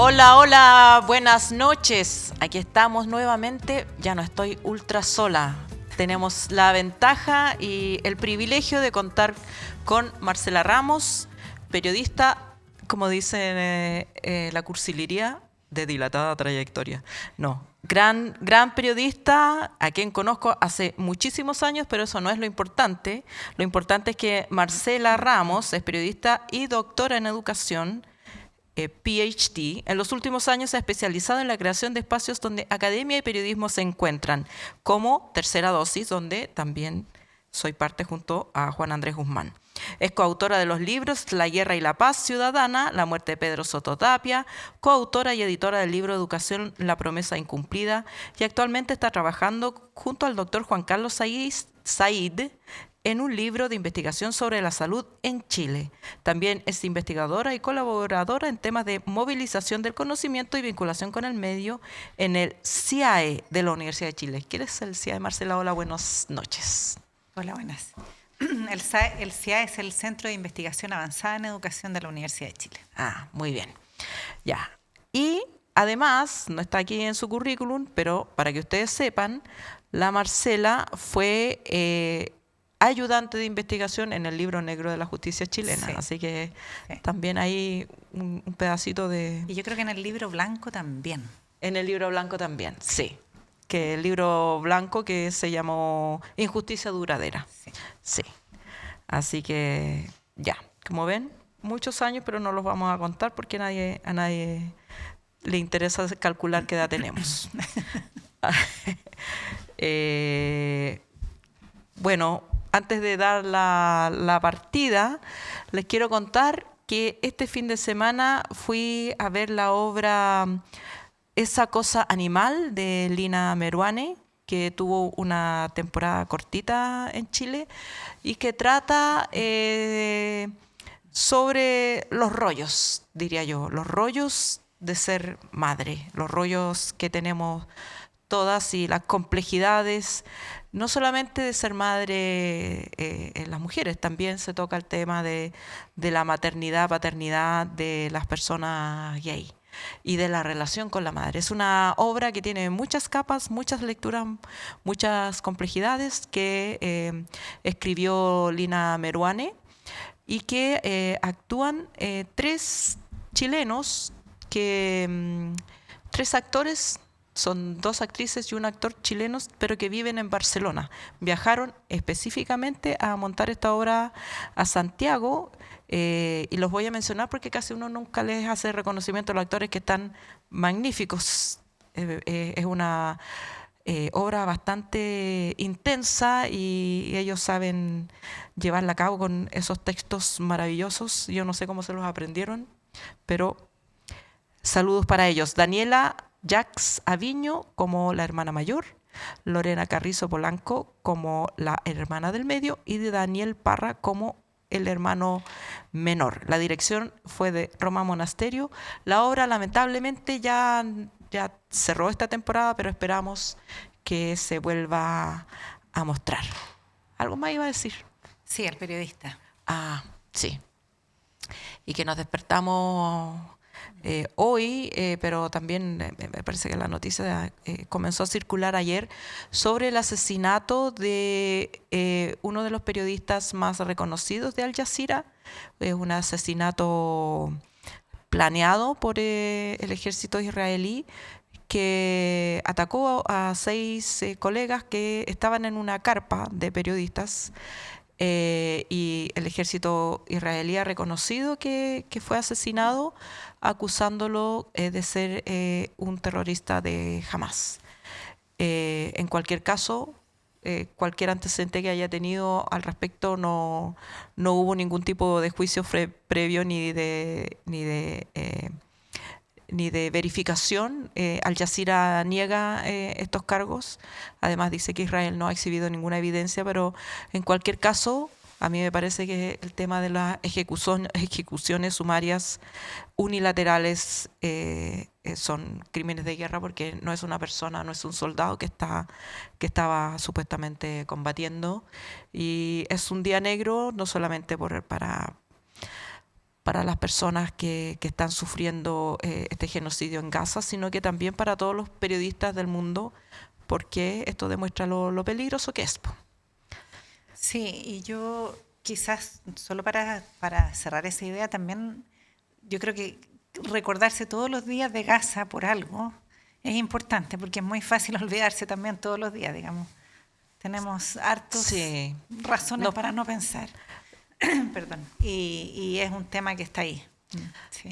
Hola, hola, buenas noches. Aquí estamos nuevamente. Ya no estoy ultra sola. Tenemos la ventaja y el privilegio de contar con Marcela Ramos, periodista, como dice la cursilería, de dilatada trayectoria. No, gran periodista, a quien conozco hace muchísimos años, pero eso no es lo importante. Lo importante es que Marcela Ramos es periodista y doctora en educación, PhD. En los últimos años se ha especializado en la creación de espacios donde academia y periodismo se encuentran, como Tercera Dosis, donde también soy parte junto a Juan Andrés Guzmán. Es coautora de los libros La guerra y la paz ciudadana, La muerte de Pedro Soto Tapia, coautora y editora del libro Educación, la promesa incumplida, y actualmente está trabajando junto al doctor Juan Carlos Said en un libro de investigación sobre la salud en Chile. También es investigadora y colaboradora en temas de movilización del conocimiento y vinculación con el medio en el CIAE de la Universidad de Chile. ¿Quién es el CIAE, Marcela? Hola, buenas noches. Hola, buenas. El CIAE es el Centro de Investigación Avanzada en Educación de la Universidad de Chile. Ah, muy bien. Ya. Y además, no está aquí en su currículum, pero para que ustedes sepan, la Marcela fue ayudante de investigación en el Libro Negro de la Justicia Chilena. Sí. Así que sí, también hay un pedacito de... Y yo creo que en el Libro Blanco también. En el Libro Blanco también, sí. Que el Libro Blanco que se llamó Injusticia Duradera. Sí. Sí. Así que ya, como ven, muchos años, pero no los vamos a contar porque a nadie le interesa calcular qué edad tenemos. Bueno, antes de dar la partida, les quiero contar que este fin de semana fui a ver la obra Esa cosa animal de Lina Meruane, que tuvo una temporada cortita en Chile y que trata sobre los rollos, diría yo, los rollos de ser madre, los rollos que tenemos todas y las complejidades, no solamente de ser madre en las mujeres, también se toca el tema de la maternidad, paternidad de las personas gay y de la relación con la madre. Es una obra que tiene muchas capas, muchas lecturas, muchas complejidades que escribió Lina Meruane y que actúan tres chilenos, tres actores. Son dos actrices y un actor chilenos, pero que viven en Barcelona. Viajaron específicamente a montar esta obra a Santiago, y los voy a mencionar porque casi uno nunca les hace reconocimiento a los actores que están magníficos. Es una obra bastante intensa y ellos saben llevarla a cabo con esos textos maravillosos. Yo no sé cómo se los aprendieron, pero saludos para ellos. Daniela Jax Aviño como la hermana mayor, Lorena Carrizo Polanco como la hermana del medio y de Daniel Parra como el hermano menor. La dirección fue de Roma Monasterio. La obra lamentablemente ya cerró esta temporada, pero esperamos que se vuelva a mostrar. ¿Algo más iba a decir? Sí, el periodista. Ah, sí. Y que nos despertamos hoy, pero también me parece que la noticia comenzó a circular ayer sobre el asesinato de uno de los periodistas más reconocidos de Al Jazeera. Es un asesinato planeado por el ejército israelí que atacó a 6 colegas que estaban en una carpa de periodistas. Y el ejército israelí ha reconocido que fue asesinado, acusándolo de ser un terrorista de Hamas. En cualquier caso, cualquier antecedente que haya tenido al respecto no hubo ningún tipo de juicio previo ni de verificación. Al Jazeera niega estos cargos. Además dice que Israel no ha exhibido ninguna evidencia, pero en cualquier caso, a mí me parece que el tema de las ejecuciones sumarias unilaterales son crímenes de guerra, porque no es una persona, no es un soldado que estaba supuestamente combatiendo. Y es un día negro, no solamente para para las personas que están sufriendo este genocidio en Gaza, sino que también para todos los periodistas del mundo, porque esto demuestra lo peligroso que es. Sí, y yo quizás, solo para cerrar esa idea, también yo creo que recordarse todos los días de Gaza por algo es importante, porque es muy fácil olvidarse también todos los días, digamos. Tenemos hartos razones para no pensar. Perdón. Y es un tema que está ahí.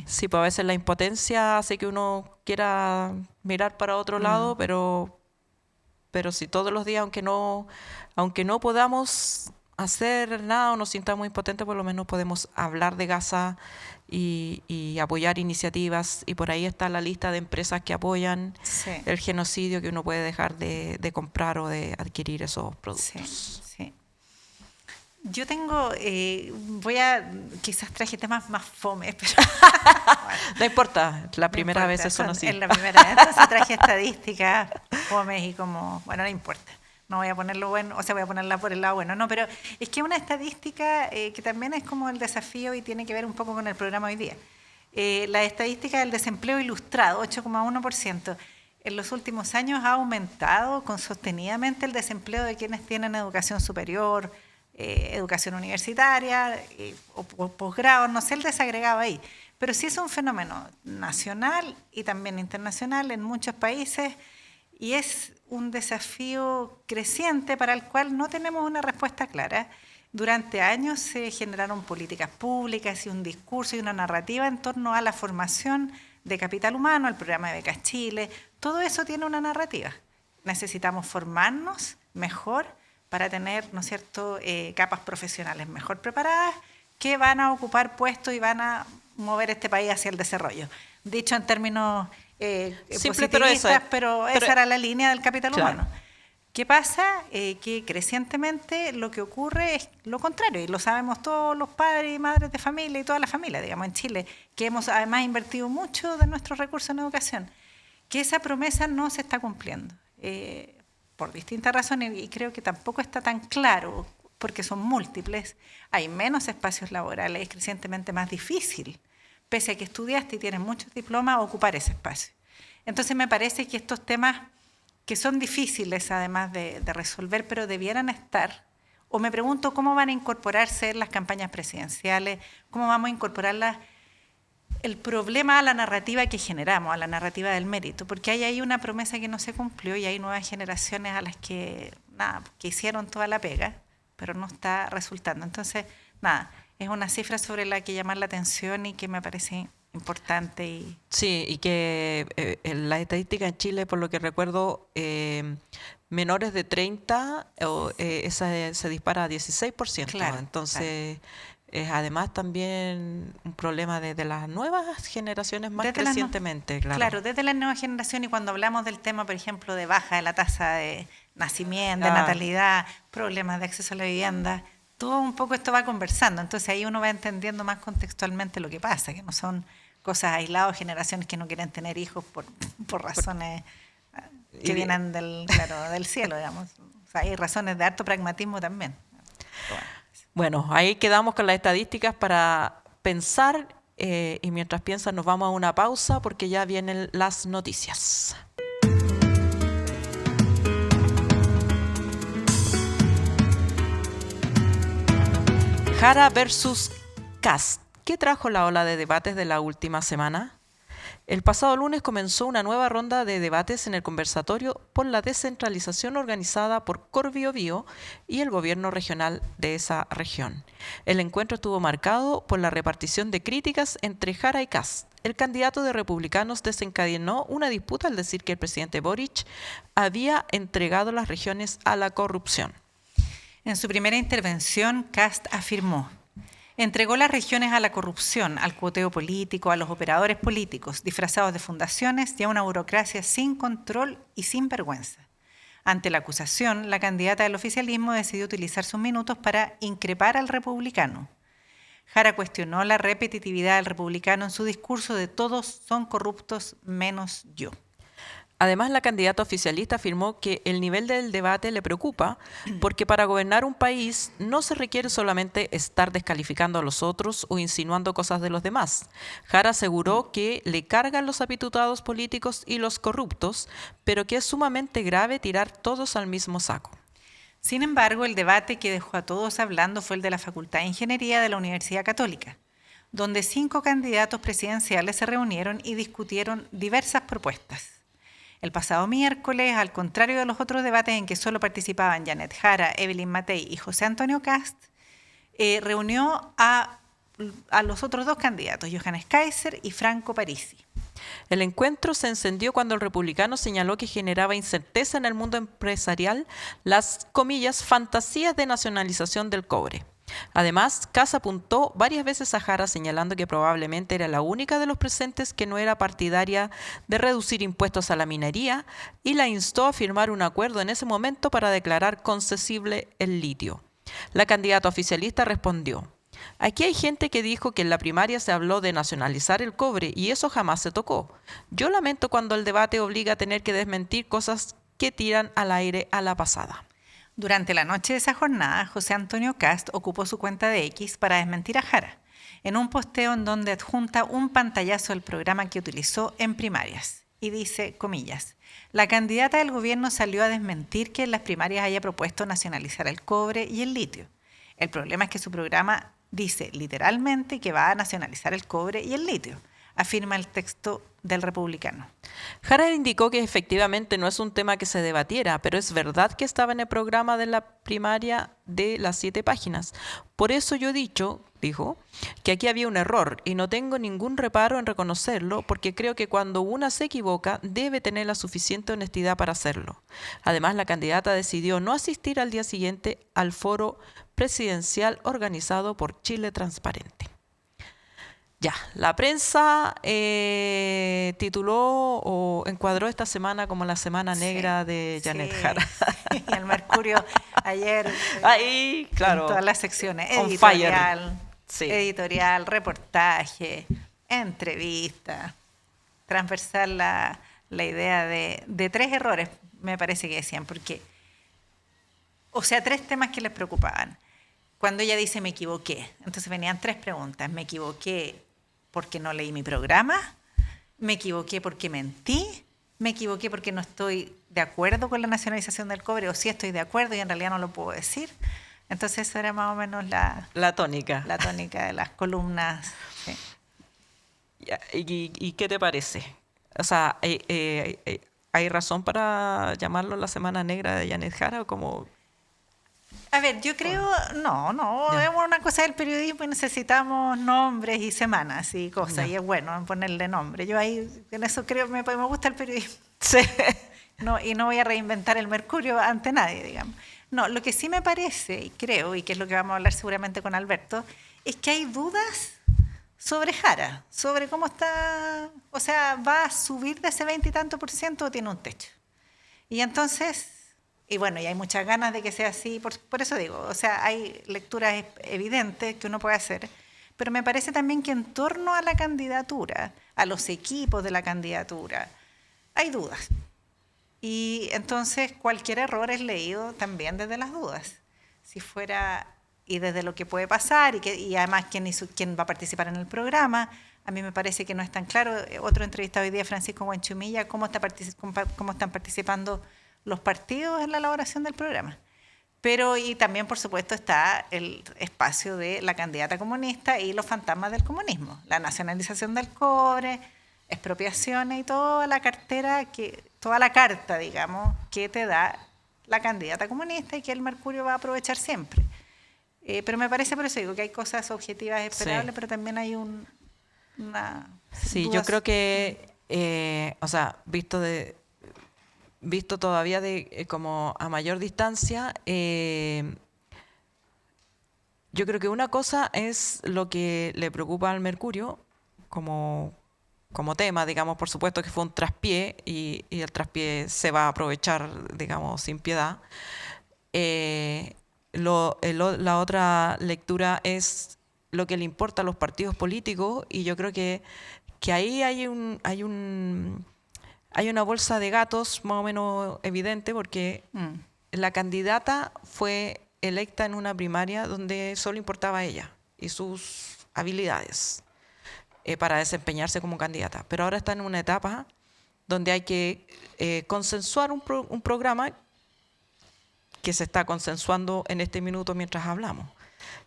Sí, pues a veces la impotencia hace que uno quiera mirar para otro lado, pero si todos los días, aunque no podamos hacer nada o nos sintamos impotentes, por lo menos podemos hablar de Gaza y apoyar iniciativas, y por ahí está la lista de empresas que apoyan el genocidio, que uno puede dejar de comprar o de adquirir esos productos. Sí. Yo tengo, quizás traje temas más fome, pero bueno, no importa, la primera vez son así. Es la primera vez, entonces traje estadísticas fomes y como, bueno, no importa. No voy a ponerlo bueno, o sea, voy a ponerla por el lado bueno. No, pero es que una estadística que también es como el desafío y tiene que ver un poco con el programa hoy día. La estadística del desempleo ilustrado, 8,1%. En los últimos años ha aumentado sostenidamente el desempleo de quienes tienen educación superior, educación universitaria o posgrado, no sé el desagregado ahí. Pero sí es un fenómeno nacional y también internacional en muchos países, y es un desafío creciente para el cual no tenemos una respuesta clara. Durante años se generaron políticas públicas y un discurso y una narrativa en torno a la formación de capital humano, el programa de Becas Chile. Todo eso tiene una narrativa. Necesitamos formarnos mejor para tener, ¿no es cierto?, capas profesionales mejor preparadas que van a ocupar puestos y van a mover este país hacia el desarrollo. Dicho en términos positivistas, pero esa era la línea del capital humano. ¿Qué pasa? Que crecientemente lo que ocurre es lo contrario, y lo sabemos todos los padres y madres de familia y toda la familia, digamos, en Chile, que hemos además invertido mucho de nuestros recursos en educación, que esa promesa no se está cumpliendo, por distintas razones, y creo que tampoco está tan claro, porque son múltiples. Hay menos espacios laborales, es crecientemente más difícil, pese a que estudiaste y tienes muchos diplomas, ocupar ese espacio. Entonces me parece que estos temas que son difíciles además de resolver, pero debieran estar, o me pregunto cómo van a incorporarse en las campañas presidenciales, cómo vamos a incorporar el problema a la narrativa que generamos, a la narrativa del mérito, porque hay ahí una promesa que no se cumplió y hay nuevas generaciones a las que hicieron toda la pega, pero no está resultando. Entonces, es una cifra sobre la que llamar la atención y que me parece importante. Sí, y que la estadística en Chile, por lo que recuerdo, menores de 30, esa se dispara a 16%. Claro, entonces, es además también un problema de las nuevas generaciones más desde crecientemente. Claro, desde la nueva generación, y cuando hablamos del tema, por ejemplo, de baja de la tasa de nacimiento, de natalidad, problemas de acceso a la vivienda, todo un poco esto va conversando. Entonces ahí uno va entendiendo más contextualmente lo que pasa, que no son cosas aisladas, generaciones que no quieren tener hijos por razones que vienen del cielo, digamos. O sea, hay razones de harto pragmatismo también. Bueno, ahí quedamos con las estadísticas para pensar, y mientras piensan nos vamos a una pausa porque ya vienen las noticias. Jara versus Kast. ¿Qué trajo la ola de debates de la última semana? El pasado lunes comenzó una nueva ronda de debates en el conversatorio por la descentralización organizada por Corbiobío y el gobierno regional de esa región. El encuentro estuvo marcado por la repartición de críticas entre Jara y Kast. El candidato de republicanos desencadenó una disputa al decir que el presidente Boric había entregado las regiones a la corrupción. En su primera intervención, Kast afirmó: entregó las regiones a la corrupción, al cuoteo político, a los operadores políticos, disfrazados de fundaciones y a una burocracia sin control y sin vergüenza. Ante la acusación, la candidata del oficialismo decidió utilizar sus minutos para increpar al republicano. Jara cuestionó la repetitividad del republicano en su discurso de todos son corruptos menos yo. Además, la candidata oficialista afirmó que el nivel del debate le preocupa porque para gobernar un país no se requiere solamente estar descalificando a los otros o insinuando cosas de los demás. Jara aseguró que le cargan los apitutados políticos y los corruptos, pero que es sumamente grave tirar todos al mismo saco. Sin embargo, el debate que dejó a todos hablando fue el de la Facultad de Ingeniería de la Universidad Católica, donde 5 candidatos presidenciales se reunieron y discutieron diversas propuestas. El pasado miércoles, al contrario de los otros debates en que solo participaban Janet Jara, Evelyn Matei y José Antonio Kast, reunió a los otros 2 candidatos, Johannes Kaiser y Franco Parisi. El encuentro se encendió cuando el republicano señaló que generaba incerteza en el mundo empresarial las, comillas, fantasías de nacionalización del cobre. Además, Kast apuntó varias veces a Jara señalando que probablemente era la única de los presentes que no era partidaria de reducir impuestos a la minería y la instó a firmar un acuerdo en ese momento para declarar concesible el litio. La candidata oficialista respondió: aquí hay gente que dijo que en la primaria se habló de nacionalizar el cobre y eso jamás se tocó. Yo lamento cuando el debate obliga a tener que desmentir cosas que tiran al aire a la pasada. Durante la noche de esa jornada, José Antonio Kast ocupó su cuenta de X para desmentir a Jara, en un posteo en donde adjunta un pantallazo del programa que utilizó en primarias. Y dice, comillas, la candidata del gobierno salió a desmentir que en las primarias haya propuesto nacionalizar el cobre y el litio. El problema es que su programa dice literalmente que va a nacionalizar el cobre y el litio, afirma el texto del republicano. Jara indicó que efectivamente no es un tema que se debatiera, pero es verdad que estaba en el programa de la primaria de las 7 páginas. Por eso yo he dicho, dijo, que aquí había un error y no tengo ningún reparo en reconocerlo porque creo que cuando una se equivoca debe tener la suficiente honestidad para hacerlo. Además, la candidata decidió no asistir al día siguiente al foro presidencial organizado por Chile Transparente. Ya, la prensa tituló o encuadró esta semana como la semana negra de Janet Jara. Sí. Y el Mercurio ayer, ahí, claro, en todas las secciones, editorial, reportaje, entrevista, transversal la idea de 3 errores, me parece que decían, porque, o sea, 3 temas que les preocupaban. Cuando ella dice me equivoqué, entonces venían 3 preguntas. Me equivoqué porque no leí mi programa, me equivoqué porque mentí, me equivoqué porque no estoy de acuerdo con la nacionalización del cobre, o sí estoy de acuerdo y en realidad no lo puedo decir. Entonces eso era más o menos la tónica. La tónica de las columnas. Sí. ¿Y qué te parece? O sea, ¿hay razón para llamarlo la semana negra de Janet Jara o como...? A ver, yo creo, no, es una cosa del periodismo y necesitamos nombres y semanas y cosas, y es bueno ponerle nombre. Yo ahí, en eso creo, me gusta el periodismo. Sí. No, y no voy a reinventar el Mercurio ante nadie, digamos. No, lo que sí me parece, y creo, y que es lo que vamos a hablar seguramente con Alberto, es que hay dudas sobre Jara, sobre cómo está, o sea, ¿va a subir de ese 20 y tanto % o tiene un techo? Y entonces... Y bueno, y hay muchas ganas de que sea así, por eso digo, o sea, hay lecturas evidentes que uno puede hacer, pero me parece también que en torno a la candidatura, a los equipos de la candidatura, hay dudas. Y entonces cualquier error es leído también desde las dudas. Si fuera, y desde lo que puede pasar, y además quién va a participar en el programa, a mí me parece que no es tan claro. Otro entrevistado hoy día, Francisco Buenchumilla, cómo están participando los partidos en la elaboración del programa. Pero, y también, por supuesto, está el espacio de la candidata comunista y los fantasmas del comunismo. La nacionalización del cobre, expropiaciones y toda la cartera, toda la carta, digamos, que te da la candidata comunista y que el Mercurio va a aprovechar siempre. Pero me parece, por eso digo, que hay cosas objetivas esperables, sí, pero también hay una... Sí, dudas. Yo creo que, o sea, visto todavía como a mayor distancia, yo creo que una cosa es lo que le preocupa al Mercurio como tema, digamos, por supuesto que fue un traspié y el traspié se va a aprovechar, digamos, sin piedad. La otra lectura es lo que le importa a los partidos políticos y yo creo que ahí hay hay una bolsa de gatos más o menos evidente porque la candidata fue electa en una primaria donde solo importaba ella y sus habilidades para desempeñarse como candidata. Pero ahora está en una etapa donde hay que consensuar un programa que se está consensuando en este minuto mientras hablamos.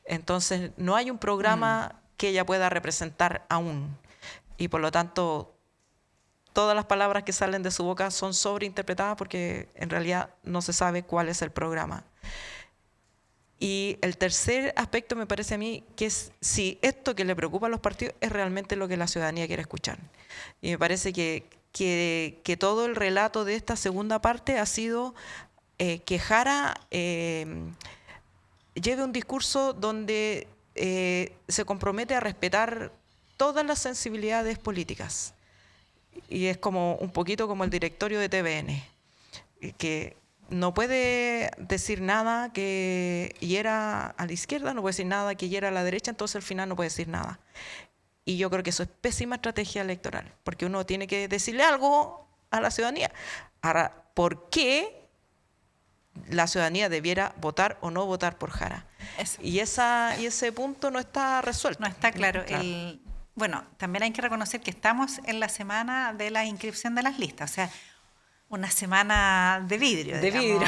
Entonces, no hay un programa que ella pueda representar aún. Y por lo tanto, todas las palabras que salen de su boca son sobreinterpretadas porque en realidad no se sabe cuál es el programa. Y el tercer aspecto me parece a mí que es si esto que le preocupa a los partidos es realmente lo que la ciudadanía quiere escuchar. Y me parece que todo el relato de esta segunda parte ha sido que Jara lleve un discurso donde se compromete a respetar todas las sensibilidades políticas. Y es como un poquito como el directorio de TVN, que no puede decir nada que hiera a la izquierda, no puede decir nada que hiera a la derecha, entonces al final no puede decir nada. Y yo creo que eso es pésima estrategia electoral, porque uno tiene que decirle algo a la ciudadanía. Ahora, ¿por qué la ciudadanía debiera votar o no votar por Jara? Y ese punto no está resuelto. No está claro. Bueno, también hay que reconocer que estamos en la semana de la inscripción de las listas, o sea, una semana de vidrio. De digamos. vidrio.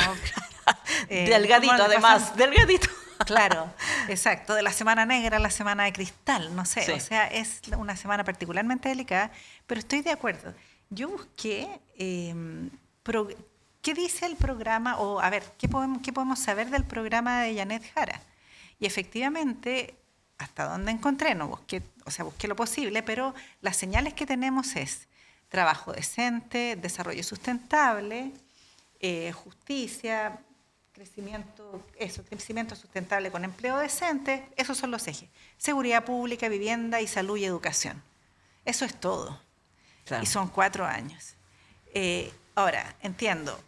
Delgadito, además, delgadito. Claro, exacto, de la semana negra a la semana de cristal, no sé, Sí. O sea, es una semana particularmente delicada, pero estoy de acuerdo. Yo busqué qué dice el programa, o a ver, qué podemos saber del programa de Janet Jara. Y efectivamente, hasta donde encontré, no busqué, o sea, busqué lo posible, pero las señales que tenemos es trabajo decente, desarrollo sustentable, justicia, crecimiento sustentable con empleo decente, esos son los ejes. Seguridad pública, vivienda y salud y educación. Eso es todo. Claro. Y son 4 años. Ahora, entiendo,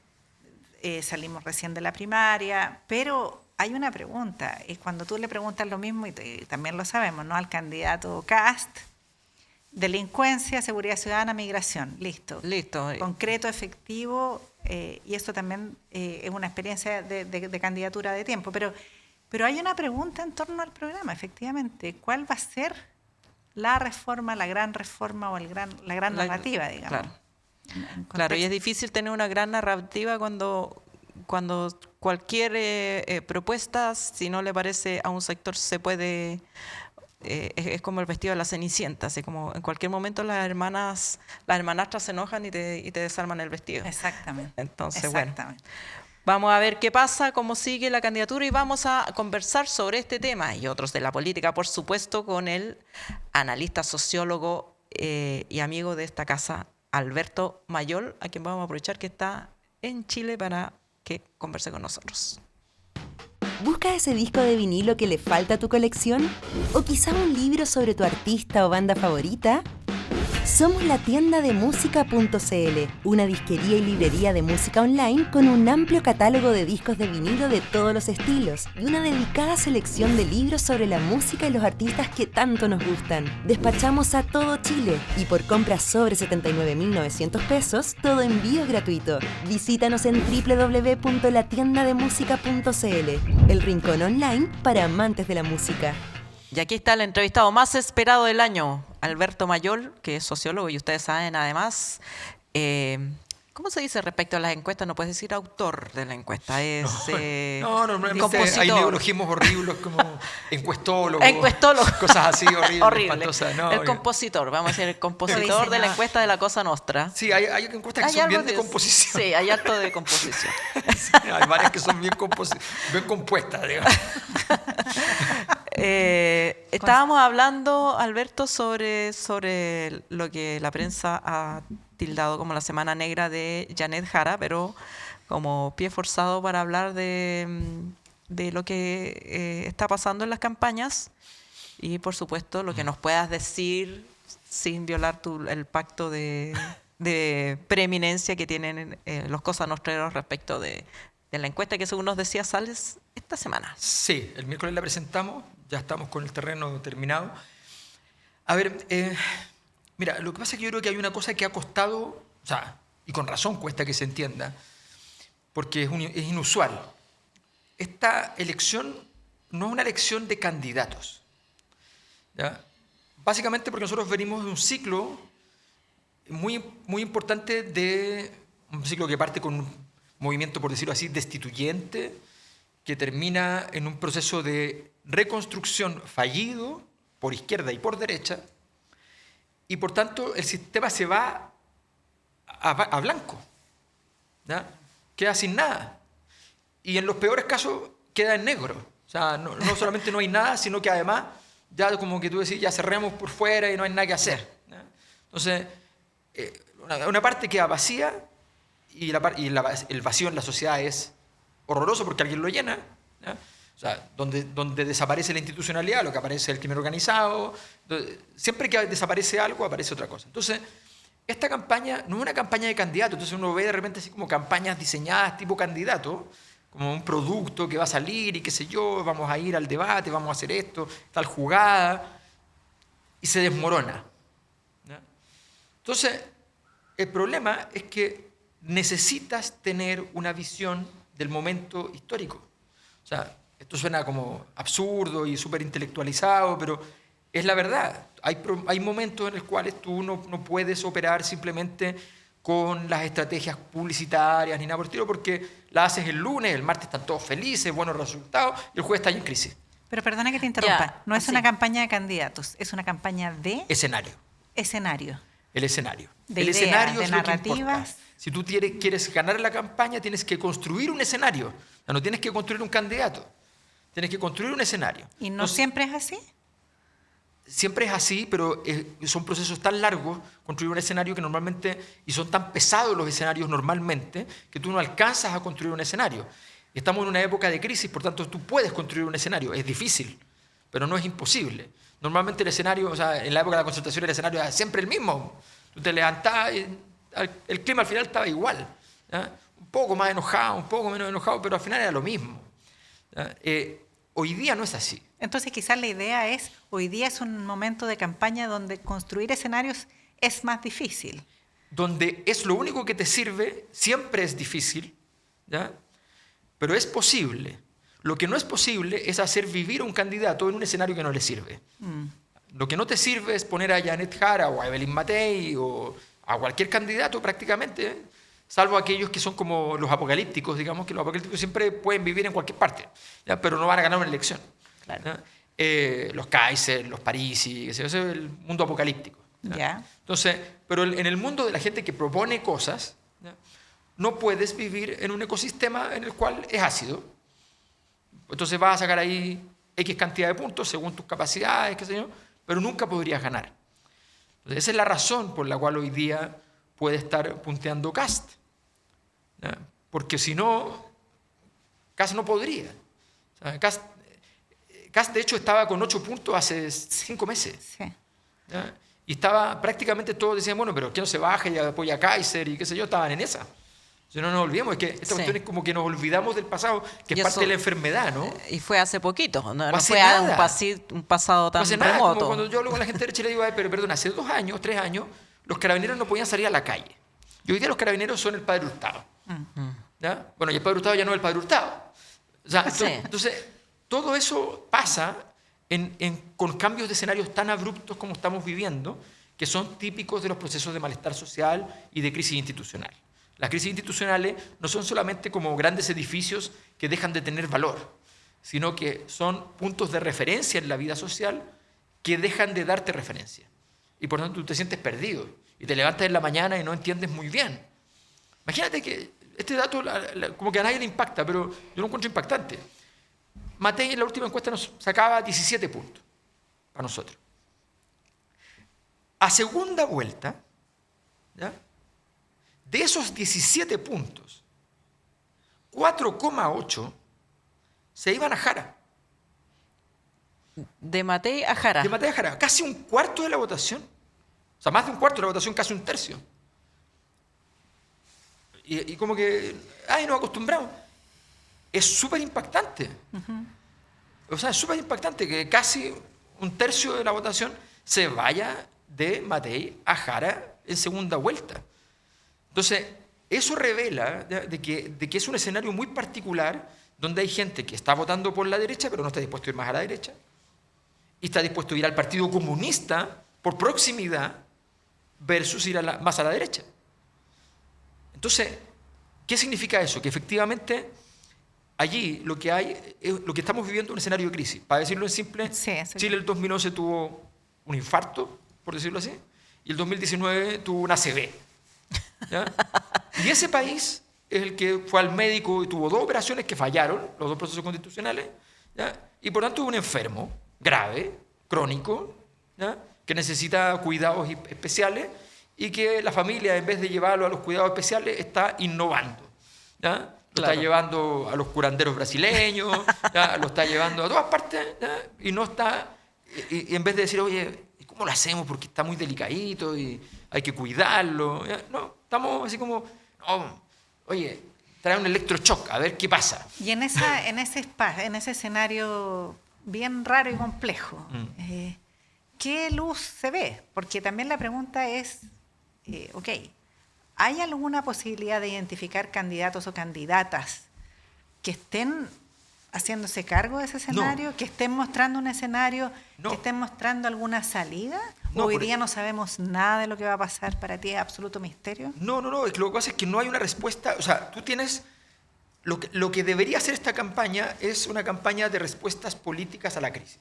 salimos recién de la primaria, pero hay una pregunta. Cuando tú le preguntas lo mismo, y también lo sabemos, ¿no? Al candidato Kast, delincuencia, seguridad ciudadana, migración. Listo. Concreto, efectivo, y esto también es una experiencia de candidatura de tiempo. Pero hay una pregunta en torno al programa, efectivamente. ¿Cuál va a ser la reforma, la gran reforma o la gran narrativa, digamos? Claro, y es difícil tener una gran narrativa cuando cualquier propuesta, si no le parece a un sector, se puede... es como el vestido de la Cenicienta, así como en cualquier momento las hermanastras se enojan y te desarman el vestido. Exactamente. Entonces, bueno, vamos a ver qué pasa, cómo sigue la candidatura y vamos a conversar sobre este tema y otros de la política, por supuesto, con el analista, sociólogo y amigo de esta casa, Alberto Mayol, a quien vamos a aprovechar que está en Chile para que converse con nosotros. ¿Buscas ese disco de vinilo que le falta a tu colección? ¿O quizá un libro sobre tu artista o banda favorita? Somos la tienda de música.cl, una disquería y librería de música online con un amplio catálogo de discos de vinilo de todos los estilos y una dedicada selección de libros sobre la música y los artistas que tanto nos gustan. Despachamos a todo Chile y por compras sobre 79.900 pesos, todo envío es gratuito. Visítanos en www.latiendademusica.cl, el rincón online para amantes de la música. Y aquí está el entrevistado más esperado del año, Alberto Mayol, que es sociólogo y ustedes saben además, ¿cómo se dice respecto a las encuestas? No puedes decir autor de la encuesta, es normalmente hay neologismos horribles como encuestólogo, cosas así horribles. El compositor, vamos a decir el compositor de la encuesta de la Cosa Nostra. Sí, hay encuestas que son bien de composición. Sí, hay harto de composición. Sí, hay varias que son bien compuestas, digamos. Estábamos hablando, Alberto, sobre lo que la prensa ha tildado como la semana negra de Janet Jara, pero como pie forzado para hablar de lo que está pasando en las campañas y, por supuesto, lo que nos puedas decir sin violar el pacto de preeminencia que tienen los Cosa Nostreros respecto de la encuesta que, según nos decía, sale esta semana. Sí, el miércoles la presentamos, ya estamos con el terreno terminado. A ver, mira, lo que pasa es que yo creo que hay una cosa que ha costado, o sea, y con razón cuesta que se entienda, porque es inusual. Esta elección no es una elección de candidatos, ¿ya? Básicamente porque nosotros venimos de un ciclo muy, muy importante, de un ciclo que parte con un movimiento, por decirlo así, destituyente, que termina en un proceso de reconstrucción fallido por izquierda y por derecha, y por tanto el sistema se va a blanco, ¿ya? Queda sin nada, y en los peores casos queda en negro. O sea, no solamente no hay nada, sino que además ya, como que tú decís, ya cerremos por fuera y no hay nada que hacer, ¿ya? Entonces una parte queda vacía, y el vacío en la sociedad es horroroso porque alguien lo llena, ¿ya? O sea, donde desaparece la institucionalidad, lo que aparece es el crimen organizado. Siempre que desaparece algo, aparece otra cosa. Entonces, esta campaña no es una campaña de candidato. Entonces uno ve de repente así como campañas diseñadas tipo candidato, como un producto que va a salir y qué sé yo, vamos a ir al debate, vamos a hacer esto, tal jugada, y se desmorona, ¿ya? Entonces, el problema es que necesitas tener una visión del momento histórico. O sea, esto suena como absurdo y súper intelectualizado, pero es la verdad. Hay momentos en los cuales tú no puedes operar simplemente con las estrategias publicitarias ni nada por el estilo, porque la haces el lunes, el martes están todos felices, buenos resultados, y el jueves está en crisis. Pero perdona que te interrumpa, no es una campaña de candidatos, es una campaña de... Escenario. El escenario. De el ideas, escenario de es lo que narrativas. importa. Si tú quieres ganar la campaña, tienes que construir un escenario. No tienes que construir un candidato. Tienes que construir un escenario. ¿Y no siempre es así? Siempre es así, pero son procesos tan largos, construir un escenario, que normalmente, y son tan pesados los escenarios normalmente, que tú no alcanzas a construir un escenario. Estamos en una época de crisis, por tanto tú puedes construir un escenario. Es difícil, pero no es imposible. Normalmente el escenario, o sea, en la época de la concertación el escenario era siempre el mismo. Tú te levantabas y el clima al final estaba igual, ¿ya? Un poco más enojado, un poco menos enojado, pero al final era lo mismo, ¿ya? Hoy día no es así. Entonces quizás la idea es, hoy día es un momento de campaña donde construir escenarios es más difícil. Donde es lo único que te sirve, siempre es difícil, ¿ya? Pero es posible. Lo que no es posible es hacer vivir a un candidato en un escenario que no le sirve. Lo que no te sirve es poner a Janet Jara o a Evelyn Matei o a cualquier candidato prácticamente, salvo aquellos que son como los apocalípticos, digamos, que los apocalípticos siempre pueden vivir en cualquier parte, ¿ya? Pero no van a ganar una elección. Claro. Los Kaiser, los Parisi, ese es el mundo apocalíptico, ¿ya? Ya. Entonces, pero en el mundo de la gente que propone cosas, ¿ya? No puedes vivir en un ecosistema en el cual es ácido. Entonces vas a sacar ahí X cantidad de puntos según tus capacidades, qué sé yo, pero nunca podrías ganar. Entonces, esa es la razón por la cual hoy día puede estar punteando Kast, ¿ya? Porque si no, Kast no podría. O sea, Kast de hecho estaba con 8 puntos hace 5 meses. Sí. ¿Ya? Y estaba prácticamente todos decían, bueno, pero ¿qué no se baja y apoya a Kaiser y qué sé yo? Estaban en esa. Si no nos olvidemos, es que esta cuestión es como que nos olvidamos del pasado, que es parte de la enfermedad, ¿no? Y fue hace poquito, no hace fue nada. un pasado tan No hace nada. remoto. Como cuando yo hablo con la gente derecha y le digo, ay, pero perdón, hace 2 años, 3 años, los carabineros no podían salir a la calle. Y hoy día los carabineros son el padre Hurtado. ¿Ya? Bueno, y el padre Hurtado ya no es el padre Hurtado. O sea, entonces, todo eso pasa con cambios de escenarios tan abruptos como estamos viviendo, que son típicos de los procesos de malestar social y de crisis institucional. Las crisis institucionales no son solamente como grandes edificios que dejan de tener valor, sino que son puntos de referencia en la vida social que dejan de darte referencia. Y por tanto tú te sientes perdido y te levantas en la mañana y no entiendes muy bien. Imagínate que este dato como que a nadie le impacta, pero yo lo encuentro impactante. Matei en la última encuesta nos sacaba 17 puntos para nosotros. A segunda vuelta, ¿ya? De esos 17 puntos, 4,8 se iban a Jara. De Matei a Jara. De Matei a Jara. Casi un cuarto de la votación. O sea, más de un cuarto de la votación, casi un tercio. Y como que, nos acostumbramos. Es súper impactante. O sea, es súper impactante que casi un tercio de la votación se vaya de Matei a Jara en segunda vuelta. Entonces, eso revela de que es un escenario muy particular donde hay gente que está votando por la derecha, pero no está dispuesto a ir más a la derecha, y está dispuesto a ir al Partido Comunista por proximidad versus ir más a la derecha. Entonces, ¿qué significa eso? Que efectivamente allí lo que estamos viviendo es un escenario de crisis. Para decirlo en simple, Sí, Chile el 2011 tuvo un infarto, por decirlo así, y el 2019 tuvo una ACV. ¿Ya? Y ese país es el que fue al médico y tuvo 2 operaciones que fallaron, los 2 procesos constitucionales, ¿ya? Y por tanto es un enfermo grave, crónico, ¿ya? Que necesita cuidados especiales y que la familia, en vez de llevarlo a los cuidados especiales, está innovando. ¿Ya? Lo está llevando a los curanderos brasileños, ¿ya? Lo está llevando a todas partes, ¿ya? Y no está, y en vez de decir, oye, ¿cómo lo hacemos? Porque está muy delicadito y hay que cuidarlo. ¿Ya? No, estamos así como, no, oye, trae un electroshock, a ver qué pasa. Y en ese escenario bien raro y complejo, ¿qué luz se ve? Porque también la pregunta es, ok, ¿hay alguna posibilidad de identificar candidatos o candidatas que estén haciéndose cargo de ese escenario, que estén mostrando un escenario, que estén mostrando alguna salida? ¿O hoy día no sabemos nada de lo que va a pasar? ¿Para ti es absoluto misterio? No, lo que pasa es que no hay una respuesta. O sea, tú tienes... Lo que debería ser esta campaña es una campaña de respuestas políticas a la crisis.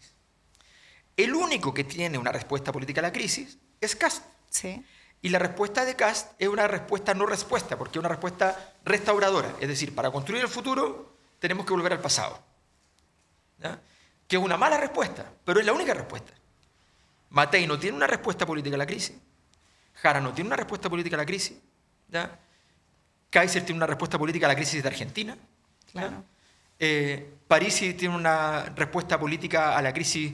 El único que tiene una respuesta política a la crisis es Kast. Sí. Y la respuesta de Kast es una respuesta no respuesta, porque es una respuesta restauradora. Es decir, para construir el futuro tenemos que volver al pasado. ¿Ya? Que es una mala respuesta, pero es la única respuesta. Matei no tiene una respuesta política a la crisis. Jara no tiene una respuesta política a la crisis. ¿Ya? Kaiser tiene una respuesta política a la crisis de Argentina. Claro. Parisi tiene una respuesta política a la crisis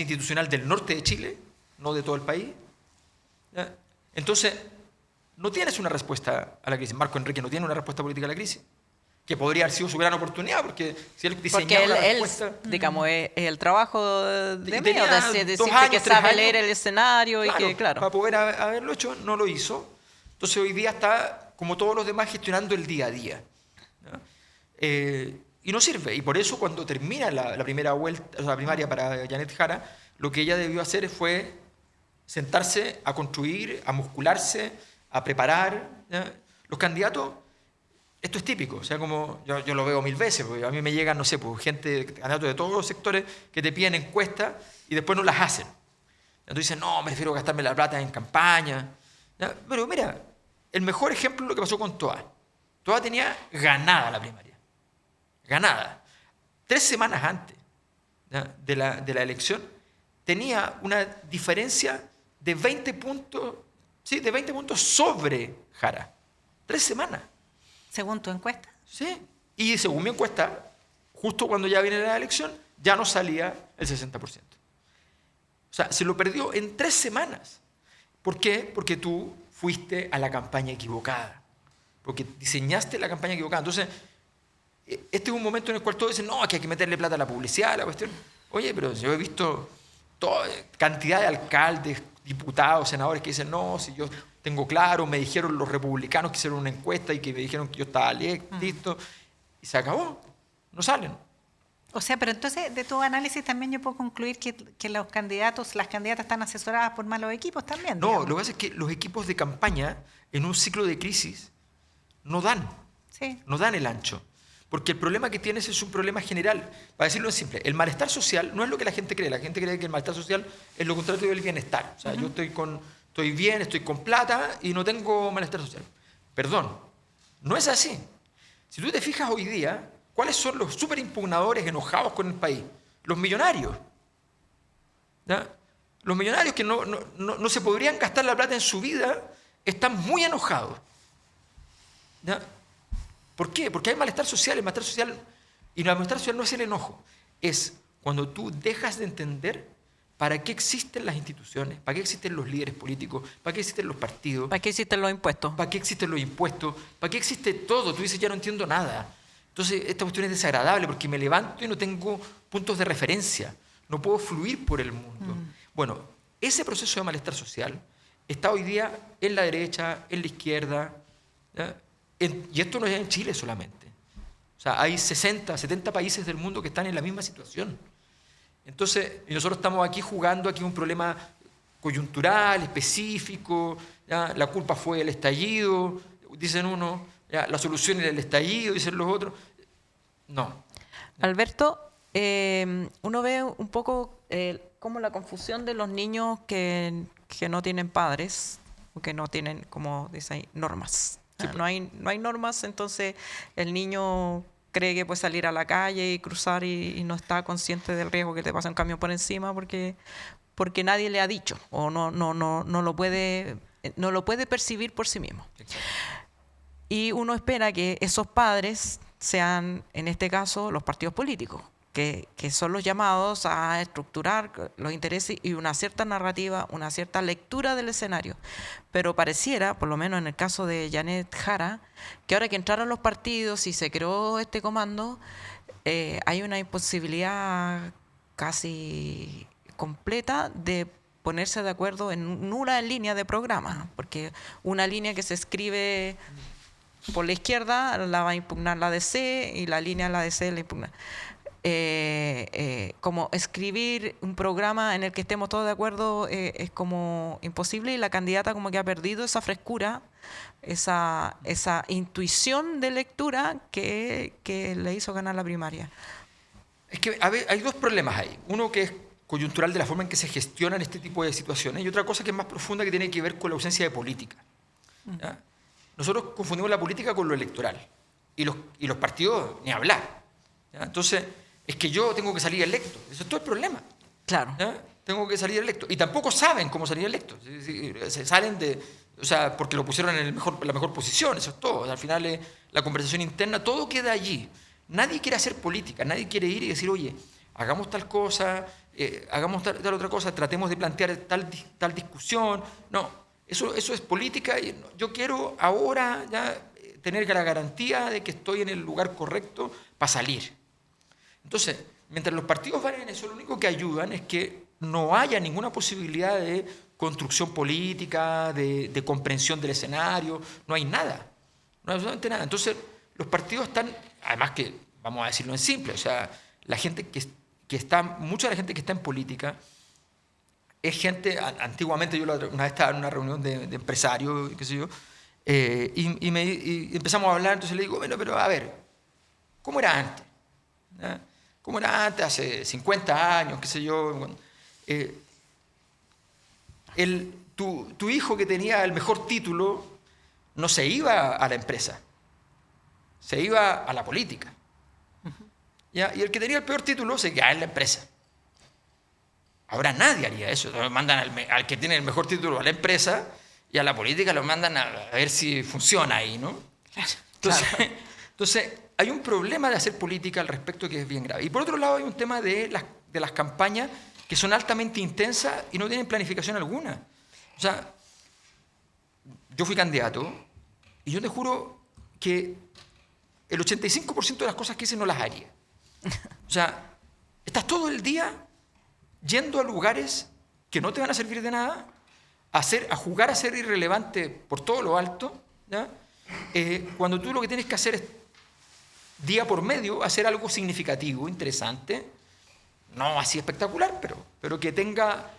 institucional del norte de Chile, no de todo el país. ¿Ya? Entonces, no tienes una respuesta a la crisis. Marco Enrique no tiene una respuesta política a la crisis, que podría haber sido su gran oportunidad, porque si él diseñaba la respuesta... digamos, es el trabajo de tenía mío, decirte 2 años, que 3 sabe años. leer el escenario y que, claro. Para poder haberlo hecho, no lo hizo. Entonces hoy día está, como todos los demás, gestionando el día a día. ¿No? Y no sirve. Y por eso cuando termina la primera vuelta, o sea, la primaria para Janet Jara, lo que ella debió hacer fue sentarse a construir, a muscularse, a preparar. ¿Ya? Los candidatos, esto es típico, o sea, como yo lo veo 1000 veces, porque a mí me llegan, no sé, pues, candidatos de todos los sectores que te piden encuestas y después no las hacen. Entonces dicen, no, prefiero gastarme la plata en campaña. ¿Ya? Pero mira, el mejor ejemplo es lo que pasó con Toa. Toa tenía ganada la primaria. Ganada. 3 semanas antes, ¿ya?, de la elección, tenía una diferencia de 20 puntos, ¿sí?, de 20 puntos sobre Jara. 3 semanas. ¿Según tu encuesta? Sí. Y según mi encuesta, justo cuando ya viene la elección, ya no salía el 60%. O sea, se lo perdió en 3 semanas. ¿Por qué? Porque tú fuiste a la campaña equivocada. Porque diseñaste la campaña equivocada. Entonces, este es un momento en el cual todos dicen, no, que hay que meterle plata a la publicidad, a la cuestión. Oye, pero yo he visto cantidad de alcaldes, diputados, senadores que dicen, no, si yo tengo claro, me dijeron los republicanos que hicieron una encuesta y que me dijeron que yo estaba listo, y se acabó, no salen. O sea, pero entonces de tu análisis también yo puedo concluir que los candidatos, las candidatas están asesoradas por malos equipos también. No, digamos. lo que pasa es que los equipos de campaña en un ciclo de crisis no dan el ancho. Porque el problema que tienes es un problema general. Para decirlo en simple, el malestar social no es lo que la gente cree. La gente cree que el malestar social es lo contrario del bienestar. O sea, yo estoy bien, estoy con plata y no tengo malestar social. Perdón, no es así. Si tú te fijas hoy día, ¿cuáles son los superimpugnadores enojados con el país? Los millonarios. ¿Ya? Los millonarios que no se podrían gastar la plata en su vida están muy enojados. ¿Ya? ¿Por qué? Porque hay malestar social. El malestar social, y el malestar social no es el enojo, es cuando tú dejas de entender para qué existen las instituciones, para qué existen los líderes políticos, para qué existen los partidos, ¿Para qué existen los impuestos? para qué existen los impuestos, para qué existe todo. Tú dices, ya no entiendo nada. Entonces, esta cuestión es desagradable porque me levanto y no tengo puntos de referencia, no puedo fluir por el mundo. Bueno, ese proceso de malestar social está hoy día en la derecha, en la izquierda, ¿ya? Y esto no es en Chile solamente. O sea, hay 60, 70 países del mundo que están en la misma situación. Entonces, y nosotros estamos aquí jugando aquí un problema coyuntural, específico, ¿ya? La culpa fue el estallido, dicen unos, ¿ya? La solución era el estallido, dicen los otros. No. Alberto, uno ve un poco como la confusión de los niños que no tienen padres, o que no tienen, como dice ahí, normas. Sí, No hay normas, entonces el niño cree que puede salir a la calle y cruzar y no está consciente del riesgo que te pasa un camión por encima porque nadie le ha dicho o no lo puede percibir por sí mismo. Exacto. Y uno espera que esos padres sean, en este caso, los partidos políticos, que son los llamados a estructurar los intereses y una cierta narrativa, una cierta lectura del escenario. Pero pareciera, por lo menos en el caso de Janet Jara, que ahora que entraron los partidos y se creó este comando, hay una imposibilidad casi completa de ponerse de acuerdo en una línea de programa, porque una línea que se escribe por la izquierda la va a impugnar la DC y la línea de la DC la impugna. Como escribir un programa en el que estemos todos de acuerdo es como imposible, y la candidata como que ha perdido esa frescura, esa intuición de lectura que le hizo ganar la primaria. Es que hay dos problemas ahí. Uno que es coyuntural de la forma en que se gestionan este tipo de situaciones, y otra cosa que es más profunda, que tiene que ver con la ausencia de política. ¿Ya? Nosotros confundimos la política con lo electoral, y los partidos ni hablar. ¿Ya? Entonces, es que yo tengo que salir electo. Eso es todo el problema. Claro. ¿Ya? Tengo que salir electo. Y tampoco saben cómo salir electo. Se salen o sea, porque lo pusieron en la mejor posición, eso es todo. O sea, al final la conversación interna, todo queda allí. Nadie quiere hacer política, nadie quiere ir y decir, oye, hagamos tal cosa, hagamos tal otra cosa, tratemos de plantear tal discusión. No, eso es política. Y yo quiero ahora ya tener la garantía de que estoy en el lugar correcto para salir. Entonces, mientras los partidos van en eso, lo único que ayudan es que no haya ninguna posibilidad de construcción política, de comprensión del escenario. No hay nada. No hay absolutamente nada. Entonces, los partidos están, además que, vamos a decirlo en simple, o sea, la gente mucha de la gente que está en política es gente, antiguamente yo una vez estaba en una reunión de empresarios, qué sé yo, y empezamos a hablar, entonces le digo, bueno, pero a ver, ¿cómo era antes? ¿Ya? ¿Cómo era antes, hace 50 años, qué sé yo? Bueno, tu hijo que tenía el mejor título no se iba a la empresa, se iba a la política. ¿Ya? Y el que tenía el peor título se quedaba en la empresa. Ahora nadie haría eso. Mandan al que tiene el mejor título a la empresa, y a la política lo mandan a ver si funciona ahí, ¿no? Entonces, hay un problema de hacer política al respecto que es bien grave. Y por otro lado hay un tema de las campañas que son altamente intensas y no tienen planificación alguna. O sea, yo fui candidato y yo te juro que el 85% de las cosas que hice no las haría. O sea, estás todo el día yendo a lugares que no te van a servir de nada, a jugar a ser irrelevante por todo lo alto, ¿ya? Cuando tú lo que tienes que hacer es, día por medio, hacer algo significativo, interesante, no así espectacular, pero que tenga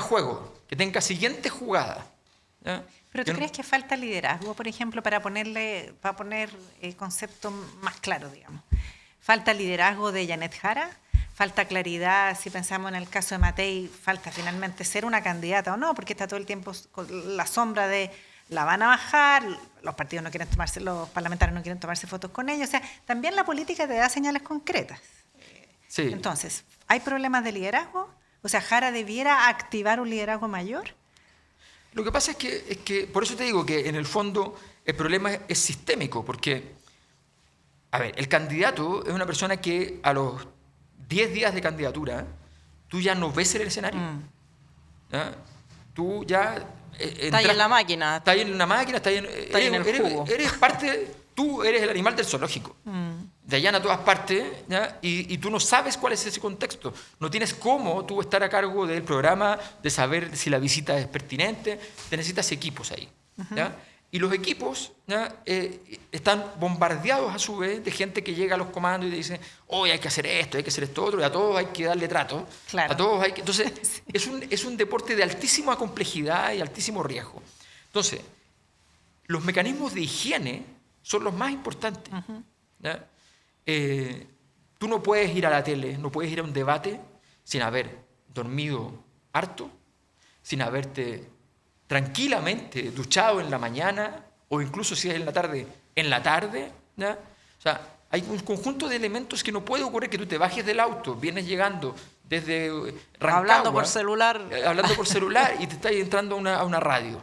juego, que tenga siguiente jugada. ¿Ya? ¿Pero tú crees que falta liderazgo, por ejemplo, para poner el concepto más claro, digamos? ¿Falta liderazgo de Janet Jara? ¿Falta claridad, si pensamos en el caso de Matei, falta finalmente ser una candidata o no? Porque está todo el tiempo con la sombra de la van a bajar, los partidos no quieren tomarse, los parlamentarios no quieren tomarse fotos con ellos. O sea, también la política te da señales concretas. Sí. Entonces, ¿hay problemas de liderazgo? O sea, ¿Jara debiera activar un liderazgo mayor? Lo que pasa es que, por eso te digo que en el fondo el problema es sistémico, porque, a ver, el candidato es una persona que a los 10 días de candidatura tú ya no ves el escenario. ¿Ya? Tú ya... Está ahí en la máquina. Está ahí en una máquina, está ahí en el jugo. Eres parte, tú eres el animal del zoológico. de allá a todas partes, ¿ya? Y tú no sabes cuál es ese contexto. No tienes cómo tú estar a cargo del programa, de saber si la visita es pertinente. Te necesitas equipos ahí. ¿Ya? Y los equipos, ¿ya? Están bombardeados a su vez de gente que llega a los comandos y te dice, hoy hay que hacer esto, hay que hacer esto otro, y a todos hay que darle trato. Claro. A todos hay que... Entonces, es un deporte de altísima complejidad y altísimo riesgo. Entonces, los mecanismos de higiene son los más importantes. ¿Ya? Tú no puedes ir a la tele, no puedes ir a un debate sin haber dormido harto, sin haberte tranquilamente duchado en la mañana o incluso si es en la tarde, ¿ya? O sea, hay un conjunto de elementos que no puede ocurrir que tú te bajes del auto, vienes llegando desde Rancagua, Hablando por celular. Y te estás entrando a una radio.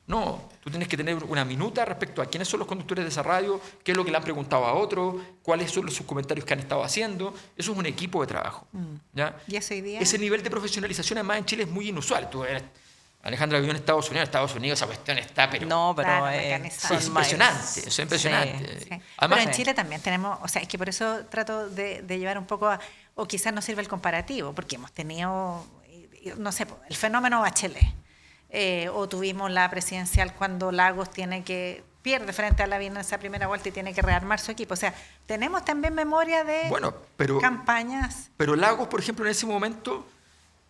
No, tú tienes que tener una minuta respecto a quiénes son los conductores de esa radio, qué es lo que le han preguntado a otro, cuáles son sus comentarios que han estado haciendo. Eso es un equipo de trabajo. ¿Ya? ¿Y ese día? Ese nivel de profesionalización, además, en Chile es muy inusual. Tú eres, Alejandra vivió en Estados Unidos esa cuestión está, pero No, pero Claro, es mecanizado. impresionante, es impresionante. Sí. Además, Pero en Chile también tenemos, o sea, es que por eso trato de llevar un poco o quizás no sirve el comparativo, porque hemos tenido, no sé, el fenómeno Bachelet, o tuvimos la presidencial cuando Lagos pierde frente a Lavín en esa primera vuelta y tiene que rearmar su equipo. O sea, tenemos también memoria de campañas. Pero Lagos, por ejemplo, en ese momento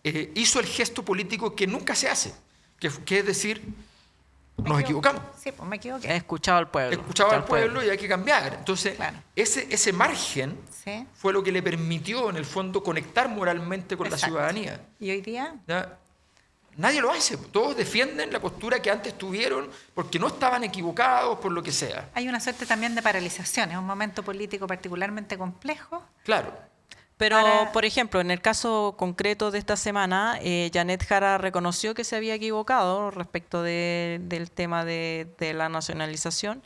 hizo el gesto político que nunca se hace, que es decir, nos equivocamos. Sí, pues me equivoqué. He escuchado al pueblo. Escuchaba al pueblo y hay que cambiar. Entonces, Claro. ese margen Sí. fue lo que le permitió, en el fondo, conectar moralmente con Exacto. la ciudadanía. ¿Y hoy día? ¿Ya? Nadie lo hace. Todos defienden la postura que antes tuvieron porque no estaban equivocados, por lo que sea. Hay una suerte también de paralización, es un momento político particularmente complejo. Claro. Pero, Para- por ejemplo, en el caso concreto de esta semana, Janet Jara reconoció que se había equivocado respecto del tema de la nacionalización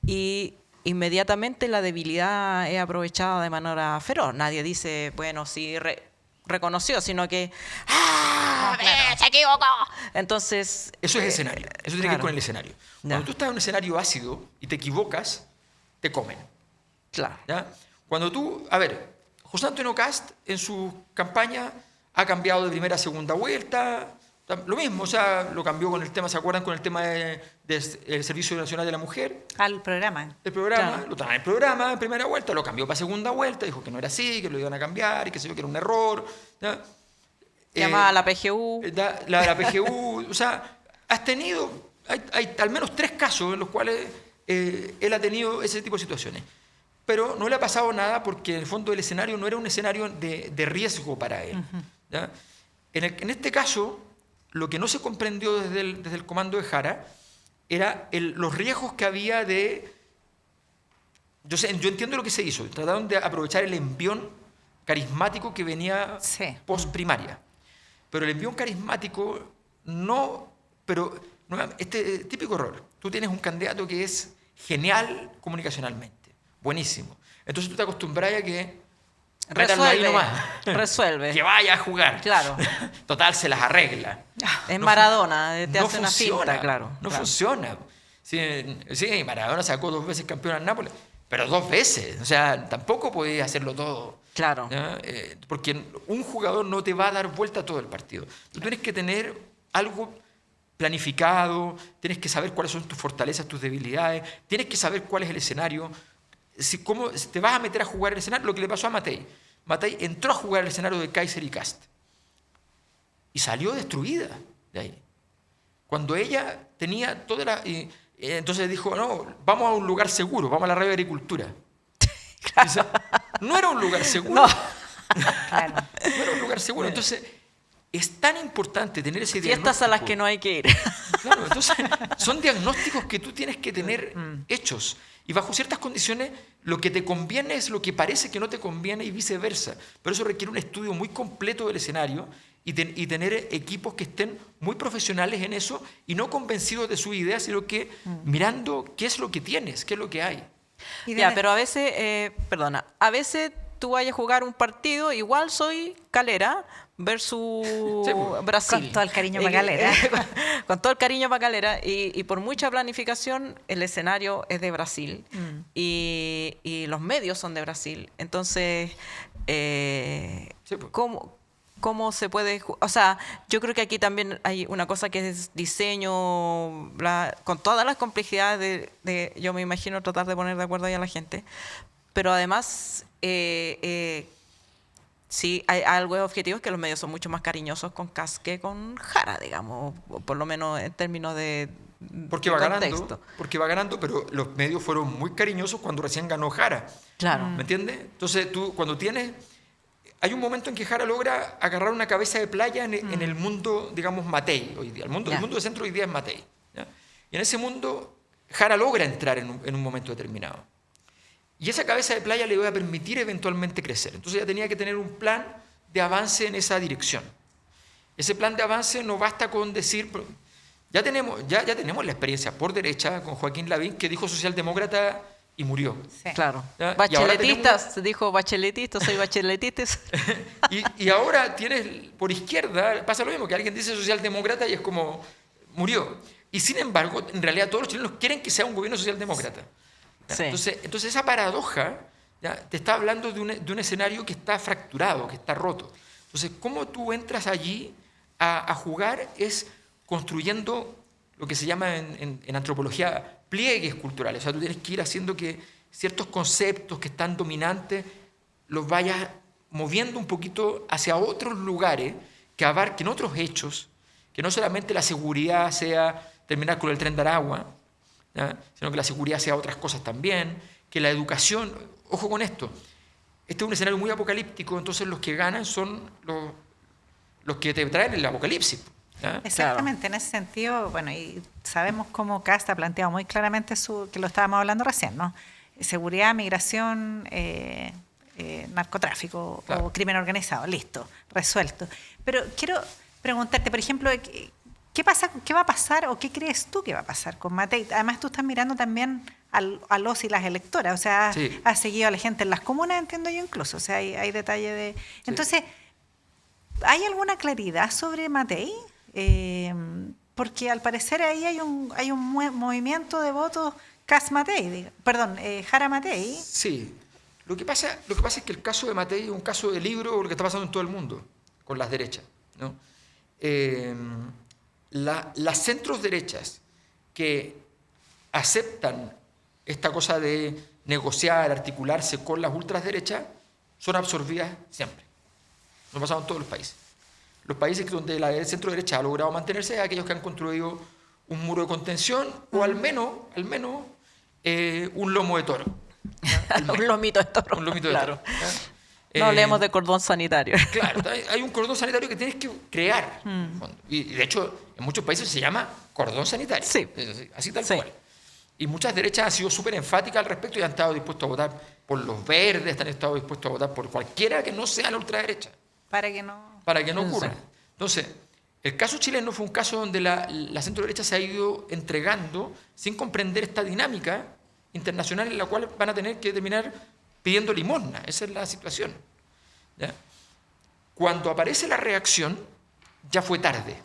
y inmediatamente la debilidad es aprovechada de manera feroz. Nadie dice, bueno, sí, reconoció, sino que ¡ah! ¡Se equivocó! Entonces... Eso es escenario. Eso tiene que ver claro. con el escenario. Cuando Ya. tú estás en un escenario ácido y te equivocas, te comen. Claro. ¿Ya? Cuando tú... A ver, José Antonio Kast en su campaña ha cambiado de primera a segunda vuelta. Lo mismo, o sea, lo cambió con el tema, ¿se acuerdan? Con el tema del Servicio Nacional de la Mujer. Al programa. El programa, Claro. lo estaba en el programa en primera vuelta, lo cambió para segunda vuelta, dijo que no era así, que lo iban a cambiar y que se vio que era un error. ¿Ya? Llamaba a la PGU. La PGU, o sea, has tenido, hay al menos 3 casos en los cuales él ha tenido ese tipo de situaciones. Pero no le ha pasado nada porque en el fondo el escenario no era un escenario de riesgo para él. ¿Ya? En este caso, lo que no se comprendió desde el comando de Jara era los riesgos que había de... Yo entiendo lo que se hizo. Trataron de aprovechar el envión carismático que venía Sí. post primaria. Pero el envión carismático no... Pero este típico error. Tú tienes un candidato que es genial comunicacionalmente. Buenísimo. Entonces tú te acostumbras a que... métanlo ahí Resuelve. nomás. Resuelve. Que vaya a jugar. Claro. Total, se las arregla. Es No Maradona, te no hace una funciona, finta, claro. No claro. funciona. Sí, Maradona sacó 2 veces campeón al Nápoles, pero 2 veces. O sea, tampoco podía hacerlo todo. Claro. ¿Ya? Porque un jugador no te va a dar vuelta a todo el partido. Tú tienes que tener algo planificado, tienes que saber cuáles son tus fortalezas, tus debilidades, tienes que saber cuál es el escenario. Si te vas a meter a jugar el escenario, lo que le pasó a Matei. Matei entró a jugar el escenario de Kaiser y Kast y salió destruida de ahí. Cuando ella tenía toda la... entonces dijo, no, vamos a un lugar seguro, vamos a la radio de agricultura. Claro. No era un lugar seguro. No. Claro. No era un lugar seguro. Entonces, es tan importante tener ese Fiestas a las que diagnóstico. no hay que ir. Claro, entonces son diagnósticos que tú tienes que tener hechos. Y bajo ciertas condiciones, lo que te conviene es lo que parece que no te conviene y viceversa. Pero eso requiere un estudio muy completo del escenario y tener equipos que estén muy profesionales en eso y no convencidos de su idea, sino que mirando qué es lo que tienes, qué es lo que hay. Y Ya, desde- pero a veces, perdona, a veces tú vayas a jugar un partido, igual soy calera, versus Sí, pues. Brasil. Con todo el cariño para Calera. Con todo el cariño para Calera. Y por mucha planificación, el escenario es de Brasil. Y los medios son de Brasil. Entonces, Sí, pues. ¿cómo se puede...? O sea, yo creo que aquí también hay una cosa que es diseño, con todas las complejidades yo me imagino tratar de poner de acuerdo ahí a la gente. Pero además... sí, hay algo objetivo, es que los medios son mucho más cariñosos con Kast que con Jara, digamos, o por lo menos en términos de Porque va ganando, pero los medios fueron muy cariñosos cuando recién ganó Jara. Claro. ¿Me entiendes? Entonces tú, cuando tienes... Hay un momento en que Jara logra agarrar una cabeza de playa en el mundo, digamos, Matei hoy día. El mundo de centro hoy día es Matei. ¿Ya? Y en ese mundo, Jara logra entrar en un momento determinado. Y esa cabeza de playa le va a permitir eventualmente crecer. Entonces ya tenía que tener un plan de avance en esa dirección. Ese plan de avance no basta con decir... Ya tenemos la experiencia por derecha con Joaquín Lavín, que dijo socialdemócrata y murió. Sí. Claro. ¿Ya? Bacheletistas, se dijo bacheletista, soy bacheletista. Y ahora tienes por izquierda, pasa lo mismo, que alguien dice socialdemócrata y es como, murió. Y sin embargo, en realidad todos los chilenos quieren que sea un gobierno socialdemócrata. Sí. Entonces esa paradoja, ¿ya?, te está hablando de un escenario que está fracturado, que está roto. Entonces, cómo tú entras allí a jugar es construyendo lo que se llama en antropología pliegues culturales. O sea, tú tienes que ir haciendo que ciertos conceptos que están dominantes los vayas moviendo un poquito hacia otros lugares que abarquen otros hechos, que no solamente la seguridad sea terminar con el Tren de Aragua, ¿ya?, sino que la seguridad sea otras cosas también, que la educación... Ojo con esto, este es un escenario muy apocalíptico, entonces los que ganan son los que te traen el apocalipsis. ¿Ya? Exactamente, en ese sentido, bueno, y sabemos cómo Kast ha planteado muy claramente que lo estábamos hablando recién, ¿no? Seguridad, migración, narcotráfico, claro, o crimen organizado, listo, resuelto. Pero quiero preguntarte, por ejemplo, ¿qué va a pasar o qué crees tú que va a pasar con Matei? Además, tú estás mirando también a los y las electoras, o sea, sí, has seguido a la gente en las comunas, entiendo yo incluso, o sea, hay detalle de... Entonces, ¿hay alguna claridad sobre Matei? Porque al parecer ahí hay un movimiento de votos Kast-Matei, perdón, Jara-Matei. Sí, lo que pasa es que el caso de Matei es un caso de libro, lo que está pasando en todo el mundo con las derechas, ¿no? Las centros derechas que aceptan esta cosa de negociar, articularse con las ultraderechas, son absorbidas siempre. Lo ha pasado en todos los países. Los países donde la centro derecha ha logrado mantenerse son aquellos que han construido un muro de contención o al menos un lomo de toro. Un lomito de toro. Un lomito de claro. toro. No hablemos de cordón sanitario. Claro, hay un cordón sanitario que tienes que crear. Y de hecho, en muchos países se llama cordón sanitario. Sí. Así tal cual. Y muchas derechas han sido súper enfáticas al respecto y han estado dispuestos a votar por los verdes, han estado dispuestos a votar por cualquiera que no sea la ultraderecha. Para que no ocurra. Entonces, el caso chileno fue un caso donde la centro derecha se ha ido entregando sin comprender esta dinámica internacional en la cual van a tener que terminar pidiendo limosna. Esa es la situación. ¿Ya? Cuando aparece la reacción, ya fue tarde.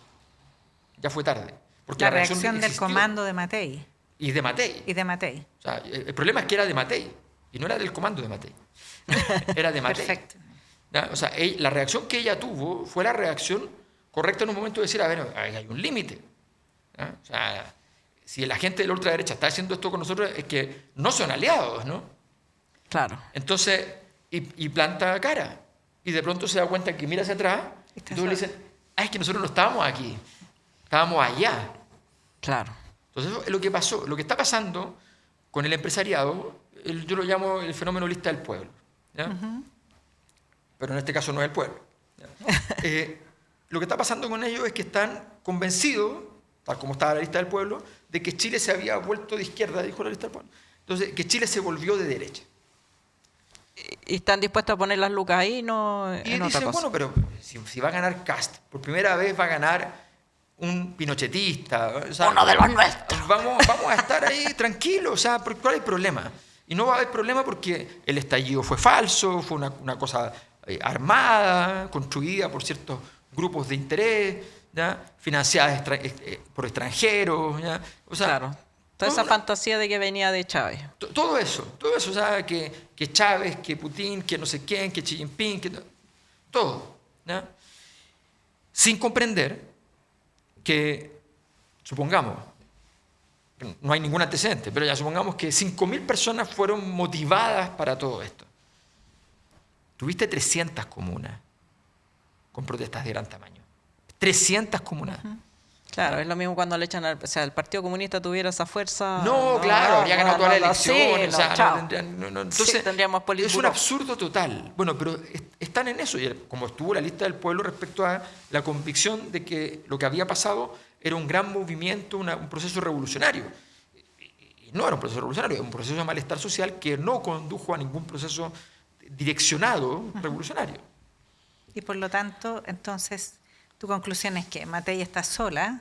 Porque la reacción del existió. comando de Matei. Y de Matei. O sea, el problema es que era de Matei y no era del comando de Matei. Era de Matei. Perfecto. ¿Ya? O sea, la reacción que ella tuvo fue la reacción correcta en un momento de decir, a ver, hay un límite. ¿Ya? O sea, si la gente de la ultraderecha está haciendo esto con nosotros, es que no son aliados, ¿no? Claro. Entonces, y planta cara. Y de pronto se da cuenta que mira hacia atrás, y todos le dicen, es que nosotros no estábamos aquí, estábamos allá. Claro. Entonces, eso es lo que pasó. Lo que está pasando con el empresariado, yo lo llamo el fenómeno lista del pueblo. ¿Ya? Uh-huh. Pero en este caso no es el pueblo. Lo que está pasando con ellos es que están convencidos, tal como estaba la lista del pueblo, de que Chile se había vuelto de izquierda, dijo la lista del pueblo. Entonces, que Chile se volvió de derecha. Y están dispuestos a poner las lucas ahí, no y en otra dicen, cosa. bueno, pero si va a ganar Kast, por primera vez va a ganar un pinochetista. O sea, uno de los nuestros. Vamos a estar ahí tranquilos, o sea, ¿cuál es el problema? Y no va a haber problema porque el estallido fue falso, fue una cosa armada, construida por ciertos grupos de interés, ¿ya? Financiada por extranjeros. ¿Ya? O sea, Claro. Toda esa fantasía de que venía de Chávez. todo eso, o sea, que Chávez, que Putin, que no sé quién, que Xi Jinping, todo. ¿Ya? Sin comprender que, supongamos, no hay ningún antecedente, pero ya supongamos que 5.000 personas fueron motivadas para todo esto. Tuviste 300 comunas con protestas de gran tamaño. 300 comunas. Claro, es lo mismo cuando le echan o sea, el Partido Comunista tuviera esa fuerza. No, claro, habría ganado todas las sí, elecciones. O sea, chao. entonces, Sí, tendríamos es un politburó. absurdo total. Bueno, pero están en eso. Y como estuvo la lista del pueblo respecto a la convicción de que lo que había pasado era un gran movimiento, un proceso revolucionario. Y no era un proceso revolucionario, era un proceso de malestar social que no condujo a ningún proceso direccionado revolucionario. Y por lo tanto, entonces, tu conclusión es que Matei está sola.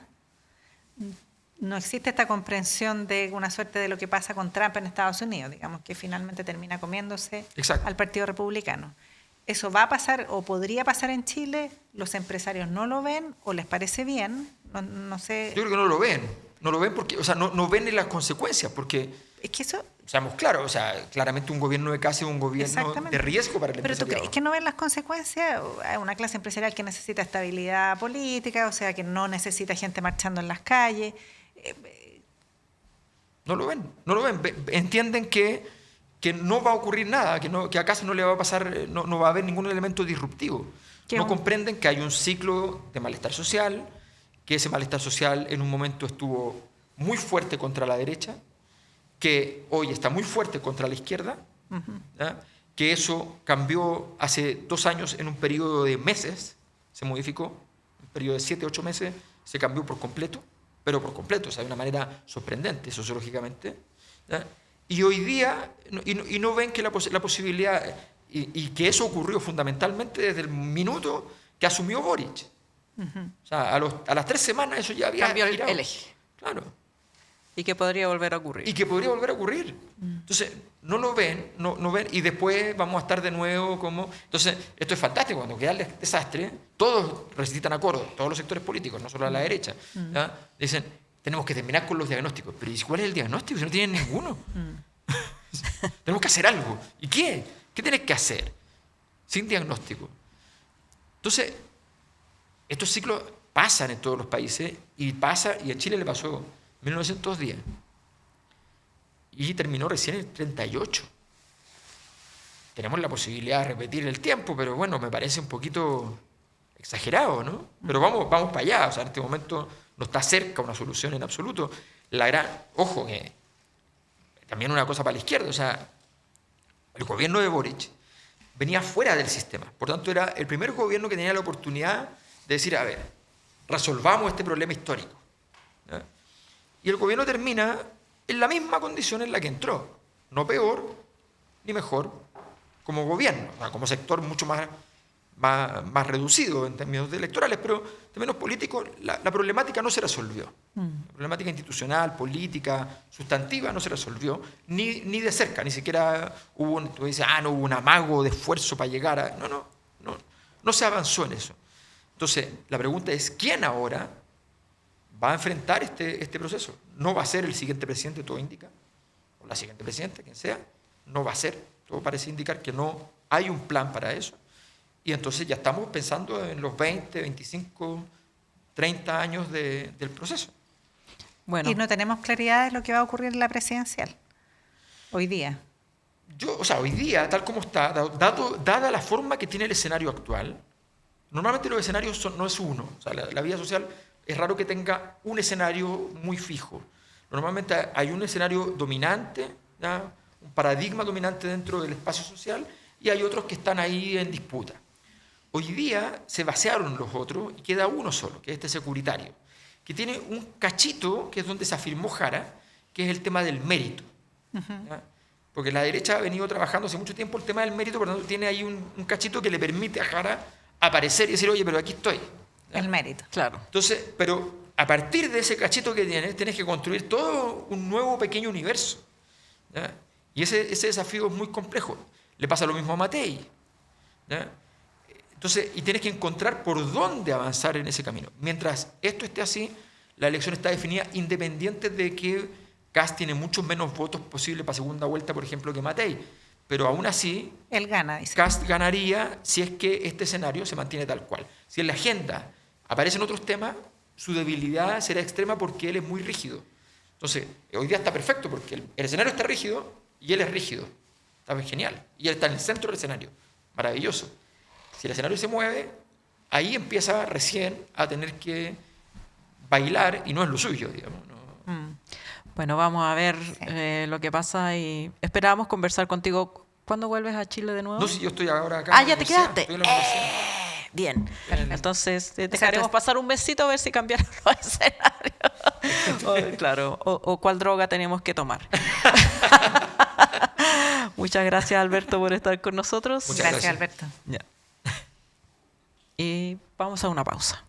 No existe esta comprensión de una suerte de lo que pasa con Trump en Estados Unidos, digamos, que finalmente termina comiéndose Exacto. al Partido Republicano. ¿Eso va a pasar o podría pasar en Chile? ¿Los empresarios no lo ven o les parece bien? No sé. Yo creo que no lo ven. No lo ven porque, o sea, no ven ni las consecuencias, porque, Es que eso. seamos claros, o sea, claramente un gobierno de casa es un gobierno Exactamente. de riesgo para el ¿Pero tú empresariado. crees que no ven las consecuencias? Hay una clase empresarial que necesita estabilidad política, o sea, que no necesita gente marchando en las calles. No lo ven, no lo ven. Entienden que no va a ocurrir nada, que a casa no le va a pasar, no va a haber ningún elemento disruptivo. No comprenden que hay un ciclo de malestar social, que ese malestar social en un momento estuvo muy fuerte contra la derecha, que hoy está muy fuerte contra la izquierda, ¿ya? Que eso cambió hace 2 años en un periodo de meses, se modificó, un periodo de 7, 8 meses, se cambió por completo, pero por completo, o sea, de una manera sorprendente sociológicamente, ¿ya? Y hoy día, y no ven que la posibilidad, y que eso ocurrió fundamentalmente desde el minuto que asumió Boric. O sea, a las 3 semanas eso ya había Cambió girado. el eje. Claro. Y que podría volver a ocurrir. Y que podría volver a ocurrir. Entonces, no lo ven, no ven, y después vamos a estar de nuevo como... Entonces, esto es fantástico, cuando queda el desastre, todos recitan a coro, todos los sectores políticos, no solo a la derecha, ¿ya? Dicen, tenemos que terminar con los diagnósticos. Pero ¿y cuál es el diagnóstico si no tienen ninguno? Tenemos que hacer algo. ¿Y qué? ¿Qué tienes que hacer? Sin diagnóstico. Entonces, estos ciclos pasan en todos los países, y a Chile le pasó en 1910. Y terminó recién en el 38. Tenemos la posibilidad de repetir el tiempo, pero bueno, me parece un poquito exagerado, ¿no? Pero vamos para allá. O sea, en este momento no está cerca una solución en absoluto. Ojo, que también una cosa para la izquierda, o sea, el gobierno de Boric venía fuera del sistema. Por tanto, era el primer gobierno que tenía la oportunidad de decir, a ver, resolvamos este problema histórico. ¿Ya? Y el gobierno termina en la misma condición en la que entró. No peor ni mejor como gobierno, o sea, como sector mucho más reducido en términos electorales, pero en términos políticos la problemática no se resolvió. La problemática institucional, política, sustantiva no se resolvió, ni de cerca, ni siquiera tú dices, no hubo un amago de esfuerzo para llegar a... No se avanzó en eso. Entonces, la pregunta es, ¿quién ahora va a enfrentar este proceso? No va a ser el siguiente presidente, todo indica, o la siguiente presidenta, quien sea, no va a ser, todo parece indicar que no hay un plan para eso. Y entonces ya estamos pensando en los 20, 25, 30 años del proceso. Bueno. Y no tenemos claridad de lo que va a ocurrir en la presidencial hoy día. Hoy día, tal como está, dada la forma que tiene el escenario actual, normalmente los escenarios no es uno. O sea, la vida social es raro que tenga un escenario muy fijo. Normalmente hay un escenario dominante, ¿ya? Un paradigma dominante dentro del espacio social, y hay otros que están ahí en disputa. Hoy día se vaciaron los otros y queda uno solo, que es este securitario, que tiene un cachito, que es donde se afirmó Jara, que es el tema del mérito. ¿Ya? Porque la derecha ha venido trabajando hace mucho tiempo el tema del mérito, por lo tanto tiene ahí un cachito que le permite a Jara aparecer y decir, oye, pero aquí estoy. ¿Ya? El mérito. Claro. Entonces, pero a partir de ese cachito que tienes que construir todo un nuevo pequeño universo. ¿Ya? Y ese desafío es muy complejo. Le pasa lo mismo a Matei. ¿Ya? Entonces, y tienes que encontrar por dónde avanzar en ese camino. Mientras esto esté así, la elección está definida independiente de que Kast tiene muchos menos votos posibles para segunda vuelta, por ejemplo, que Matei. Pero aún así, Él gana, dice. Kast ganaría si es que este escenario se mantiene tal cual. Si en la agenda aparecen otros temas, su debilidad será extrema porque él es muy rígido. Entonces, hoy día está perfecto porque el escenario está rígido y él es rígido. Está genial. Y él está en el centro del escenario. Maravilloso. Si el escenario se mueve, ahí empieza recién a tener que bailar y no es lo suyo, digamos. ¿No? Bueno, vamos a ver lo que pasa y esperamos conversar contigo. ¿Cuándo vuelves a Chile de nuevo? No, si yo estoy ahora acá. Ah, ¿ya te quedaste? Estoy en la universidad. Bien. Perfecto. Entonces, te sea, dejaremos tú- pasar un besito a ver si cambiaron los escenarios. Claro, o cuál droga tenemos que tomar. Muchas gracias, Alberto, por estar con nosotros. Muchas Gracias, gracias. Alberto. Ya. Y vamos a una pausa.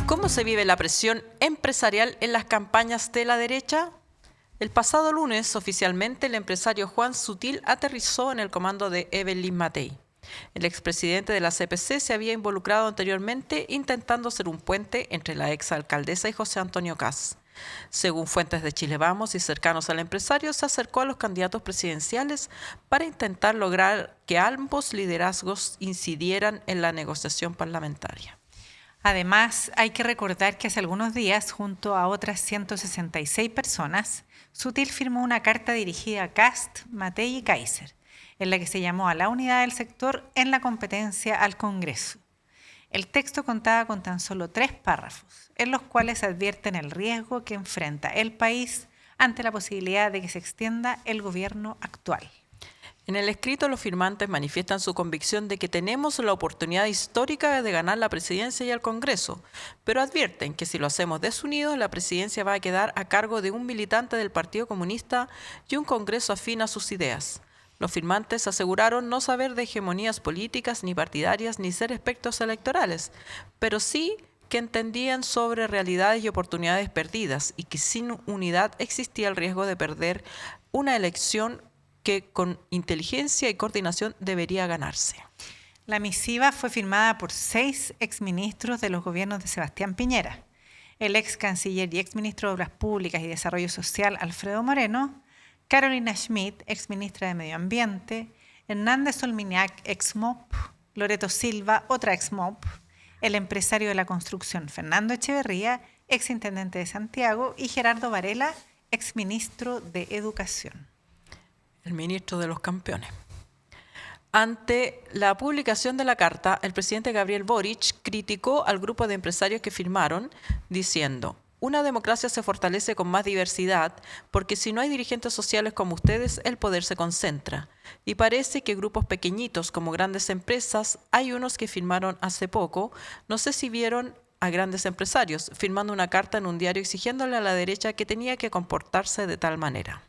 ¿Cómo se vive la presión empresarial en las campañas de la derecha? El pasado lunes, oficialmente, el empresario Juan Sutil aterrizó en el comando de Evelyn Matei. El expresidente de la CPC se había involucrado anteriormente intentando ser un puente entre la exalcaldesa y José Antonio Kast. Según fuentes de Chile Vamos y cercanos al empresario, se acercó a los candidatos presidenciales para intentar lograr que ambos liderazgos incidieran en la negociación parlamentaria. Además, hay que recordar que hace algunos días, junto a otras 166 personas, Sutil firmó una carta dirigida a Kast, Matei y Kaiser, en la que se llamó a la unidad del sector en la competencia al Congreso. El texto contaba con tan solo 3 párrafos, en los cuales advierten el riesgo que enfrenta el país ante la posibilidad de que se extienda el gobierno actual. En el escrito, los firmantes manifiestan su convicción de que tenemos la oportunidad histórica de ganar la presidencia y el Congreso, pero advierten que si lo hacemos desunidos, la presidencia va a quedar a cargo de un militante del Partido Comunista y un Congreso afín a sus ideas. Los firmantes aseguraron no saber de hegemonías políticas ni partidarias ni ser expertos electorales, pero sí que entendían sobre realidades y oportunidades perdidas y que sin unidad existía el riesgo de perder una elección que con inteligencia y coordinación debería ganarse. La misiva fue firmada por 6 exministros de los gobiernos de Sebastián Piñera, el ex canciller y exministro de Obras Públicas y Desarrollo Social Alfredo Moreno, Carolina Schmidt, exministra de Medio Ambiente, Hernández Olminiac, ex-MOP, Loreto Silva, otra ex-MOP, el empresario de la construcción Fernando Echeverría, exintendente de Santiago, y Gerardo Varela, exministro de Educación. El ministro de los campeones. Ante la publicación de la carta, el presidente Gabriel Boric criticó al grupo de empresarios que firmaron, diciendo: una democracia se fortalece con más diversidad, porque si no hay dirigentes sociales como ustedes, el poder se concentra. Y parece que grupos pequeñitos como grandes empresas, hay unos que firmaron hace poco, no sé si vieron a grandes empresarios, firmando una carta en un diario exigiéndole a la derecha que tenía que comportarse de tal manera.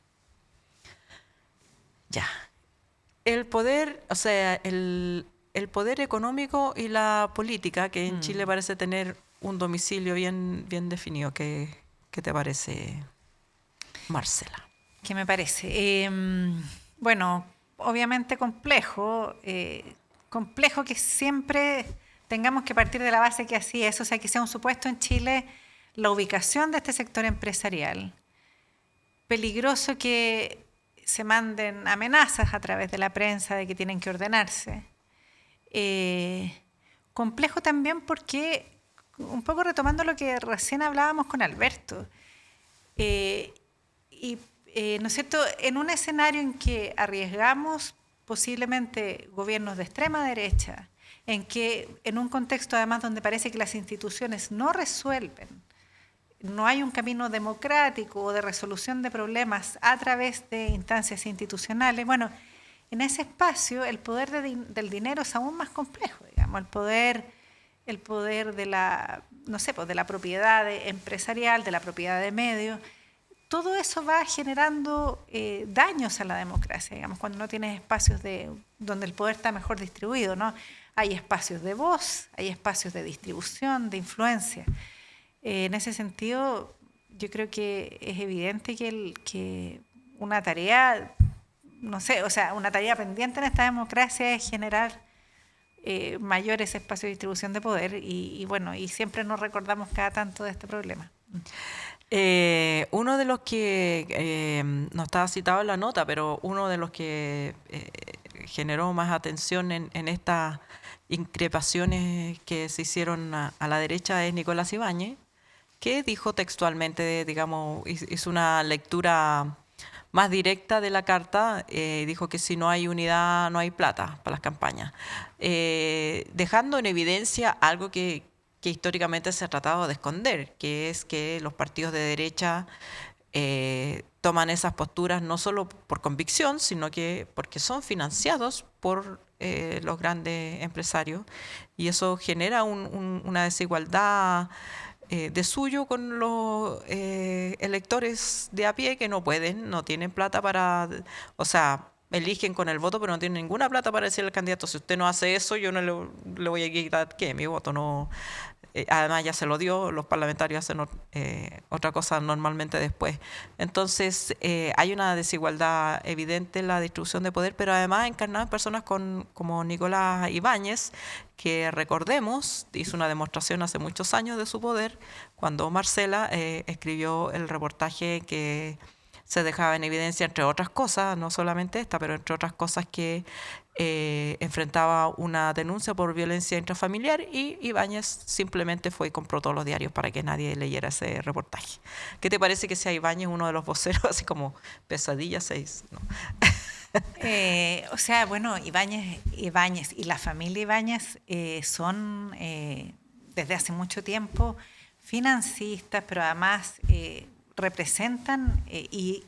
Ya. El poder, o sea, el poder económico y la política, que en Chile parece tener un domicilio bien definido. ¿Qué te parece, Marcela? ¿Qué me parece? Bueno, obviamente complejo. Complejo que siempre tengamos que partir de la base que así es, o sea, que sea un supuesto en Chile la ubicación de este sector empresarial. Peligroso que se manden amenazas a través de la prensa de que tienen que ordenarse. Complejo también porque, un poco retomando lo que recién hablábamos con Alberto, ¿no es cierto?, en un escenario en que arriesgamos posiblemente gobiernos de extrema derecha, en un contexto además donde parece que las instituciones no resuelven, no hay un camino democrático o de resolución de problemas a través de instancias institucionales. Bueno, en ese espacio el poder del dinero es aún más complejo, digamos, el poder de la, no sé, pues de la propiedad empresarial, de la propiedad de medios. Todo eso va generando daños a la democracia, digamos, cuando no tienes espacios donde el poder está mejor distribuido, ¿no? Hay espacios de voz, hay espacios de distribución, de influencia. En ese sentido, yo creo que es evidente que una tarea, no sé, o sea, una tarea pendiente en esta democracia es generar mayores espacios de distribución de poder y bueno, y siempre nos recordamos cada tanto de este problema. Uno de los que, no estaba citado en la nota, pero uno de los que generó más atención en estas increpaciones que se hicieron a la derecha es Nicolás Ibáñez, que dijo textualmente, digamos, hizo una lectura más directa de la carta, dijo que si no hay unidad no hay plata para las campañas, dejando en evidencia algo que históricamente se ha tratado de esconder, que es que los partidos de derecha toman esas posturas no solo por convicción, sino que porque son financiados por los grandes empresarios, y eso genera una desigualdad de suyo con los electores de a pie que no tienen plata para, o sea, eligen con el voto, pero no tienen ninguna plata para decirle al candidato, si usted no hace eso, yo no le voy a quitar, ¿qué? Mi voto no. Además ya se lo dio, los parlamentarios hacen otra cosa normalmente después. Entonces hay una desigualdad evidente en la distribución de poder, pero además encarnada en personas como Nicolás Ibáñez, que recordemos, hizo una demostración hace muchos años de su poder, cuando Marcela escribió el reportaje que se dejaba en evidencia, entre otras cosas, no solamente esta, pero entre otras cosas, que enfrentaba una denuncia por violencia intrafamiliar, y Ibáñez simplemente fue y compró todos los diarios para que nadie leyera ese reportaje. ¿Qué te parece que sea Ibáñez uno de los voceros, así como Pesadilla 6? ¿No? O sea, bueno, Ibáñez y la familia Ibáñez son desde hace mucho tiempo financistas, pero además representan y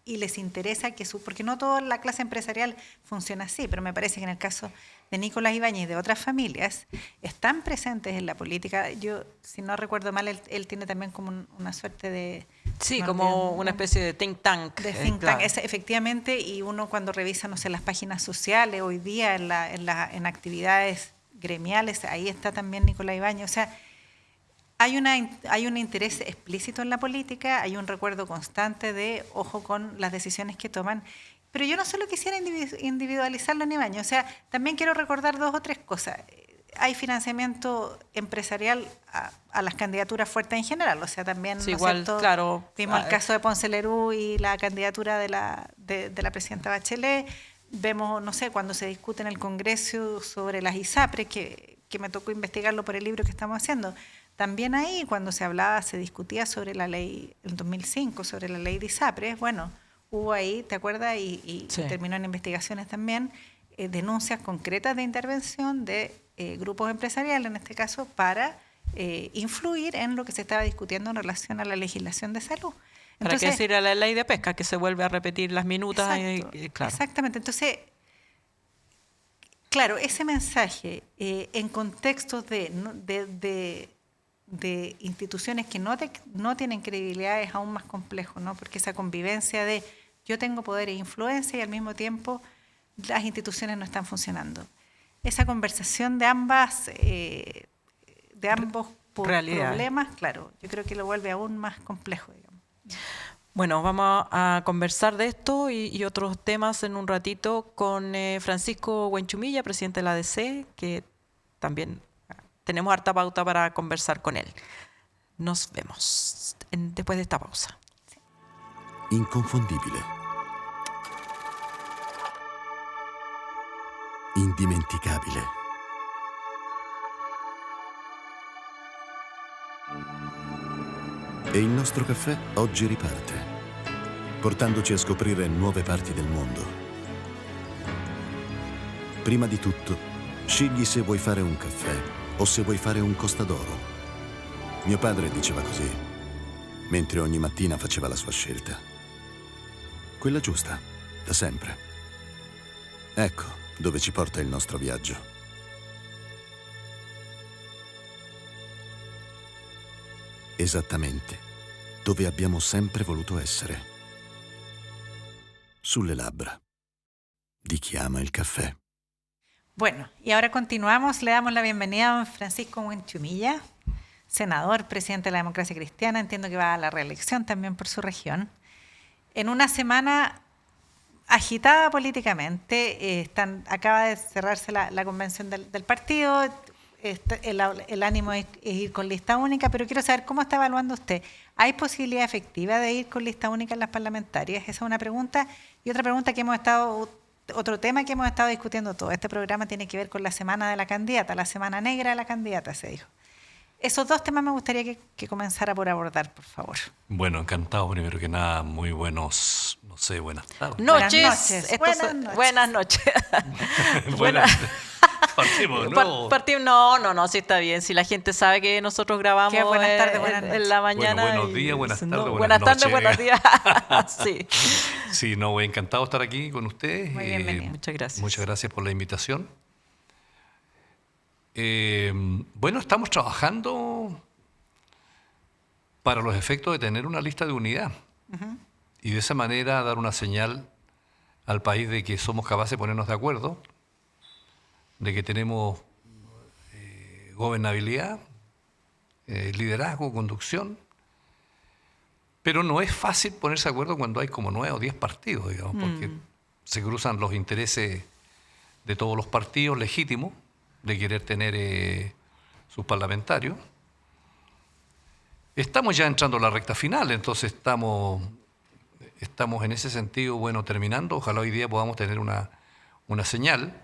les interesa porque no toda la clase empresarial funciona así, pero me parece que en el caso de Nicolás Ibáñez y de otras familias están presentes en la política. Yo, si no recuerdo mal, él tiene también como una suerte de... Sí, como una especie de think tank. De think tank, efectivamente, y uno cuando revisa, no sé, las páginas sociales, hoy día en actividades gremiales, ahí está también Nicolás Ibáñez. O sea, hay un interés explícito en la política, hay un recuerdo constante de ojo con las decisiones que toman, pero yo no solo quisiera individualizarlo en Ibáñez, o sea, también quiero recordar 2 o 3 cosas. Hay financiamiento empresarial a las candidaturas fuertes en general, o sea, también, sí, ¿no igual, cierto? Claro. Vimos el caso de Ponce Lerú y la candidatura de la presidenta Bachelet. Vemos, no sé, cuando se discute en el Congreso sobre las ISAPRES, que me tocó investigarlo por el libro que estamos haciendo. También ahí, cuando se discutía sobre la ley, en 2005, sobre la ley de ISAPRES, bueno, hubo ahí, ¿te acuerdas? Y sí. Terminó en investigaciones también, denuncias concretas de intervención de grupos empresariales, en este caso, para influir en lo que se estaba discutiendo en relación a la legislación de salud. Para qué decir a la ley de pesca, que se vuelve a repetir las minutas. Claro. Exactamente. Entonces, claro, ese mensaje en contextos de instituciones que no tienen credibilidad es aún más complejo, ¿no? Porque esa convivencia de yo tengo poder e influencia y al mismo tiempo las instituciones no están funcionando. Esa conversación de ambos problemas, claro, yo creo que lo vuelve aún más complejo, digamos. Bueno, vamos a conversar de esto y otros temas en un ratito con Francisco Huenchumilla, presidente de la ADC, que también tenemos harta pauta para conversar con él. Nos vemos después de esta pausa. Inconfondibile. Indimenticabile. E il nostro caffè oggi riparte, portandoci a scoprire nuove parti del mondo. Prima di tutto, scegli se vuoi fare un caffè o se vuoi fare un costadoro. Mio padre diceva così, mentre ogni mattina faceva la sua scelta. Quella giusta, da sempre. Ecco dove ci porta il nostro viaggio. Esattamente dove abbiamo sempre voluto essere. Sulle labbra di chi ama il caffè. Bueno, y ahora continuamos. Le damos la bienvenida a don Francisco Buenchumilla, senador, presidente de la Democracia Cristiana. Entiendo que va a la reelección también por su región. En una semana agitada políticamente, acaba de cerrarse la convención del partido. El ánimo es ir con lista única, pero quiero saber cómo está evaluando usted. ¿Hay posibilidad efectiva de ir con lista única en las parlamentarias? Esa es una pregunta. Y otra pregunta que otro tema que hemos estado discutiendo todo este programa tiene que ver con la semana de la candidata, la semana negra de la candidata, se dijo. Esos dos temas me gustaría que comenzara por abordar, por favor. Bueno, encantado, primero que nada, muy buenas tardes. Buenas noches. Partimos, ¿no? No, sí está bien. Si la gente sabe que nosotros grabamos buenas tardes, buenas en la mañana. Bueno, buenos días, buenas tardes, buenas noches. tardes, buenos días. Sí. Sí, encantado de estar aquí con ustedes. Muy bienvenido. Muchas gracias. Muchas gracias por la invitación. Bueno, estamos trabajando para los efectos de tener una lista de unidad y de esa manera dar una señal al país de que somos capaces de ponernos de acuerdo, de que tenemos gobernabilidad, liderazgo, conducción, pero no es fácil ponerse de acuerdo cuando hay como 9 o 10 partidos, digamos, porque se cruzan los intereses de todos los partidos legítimos de querer tener sus parlamentarios. Estamos ya entrando a la recta final, entonces estamos en ese sentido, bueno, terminando. Ojalá hoy día podamos tener una señal.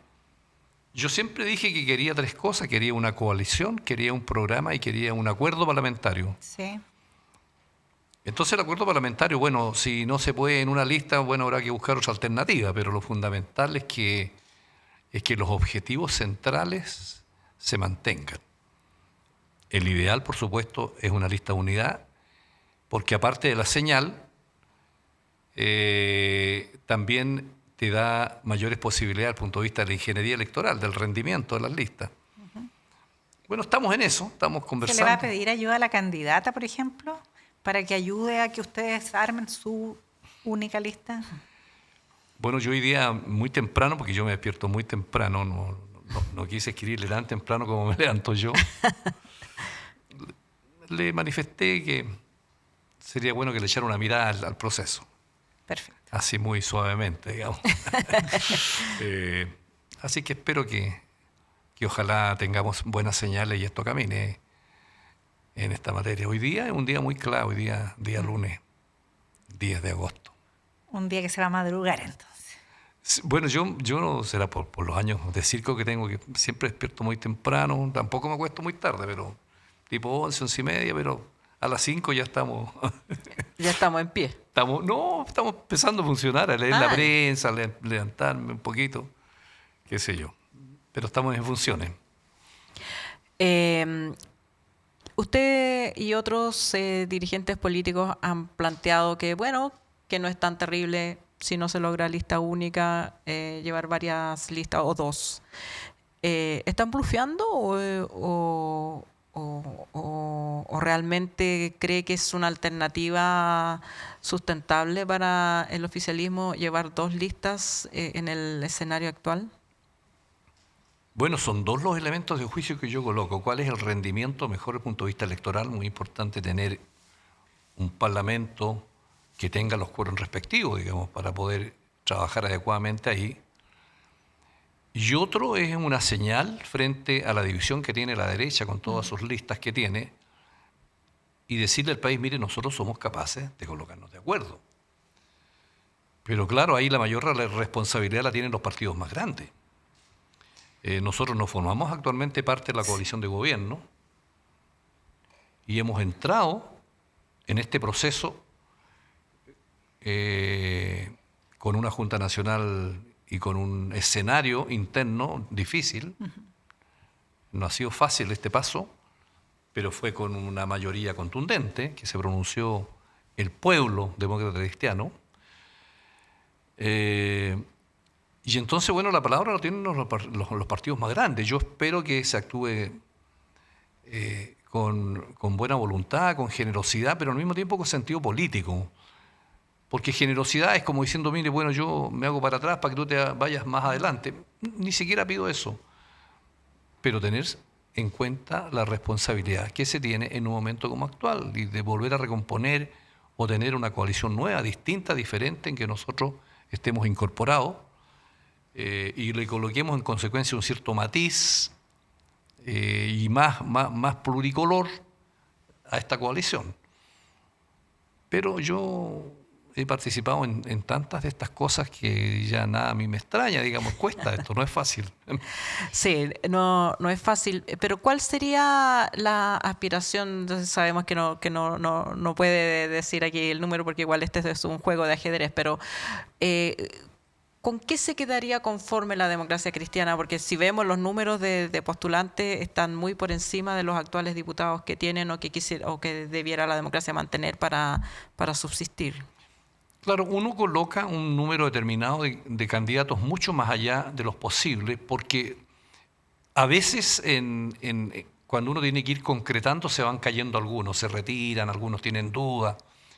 Yo siempre dije que quería 3 cosas: quería una coalición, quería un programa y quería un acuerdo parlamentario. Sí. Entonces el acuerdo parlamentario, bueno, si no se puede en una lista, bueno, habrá que buscar otra alternativa, pero lo fundamental es que los objetivos centrales se mantengan. El ideal, por supuesto, es una lista de unidad, porque aparte de la señal, también te da mayores posibilidades desde el punto de vista de la ingeniería electoral, del rendimiento de las listas. Bueno, estamos en eso, estamos conversando. ¿Se le va a pedir ayuda a la candidata, por ejemplo, para que ayude a que ustedes armen su única lista? Bueno, yo hoy día muy temprano, porque yo me despierto muy temprano, no quise escribirle tan temprano como me levanto yo, le manifesté que sería bueno que le echara una mirada al proceso. Perfecto. Así muy suavemente, digamos. Así que espero que ojalá tengamos buenas señales y esto camine en esta materia. Hoy día es un día muy clave, hoy día lunes, 10 de agosto. Un día que se va a madrugar, entonces. Bueno, yo será por los años de circo que tengo, que siempre despierto muy temprano, tampoco me acuesto muy tarde, pero tipo 11, 11 y media, pero a las 5 ya estamos... Ya estamos en pie. Estamos empezando a funcionar, a leer la prensa, a levantarme un poquito, qué sé yo. Pero estamos en funciones. Usted y otros dirigentes políticos han planteado que, bueno, que no es tan terrible si no se logra lista única, llevar varias listas o 2. ¿Están blufeando o realmente cree que es una alternativa sustentable para el oficialismo llevar 2 listas en el escenario actual? Bueno, son 2 los elementos de juicio que yo coloco. ¿Cuál es el rendimiento mejor desde el punto de vista electoral? Muy importante tener un parlamento que tenga los quórum respectivos, digamos, para poder trabajar adecuadamente ahí. Y otro es una señal frente a la división que tiene la derecha con todas sus listas que tiene, y decirle al país, mire, nosotros somos capaces de colocarnos de acuerdo. Pero claro, ahí la mayor responsabilidad la tienen los partidos más grandes. Nosotros nos formamos actualmente parte de la coalición de gobierno y hemos entrado en este proceso con una Junta Nacional y con un escenario interno difícil. No ha sido fácil este paso, pero fue con una mayoría contundente que se pronunció el pueblo demócrata cristiano. Y entonces, bueno, la palabra la tienen los partidos más grandes. Yo espero que se actúe con buena voluntad, con generosidad, pero al mismo tiempo con sentido político. Porque generosidad es como diciendo, mire, bueno, yo me hago para atrás para que tú te vayas más adelante. Ni siquiera pido eso. Pero tener en cuenta la responsabilidad que se tiene en un momento como actual y de volver a recomponer o tener una coalición nueva, distinta, diferente, en que nosotros estemos incorporados y le coloquemos en consecuencia un cierto matiz y más pluricolor a esta coalición. Pero yo he participado en tantas de estas cosas que ya nada a mí me extraña, digamos, cuesta, esto no es fácil. Sí, no es fácil. Pero ¿cuál sería la aspiración? Entonces sabemos que no puede decir aquí el número porque igual este es un juego de ajedrez, pero ¿con qué se quedaría conforme la democracia cristiana? Porque si vemos los números de postulantes están muy por encima de los actuales diputados que tienen o que debiera la democracia mantener para subsistir. Claro, uno coloca un número determinado de candidatos mucho más allá de los posibles, porque a veces cuando uno tiene que ir concretando se van cayendo algunos, se retiran, algunos tienen dudas.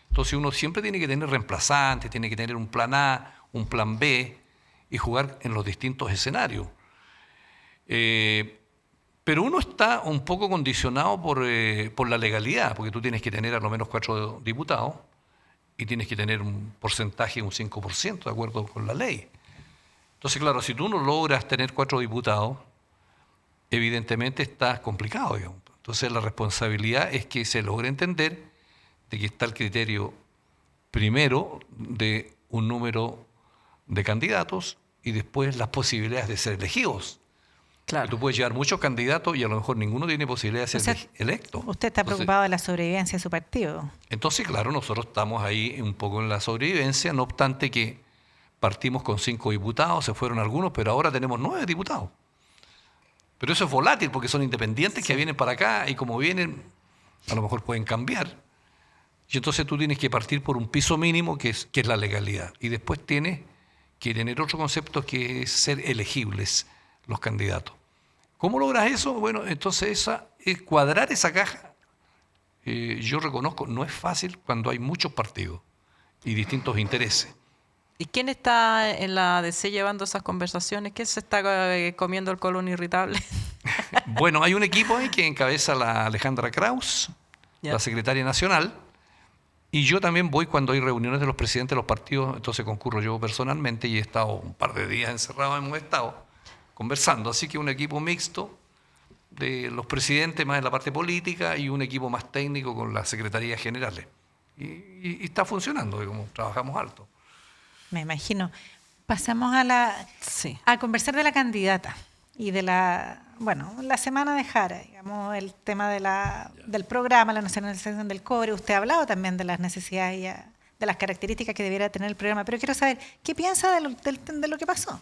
Entonces uno siempre tiene que tener reemplazantes, tiene que tener un plan A, un plan B y jugar en los distintos escenarios. Pero uno está un poco condicionado por la legalidad, porque tú tienes que tener a lo menos 4 diputados y tienes que tener un porcentaje, un 5%, de acuerdo con la ley. Entonces, claro, si tú no logras tener 4 diputados, evidentemente está complicado, digamos. Entonces, la responsabilidad es que se logre entender de que está el criterio primero de un número de candidatos y después las posibilidades de ser elegidos. Claro. Tú puedes llevar muchos candidatos y a lo mejor ninguno tiene posibilidad de ser electo. Usted está preocupado de la sobrevivencia de su partido. Entonces, claro, nosotros estamos ahí un poco en la sobrevivencia, no obstante que partimos con 5 diputados, se fueron algunos, pero ahora tenemos 9 diputados. Pero eso es volátil porque son independientes que vienen para acá y como vienen, a lo mejor pueden cambiar. Y entonces tú tienes que partir por un piso mínimo que es la legalidad. Y después tienes que tener otro concepto que es ser elegibles los candidatos. ¿Cómo logras eso? Bueno, entonces cuadrar esa caja, yo reconozco, no es fácil cuando hay muchos partidos y distintos intereses. ¿Y quién está en la ADC llevando esas conversaciones? ¿Quién se está comiendo el colon irritable? Bueno, hay un equipo ahí que encabeza la Alejandra Kraus, la secretaria nacional, y yo también voy cuando hay reuniones de los presidentes de los partidos, entonces concurro yo personalmente y he estado un par de días encerrado, hemos estado conversando, así que un equipo mixto de los presidentes más en la parte política y un equipo más técnico con las secretarías generales. Y está funcionando, como trabajamos alto. Me imagino. Pasamos a conversar de la candidata y de la semana de Jara, digamos, el tema del programa, la nacionalización del cobre. Usted ha hablado también de las necesidades y de las características que debiera tener el programa, pero quiero saber, ¿qué piensa de lo que pasó?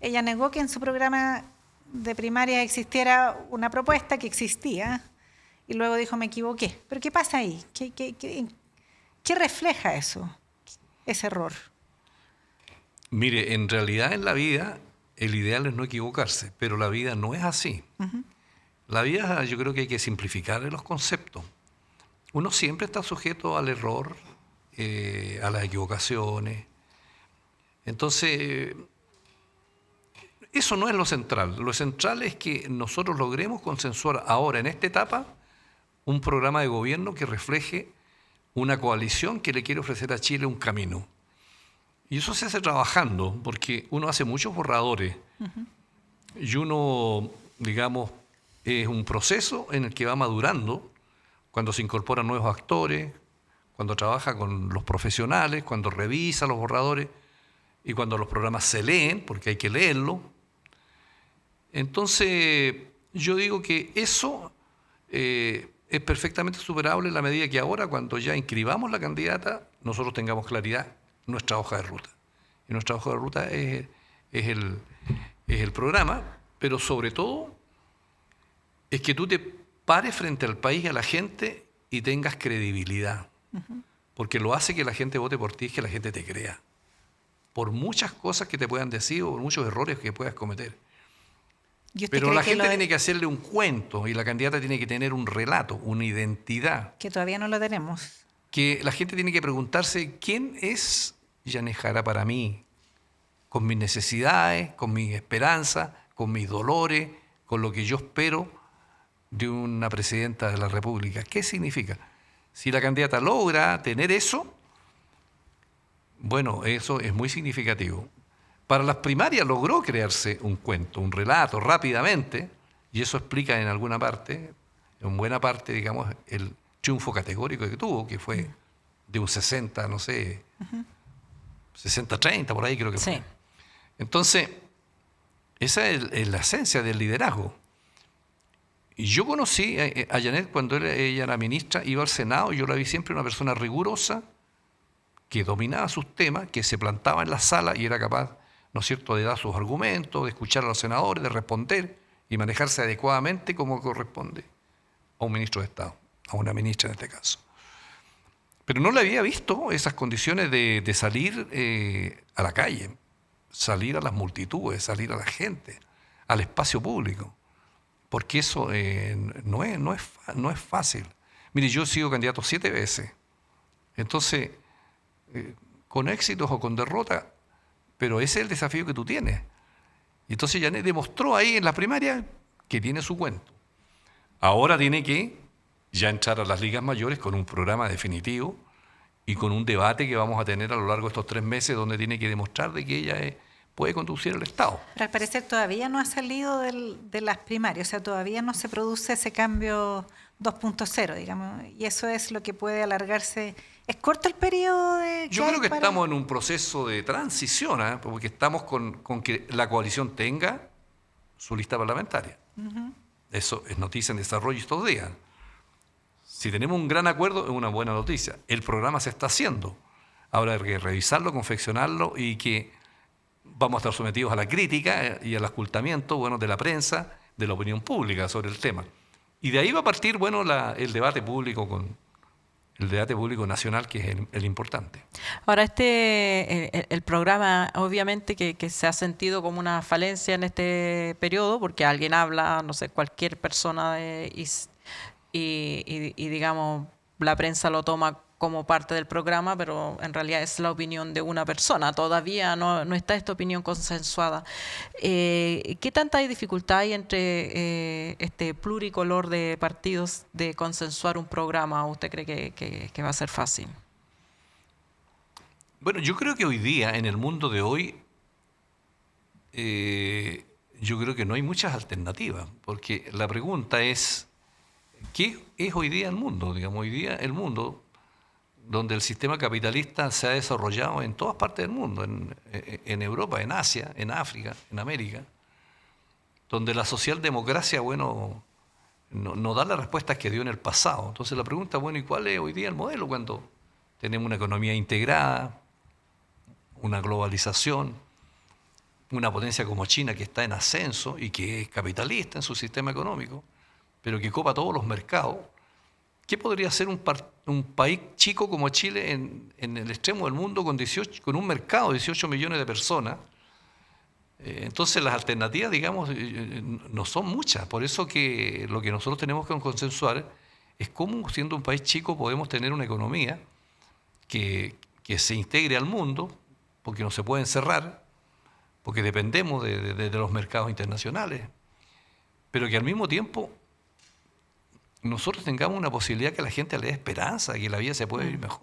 Ella negó que en su programa de primaria existiera una propuesta que existía y luego dijo, me equivoqué. ¿Pero qué pasa ahí? ¿Qué refleja eso, ese error? Mire, en realidad en la vida el ideal es no equivocarse, pero la vida no es así. Uh-huh. La vida yo creo que hay que simplificar los conceptos. Uno siempre está sujeto al error, a las equivocaciones. Entonces, eso no es lo central. Lo central es que nosotros logremos consensuar ahora, en esta etapa, un programa de gobierno que refleje una coalición que le quiere ofrecer a Chile un camino. Y eso se hace trabajando, porque uno hace muchos borradores. Uh-huh. Y uno, digamos, es un proceso en el que va madurando cuando se incorporan nuevos actores, cuando trabaja con los profesionales, cuando revisa los borradores y cuando los programas se leen, porque hay que leerlo. Entonces, yo digo que eso es perfectamente superable en la medida que ahora, cuando ya inscribamos la candidata, nosotros tengamos claridad nuestra hoja de ruta. Y nuestra hoja de ruta es el programa, pero sobre todo es que tú te pares frente al país y a la gente y tengas credibilidad. Uh-huh. Porque lo hace que la gente vote por ti, es que la gente te crea. por muchas cosas que te puedan decir o por muchos errores que puedas cometer. ¿Y usted Pero cree la que gente lo- tiene que hacerle un cuento y la candidata tiene que tener un relato, una identidad. que todavía no lo tenemos? Que la gente tiene que preguntarse quién es Yanez Jara para mí, con mis necesidades, con mis esperanzas, con mis dolores, con lo que yo espero de una presidenta de la República. ¿Qué significa? Si la candidata logra tener eso, bueno, eso es muy significativo. Para las primarias logró crearse un cuento, un relato rápidamente, y eso explica en alguna parte, en buena parte, digamos, el triunfo categórico que tuvo, que fue de un 60, no sé, 60-30, por ahí creo que fue. Sí. Entonces, esa es la esencia del liderazgo. Y yo conocí a Yanez cuando ella era ministra, iba al Senado, y yo la vi siempre una persona rigurosa, que dominaba sus temas, que se plantaba en la sala y era capaz, ¿no es cierto?, de dar sus argumentos, de escuchar a los senadores, de responder y manejarse adecuadamente como corresponde a un ministro de Estado, a una ministra en este caso. Pero no le había visto esas condiciones de salir a la calle, salir a las multitudes, salir a la gente, al espacio público, porque eso no es fácil. Mire, yo he sido candidato 7 veces, entonces, con éxitos o con derrota, pero ese es el desafío que tú tienes. Y entonces Yanez demostró ahí en la primaria que tiene su cuento. Ahora tiene que ya entrar a las ligas mayores con un programa definitivo y con un debate que vamos a tener a lo largo de estos 3 meses donde tiene que demostrar de que ella puede conducir el Estado. Pero al parecer todavía no ha salido de las primarias, o sea, todavía no se produce ese cambio 2.0, digamos, y eso es lo que puede alargarse. ¿Es corto el periodo de Yo creo que estamos en un proceso de transición, porque estamos con que la coalición tenga su lista parlamentaria. Eso es noticia en desarrollo estos días. Si tenemos un gran acuerdo, es una buena noticia. El programa se está haciendo. Ahora hay que revisarlo, confeccionarlo y que vamos a estar sometidos a la crítica y al ocultamiento, bueno, de la prensa, de la opinión pública sobre el tema. Y de ahí va a partir, bueno, el debate público el debate público nacional, que es el importante. Ahora, el programa, obviamente, que se ha sentido como una falencia en este periodo, porque alguien habla, no sé, cualquier persona, y digamos, la prensa lo toma como parte del programa, pero en realidad es la opinión de una persona. Todavía no está esta opinión consensuada. ¿Qué tanta dificultad hay entre este pluricolor de partidos de consensuar un programa? ¿O usted cree que va a ser fácil? Bueno, yo creo que hoy día, en el mundo de hoy, yo creo que no hay muchas alternativas, porque la pregunta es, ¿qué es hoy día el mundo? Digamos, hoy día el mundo donde el sistema capitalista se ha desarrollado en todas partes del mundo, en Europa, en Asia, en África, en América, donde la socialdemocracia, bueno, no da las respuestas que dio en el pasado. Entonces la pregunta, bueno, ¿y cuál es hoy día el modelo cuando tenemos una economía integrada, una globalización, una potencia como China que está en ascenso y que es capitalista en su sistema económico, pero que copa todos los mercados? ¿Qué podría ser un país chico como Chile en el extremo del mundo con un mercado de 18 millones de personas? Entonces las alternativas, digamos, no son muchas. Por eso que lo que nosotros tenemos que consensuar es cómo, siendo un país chico, podemos tener una economía que se integre al mundo, porque no se puede encerrar, porque dependemos de los mercados internacionales, pero que al mismo tiempo nosotros tengamos una posibilidad que la gente le dé esperanza, de que la vida se puede vivir mejor.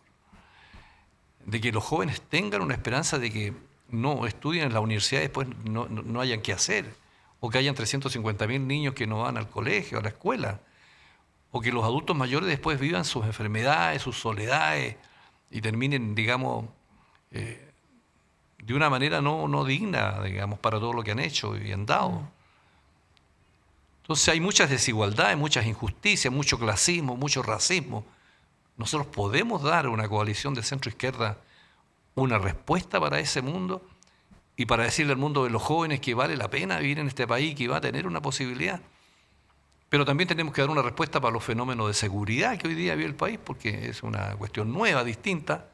De que los jóvenes tengan una esperanza de que no estudien en la universidad y después no hayan qué hacer. O que hayan 350.000 niños que no van al colegio, a la escuela. O que los adultos mayores después vivan sus enfermedades, sus soledades y terminen, digamos, de una manera no digna, digamos, para todo lo que han hecho y han dado. Entonces hay muchas desigualdades, muchas injusticias, mucho clasismo, mucho racismo. Nosotros podemos dar a una coalición de centro-izquierda una respuesta para ese mundo y para decirle al mundo de los jóvenes que vale la pena vivir en este país, que va a tener una posibilidad. Pero también tenemos que dar una respuesta para los fenómenos de seguridad que hoy día vive el país, porque es una cuestión nueva, distinta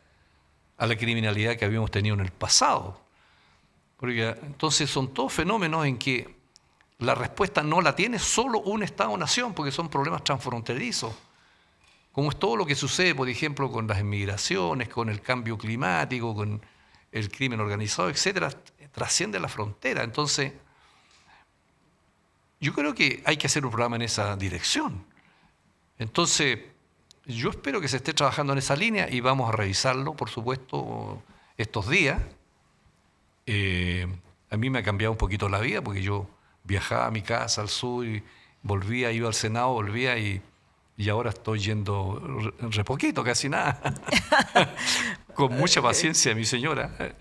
a la criminalidad que habíamos tenido en el pasado. Porque entonces son todos fenómenos en que la respuesta no la tiene solo un Estado-nación, porque son problemas transfronterizos. Como es todo lo que sucede, por ejemplo, con las inmigraciones, con el cambio climático, con el crimen organizado, etcétera, trasciende la frontera. Entonces, yo creo que hay que hacer un programa en esa dirección. Entonces, yo espero que se esté trabajando en esa línea y vamos a revisarlo, por supuesto, estos días. A mí me ha cambiado un poquito la vida porque yo viajaba a mi casa al sur y volvía, iba al Senado, volvía y ahora estoy yendo re poquito, casi nada. Con mucha paciencia, mi señora.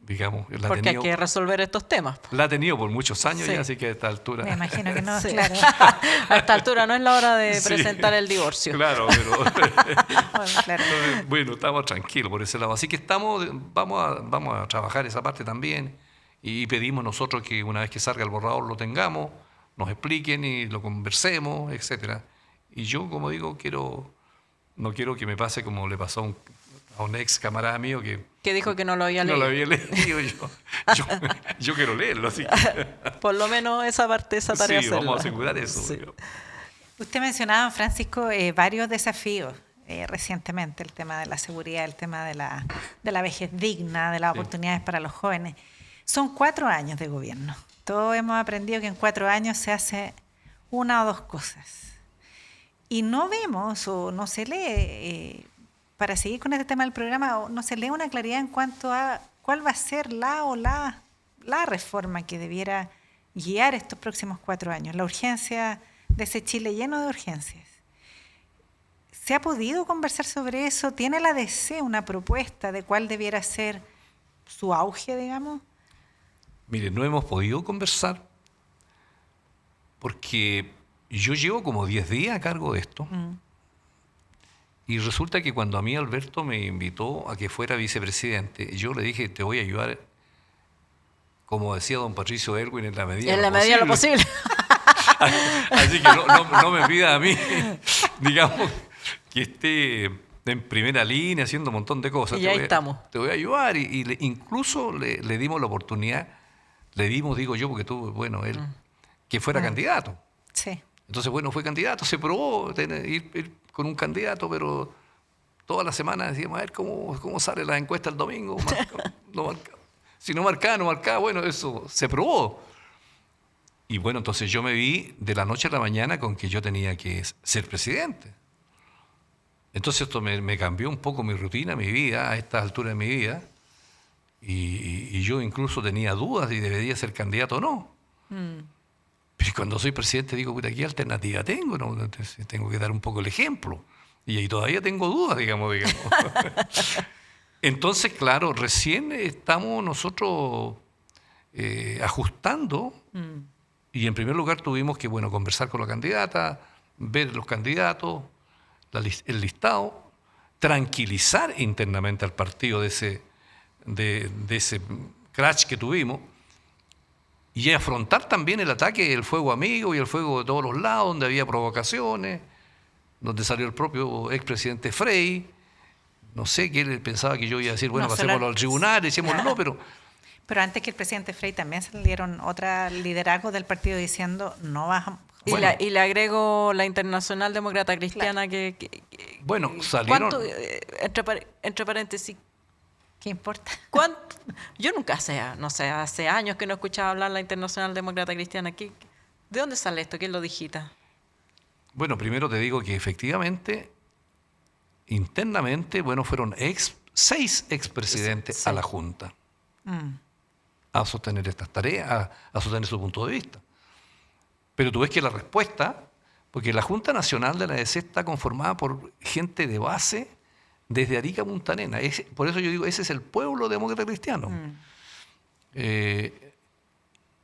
Digamos, Porque hay que resolver estos temas. La ha tenido por muchos años Sí. ya, así que a esta altura... Me imagino que no, Sí. claro. A esta altura no es la hora de Sí. presentar el divorcio. Claro, pero... Bueno, claro. Entonces, bueno, estamos tranquilos por ese lado. Así que vamos a trabajar esa parte también y pedimos nosotros que una vez que salga el borrador lo tengamos, nos expliquen y lo conversemos, etcétera. Y yo, como digo, no quiero que me pase como le pasó a un ex camarada mío Que dijo que no lo había no leído. lo había leído. Yo quiero leerlo, así que Por lo menos esa parte, esa tarea. sí, vamos a hacerla. asegurar eso. Sí. Usted mencionaba, Francisco, varios desafíos recientemente, el tema de la seguridad, el tema de la vejez digna, de las Sí. oportunidades para los jóvenes. Son 4 años de gobierno. Todos hemos aprendido que en 4 años se hace una o dos cosas. Y no vemos o no se lee, para seguir con este tema del programa, no se lee una claridad en cuanto a cuál va a ser la reforma que debiera guiar estos próximos 4 años. La urgencia de ese Chile lleno de urgencias. ¿Se ha podido conversar sobre eso? ¿Tiene la DC una propuesta de cuál debiera ser su auge, digamos? Mire, no hemos podido conversar porque yo llevo como 10 días a cargo de esto. Y resulta que cuando a mí Alberto me invitó a que fuera vicepresidente, yo le dije, te voy a ayudar, como decía don Patricio Erwin, en la medida En la medida de lo posible. Así que no me pida a mí, digamos, que esté en primera línea haciendo un montón de cosas. Y ahí estamos. Te voy a ayudar. Incluso le dimos la oportunidad, digo yo, porque tú, bueno, él, que fuera candidato. Sí. Entonces, bueno, fue candidato, se probó ir con un candidato, pero toda la semana decíamos, a ver cómo sale la encuesta el domingo. Si no marcaba, bueno, eso se probó. Y bueno, entonces yo me vi de la noche a la mañana con que yo tenía que ser presidente. Entonces esto me cambió un poco mi rutina, mi vida, a estas alturas de mi vida. Y yo incluso tenía dudas si debería ser candidato o no. Pero cuando soy presidente digo, puta, ¿qué alternativa tengo? No, entonces, tengo que dar un poco el ejemplo. Y ahí todavía tengo dudas, digamos. Entonces, claro, recién estamos nosotros ajustando. Y en primer lugar tuvimos que, bueno, conversar con la candidata, ver los candidatos, el listado, tranquilizar internamente al partido de ese crash que tuvimos. Y afrontar también el ataque del fuego amigo y el fuego de todos los lados, donde había provocaciones, donde salió el propio expresidente Frey. No sé, que él pensaba que yo iba a decir, bueno, pasémoslo al tribunal, decíamoslo, pero... Pero antes que el presidente Frey también salieron otro liderazgo del partido diciendo, no bajamos. Bueno. Y le agrego la Internacional Demócrata Cristiana Bueno, salieron... ¿Cuánto, entre paréntesis, ¿Qué importa? ¿cuánto? Yo nunca hace años que no escuchaba hablar la Internacional Demócrata Cristiana. ¿De dónde sale esto? ¿Quién lo digita? Bueno, primero te digo que efectivamente, internamente, bueno, fueron 6 expresidentes Sí. a la Junta a sostener estas tareas, a sostener su punto de vista. Pero tú ves que la respuesta, porque la Junta Nacional de la DC está conformada por gente de base desde Arica a Punta Arenas. Por eso yo digo, ese es el pueblo demócrata cristiano.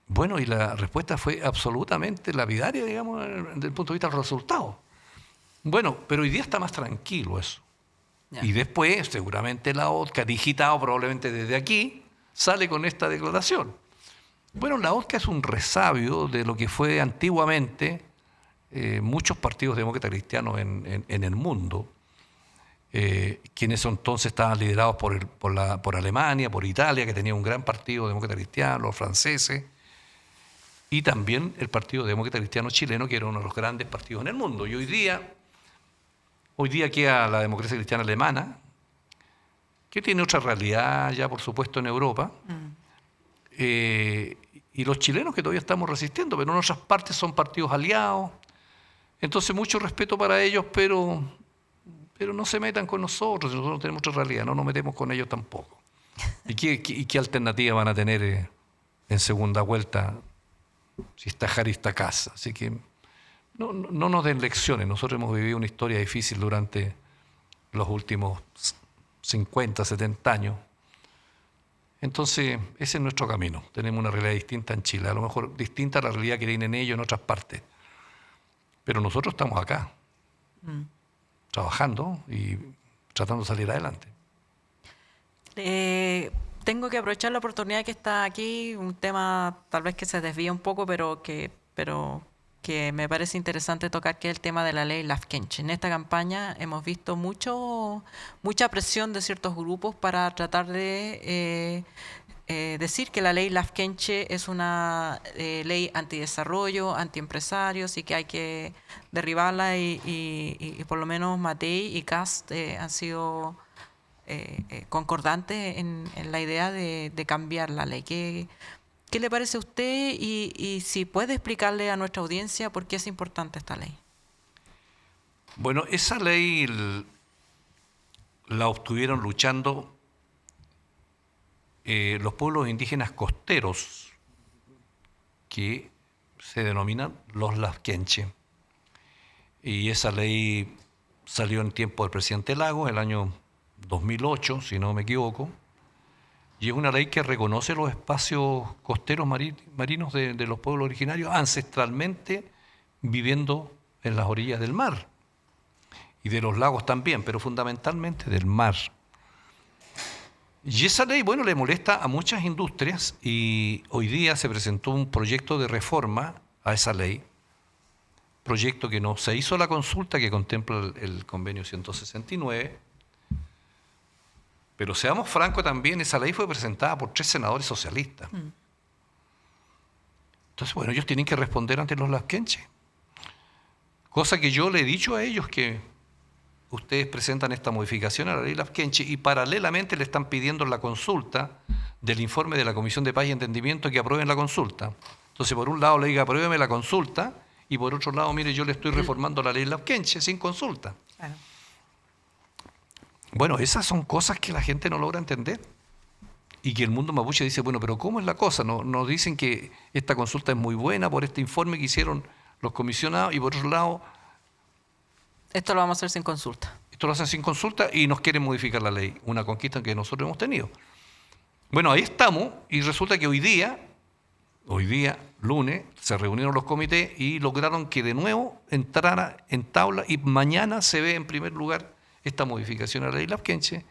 Bueno, y la respuesta fue absolutamente lapidaria, digamos, desde el punto de vista del resultado. Bueno, pero hoy día está más tranquilo eso. Ya. Y después, seguramente la OTCA, digitado probablemente desde aquí, sale con esta declaración. Bueno, la OTCA es un resabio de lo que fue antiguamente muchos partidos demócratas cristianos en el mundo. quienes entonces estaban liderados por Alemania, por Italia, que tenía un gran partido demócrata cristiano, los franceses, y también el Partido Demócrata Cristiano chileno, que era uno de los grandes partidos en el mundo. Y hoy día queda la democracia cristiana alemana, que tiene otra realidad ya, por supuesto, en Europa, y los chilenos que todavía estamos resistiendo, pero en otras partes son partidos aliados. Entonces, mucho respeto para ellos, pero no se metan con nosotros tenemos otra realidad, no nos metemos con ellos tampoco. ¿Y qué alternativa van a tener en segunda vuelta si está Jari está casa? Así que no nos den lecciones. Nosotros hemos vivido una historia difícil durante los últimos 50, 70 años. Entonces, ese es nuestro camino. Tenemos una realidad distinta en Chile, a lo mejor distinta a la realidad que tienen ellos en otras partes. Pero nosotros estamos acá, trabajando y tratando de salir adelante. Tengo que aprovechar la oportunidad que está aquí, un tema tal vez que se desvía un poco, pero que me parece interesante tocar, que es el tema de la ley Lafkenche. En esta campaña hemos visto mucha presión de ciertos grupos para tratar de decir que la ley Lafkenche es una ley antidesarrollo, antiempresarios, y que hay que derribarla, y por lo menos Matei y Kast han sido concordantes en la idea de cambiar la ley. ¿Qué le parece a usted y si puede explicarle a nuestra audiencia por qué es importante esta ley? Bueno, esa ley la obtuvieron luchando los pueblos indígenas costeros, que se denominan los Lafkenche. Y esa ley salió en tiempo del presidente Lagos, el año 2008, si no me equivoco. Y es una ley que reconoce los espacios costeros marinos de los pueblos originarios, ancestralmente viviendo en las orillas del mar. Y de los lagos también, pero fundamentalmente del mar. Y esa ley, bueno, le molesta a muchas industrias, y hoy día se presentó un proyecto de reforma a esa ley, proyecto que no se hizo la consulta que contempla el convenio 169, pero seamos francos también, esa ley fue presentada por 3 senadores socialistas. Entonces, bueno, ellos tienen que responder ante los Lafkenche. Cosa que yo le he dicho a ellos, que ustedes presentan esta modificación a la ley Lafkenche y paralelamente le están pidiendo la consulta del informe de la Comisión de Paz y Entendimiento, que aprueben la consulta. Entonces, por un lado le diga, apruébeme la consulta, y por otro lado, mire, yo le estoy reformando la ley Lafkenche sin consulta. Claro. Bueno, esas son cosas que la gente no logra entender. Y que el mundo mapuche dice, bueno, pero ¿cómo es la cosa? Nos dicen que esta consulta es muy buena por este informe que hicieron los comisionados, y por otro lado, Esto lo vamos a hacer sin consulta. esto lo hacen sin consulta y nos quieren modificar la ley, una conquista que nosotros hemos tenido. Bueno, ahí estamos, y resulta que hoy día, lunes, se reunieron los comités y lograron que de nuevo entrara en tabla, y mañana se ve en primer lugar esta modificación a la ley Lafkenche.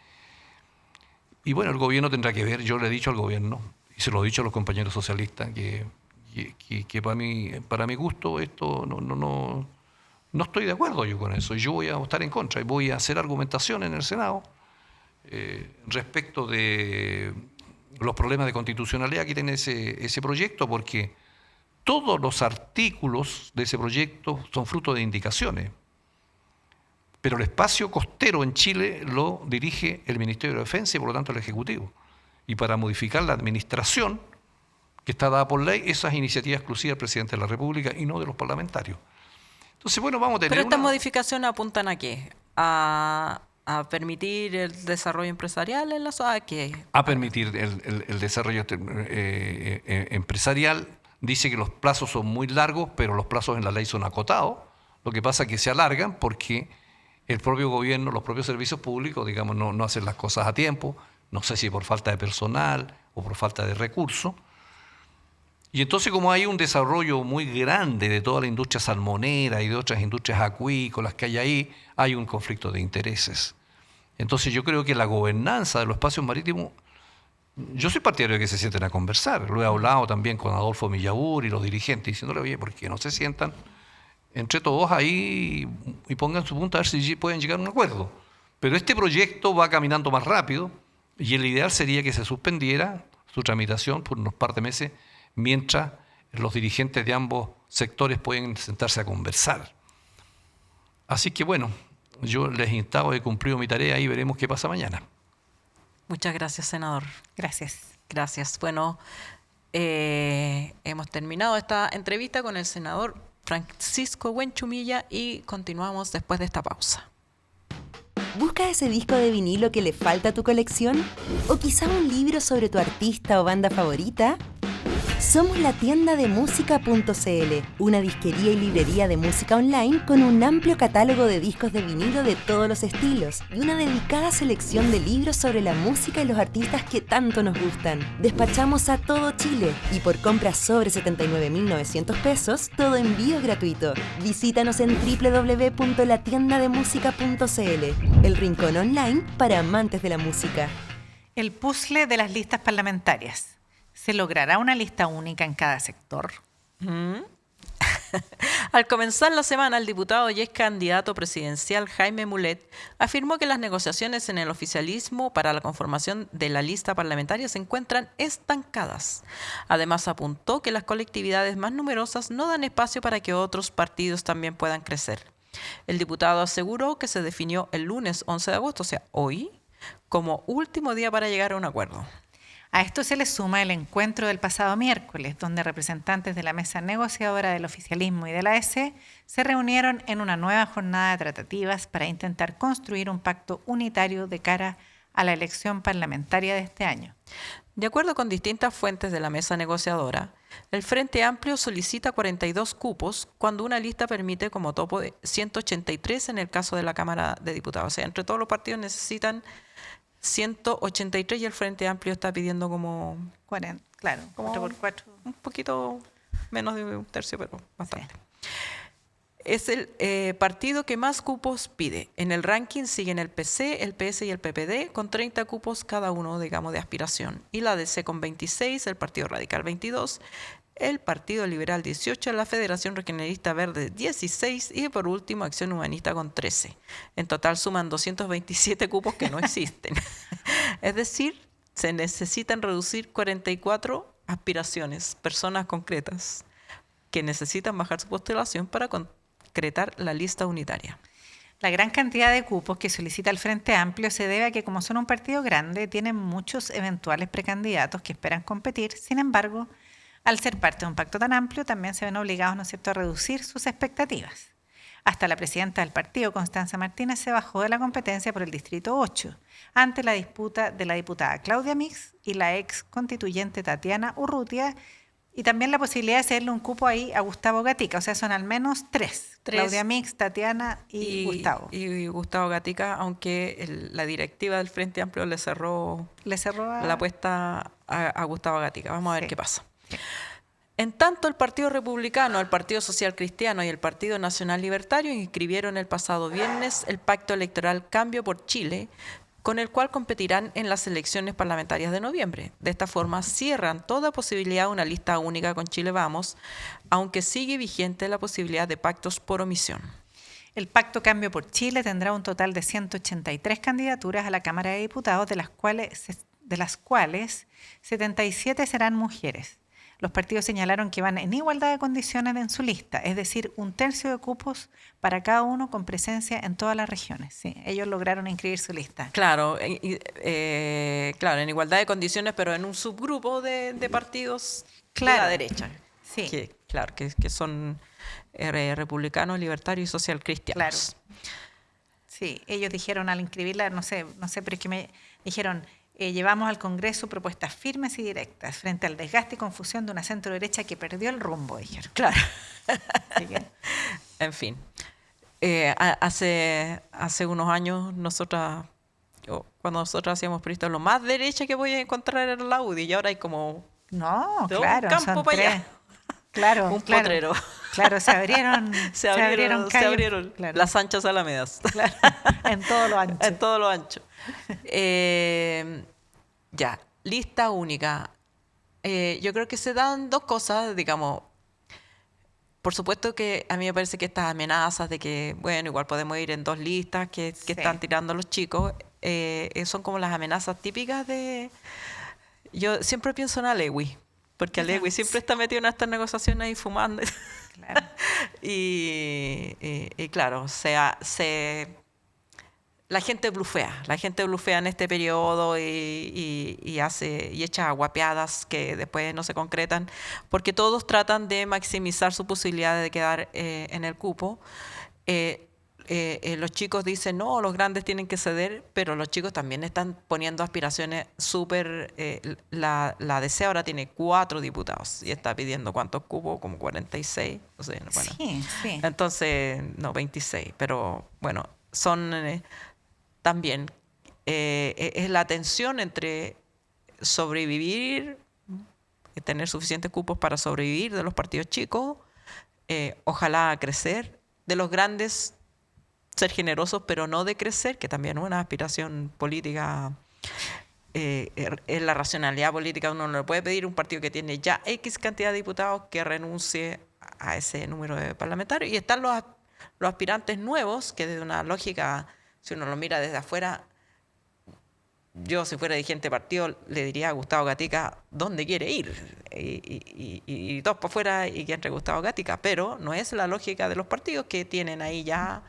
Y bueno, el gobierno tendrá que ver. Yo le he dicho al gobierno, y se lo he dicho a los compañeros socialistas, que para mi gusto esto no estoy de acuerdo yo con eso. Yo voy a votar en contra y voy a hacer argumentación en el Senado respecto de los problemas de constitucionalidad que tiene ese proyecto, porque todos los artículos de ese proyecto son fruto de indicaciones. Pero el espacio costero en Chile lo dirige el Ministerio de Defensa y por lo tanto el Ejecutivo. Y para modificar la administración que está dada por ley, esa es iniciativa exclusiva del Presidente de la República y no de los parlamentarios. Entonces, bueno, vamos a tener Pero estas modificaciones apuntan ¿a qué? ¿A permitir el desarrollo empresarial en la zona? ¿A qué? A permitir el desarrollo empresarial. Dice que los plazos son muy largos, pero los plazos en la ley son acotados. Lo que pasa es que se alargan porque el propio gobierno, los propios servicios públicos, digamos, no hacen las cosas a tiempo. No sé si por falta de personal o por falta de recursos. Y entonces, como hay un desarrollo muy grande de toda la industria salmonera y de otras industrias acuícolas que hay ahí, hay un conflicto de intereses. Entonces yo creo que la gobernanza de los espacios marítimos, yo soy partidario de que se sienten a conversar. Lo he hablado también con Adolfo Millabur y los dirigentes, diciéndole, oye, ¿por qué no se sientan entre todos ahí y pongan su punto a ver si pueden llegar a un acuerdo? Pero este proyecto va caminando más rápido y el ideal sería que se suspendiera su tramitación por unos par de meses mientras los dirigentes de ambos sectores pueden sentarse a conversar. Así que bueno, yo les instavo, he cumplido mi tarea y veremos qué pasa mañana. Muchas gracias, senador. Gracias. Gracias. Bueno, hemos terminado esta entrevista con el senador Francisco Buenchumilla y continuamos después de esta pausa. ¿Buscas ese disco de vinilo que le falta a tu colección? ¿O quizá un libro sobre tu artista o banda favorita? Somos la tienda de música.cl, una disquería y librería de música online con un amplio catálogo de discos de vinilo de todos los estilos y una dedicada selección de libros sobre la música y los artistas que tanto nos gustan. Despachamos a todo Chile y por compras sobre 79.900 pesos, todo envío es gratuito. Visítanos en www.latiendademusica.cl, el rincón online para amantes de la música. El puzzle de las listas parlamentarias. ¿Se logrará una lista única en cada sector? Al comenzar la semana, el diputado y ex candidato presidencial Jaime Mulet afirmó que las negociaciones en el oficialismo para la conformación de la lista parlamentaria se encuentran estancadas. Además, apuntó que las colectividades más numerosas no dan espacio para que otros partidos también puedan crecer. El diputado aseguró que se definió el lunes 11 de agosto, o sea, hoy, como último día para llegar a un acuerdo. A esto se le suma el encuentro del pasado miércoles, donde representantes de la mesa negociadora del oficialismo y de la AEC se reunieron en una nueva jornada de tratativas para intentar construir un pacto unitario de cara a la elección parlamentaria de este año. De acuerdo con distintas fuentes de la mesa negociadora, el Frente Amplio solicita 42 cupos cuando una lista permite como topo de 183 en el caso de la Cámara de Diputados. O sea, entre todos los partidos necesitan 183 y el Frente Amplio está pidiendo como 40, claro, como 4x4. un poquito menos de un tercio, pero bastante. Sí. Es el partido que más cupos pide. En el ranking siguen el PC, el PS y el PPD con 30 cupos cada uno, digamos, de aspiración. Y la DC con 26, el Partido Radical 22, el Partido Liberal 18, la Federación Regionalista Verde 16 y por último Acción Humanista con 13. En total suman 227 cupos que no existen. Es decir, se necesitan reducir 44 aspiraciones, personas concretas, que necesitan bajar su postulación para concretar la lista unitaria. La gran cantidad de cupos que solicita el Frente Amplio se debe a que, como son un partido grande, tienen muchos eventuales precandidatos que esperan competir. Sin embargo, al ser parte de un pacto tan amplio, también se ven obligados, ¿no es cierto?, a reducir sus expectativas. Hasta la presidenta del partido, Constanza Martínez, se bajó de la competencia por el Distrito 8, ante la disputa de la diputada Claudia Mix y la ex constituyente Tatiana Urrutia, y también la posibilidad de cederle un cupo ahí a Gustavo Gatica. O sea, son al menos tres. Claudia Mix, Tatiana y Gustavo. Y Gustavo Gatica, aunque la directiva del Frente Amplio le cerró la apuesta a Gustavo Gatica. Vamos a ver qué pasa. Sí. En tanto, el Partido Republicano, el Partido Social Cristiano y el Partido Nacional Libertario inscribieron el pasado viernes el pacto electoral Cambio por Chile, con el cual competirán en las elecciones parlamentarias de noviembre. De esta forma, cierran toda posibilidad de una lista única con Chile Vamos, aunque sigue vigente la posibilidad de pactos por omisión. El Pacto Cambio por Chile tendrá un total de 183 candidaturas a la Cámara de Diputados, de las cuales 77 serán mujeres. Los partidos señalaron que van en igualdad de condiciones en su lista, es decir, un tercio de cupos para cada uno con presencia en todas las regiones. Sí, ellos lograron inscribir su lista. Claro, claro, en igualdad de condiciones, pero en un subgrupo de partidos de la derecha. Sí. Que son republicanos, libertarios y social cristianos. Claro. Sí, ellos dijeron al inscribirla, no sé, pero es que me dijeron... llevamos al Congreso propuestas firmes y directas frente al desgaste y confusión de una centro-derecha que perdió el rumbo, dijeron. Claro. En fin. Hace unos años, cuando nosotros hacíamos periodistas, lo más derecha que voy a encontrar era la UDI, y ahora hay como... No, claro. Un campo para allá. Claro. Un potrero. Claro, se abrieron claro. Las anchas alamedas. Claro, en todo lo ancho. En todo lo ancho. Ya, lista única. Yo creo que se dan dos cosas, digamos. por supuesto que a mí me parece que estas amenazas de que, bueno, igual podemos ir en 2 listas que Sí. están tirando los chicos, son como las amenazas típicas de... Yo siempre pienso en Alewi, porque Alewi siempre está metido en estas negociaciones ahí fumando. Claro. y claro, la gente blufea en este periodo y echa guapeadas que después no se concretan, porque todos tratan de maximizar su posibilidad de quedar en el cupo. Los chicos dicen, no, los grandes tienen que ceder, pero los chicos también están poniendo aspiraciones súper... la DC ahora tiene 4 diputados y está pidiendo ¿cuántos cupos? Como 46. No sé, bueno. Sí, sí. Entonces, no, 26. Pero bueno, son también... es la tensión entre sobrevivir, tener suficientes cupos para sobrevivir de los partidos chicos, ojalá crecer, de los grandes ser generosos, pero no decrecer, que también es una aspiración política, es la racionalidad política. Uno no le puede pedir a un partido que tiene ya X cantidad de diputados que renuncie a ese número de parlamentarios. Y están los aspirantes nuevos, que desde una lógica, si uno lo mira desde afuera, yo si fuera dirigente de partido le diría a Gustavo Gatica dónde quiere ir y todos para afuera y que entre Gustavo Gatica, pero no es la lógica de los partidos que tienen ahí ya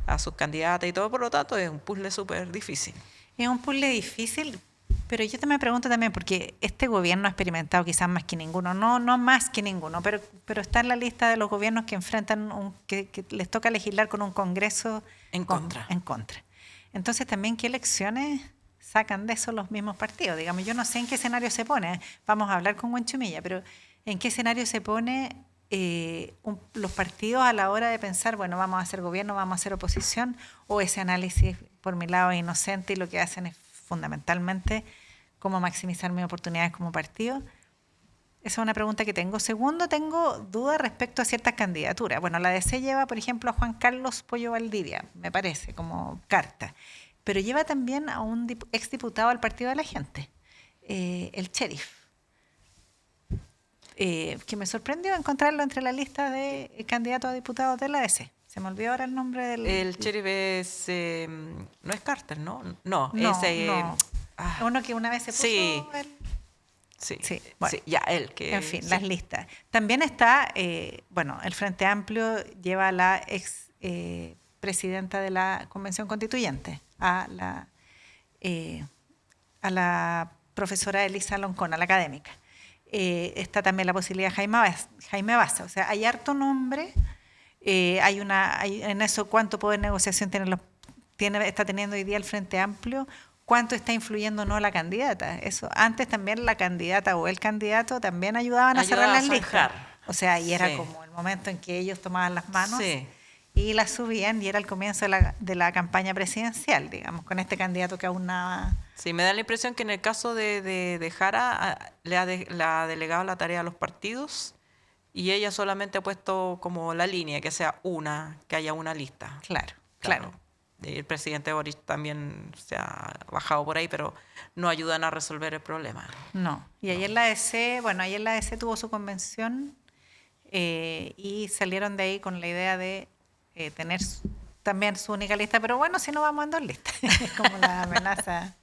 a sus candidatas y todo, por lo tanto es un puzzle súper difícil. Es un puzzle difícil, pero yo te me pregunto también, porque este gobierno ha experimentado quizás más que ninguno, no más que ninguno, pero está en la lista de los gobiernos que enfrentan, que les toca legislar con un Congreso En contra. Entonces también, ¿qué elecciones sacan de eso los mismos partidos? Digamos, yo no sé en qué escenario se pone, vamos a hablar con Guanchumilla, pero ¿en qué escenario se pone los partidos a la hora de pensar, bueno, vamos a hacer gobierno, vamos a hacer oposición, o ese análisis por mi lado es inocente y lo que hacen es fundamentalmente cómo maximizar mis oportunidades como partido? Esa es una pregunta que tengo. Segundo, tengo dudas respecto a ciertas candidaturas. Bueno, la DC lleva, por ejemplo, a Juan Carlos Pollo Valdivia, me parece, como carta, pero lleva también a un exdiputado del Partido de la Gente, el Sheriff. Que me sorprendió encontrarlo entre la lista de candidatos a diputados de la DC. Se me olvidó ahora el nombre del... El sheriff es... no es Carter, ¿no? No, No, es... no. Uno que una vez se puso... Sí. Sí, Sí, bueno. sí, ya él que... En fin, sí. las listas. También está, bueno, el Frente Amplio lleva a la ex presidenta de la Convención Constituyente, a la profesora Elisa Loncón, a la académica. Está también la posibilidad de Jaime Baza. O sea, hay harto nombre. Hay en eso cuánto poder de negociación está teniendo hoy día el Frente Amplio, cuánto está influyendo o no la candidata. Eso antes también la candidata o el candidato también ayudaban a cerrar las listas. O sea, y era como el momento en que ellos tomaban las manos y las subían, y era el comienzo de la campaña presidencial, digamos, con este candidato que aún nada... Sí, me da la impresión que en el caso de Jara le ha delegado la tarea a los partidos y ella solamente ha puesto como la línea, que haya una lista. Claro. El presidente Boris también se ha bajado por ahí, pero no ayudan a resolver el problema. No. Y ayer la DC tuvo su convención y salieron de ahí con la idea de tener también su única lista, pero bueno, si no vamos en 2 listas. Es como la amenaza.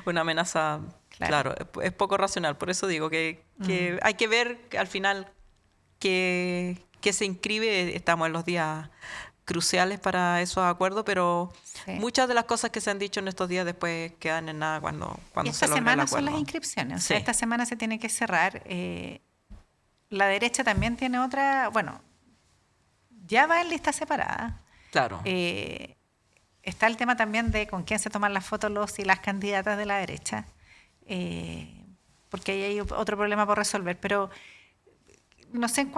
Una amenaza, claro, es poco racional. Por eso digo que hay que ver al final que se inscribe. Estamos en los días cruciales para esos acuerdos, pero muchas de las cosas que se han dicho en estos días después quedan en nada cuando se logra el acuerdo. Esta semana son las inscripciones. O sea, esta semana se tiene que cerrar. La derecha también tiene otra, bueno, ya va en lista separada. Claro. Está el tema también de con quién se toman las fotos los y las candidatas de la derecha, porque ahí hay otro problema por resolver, pero no sé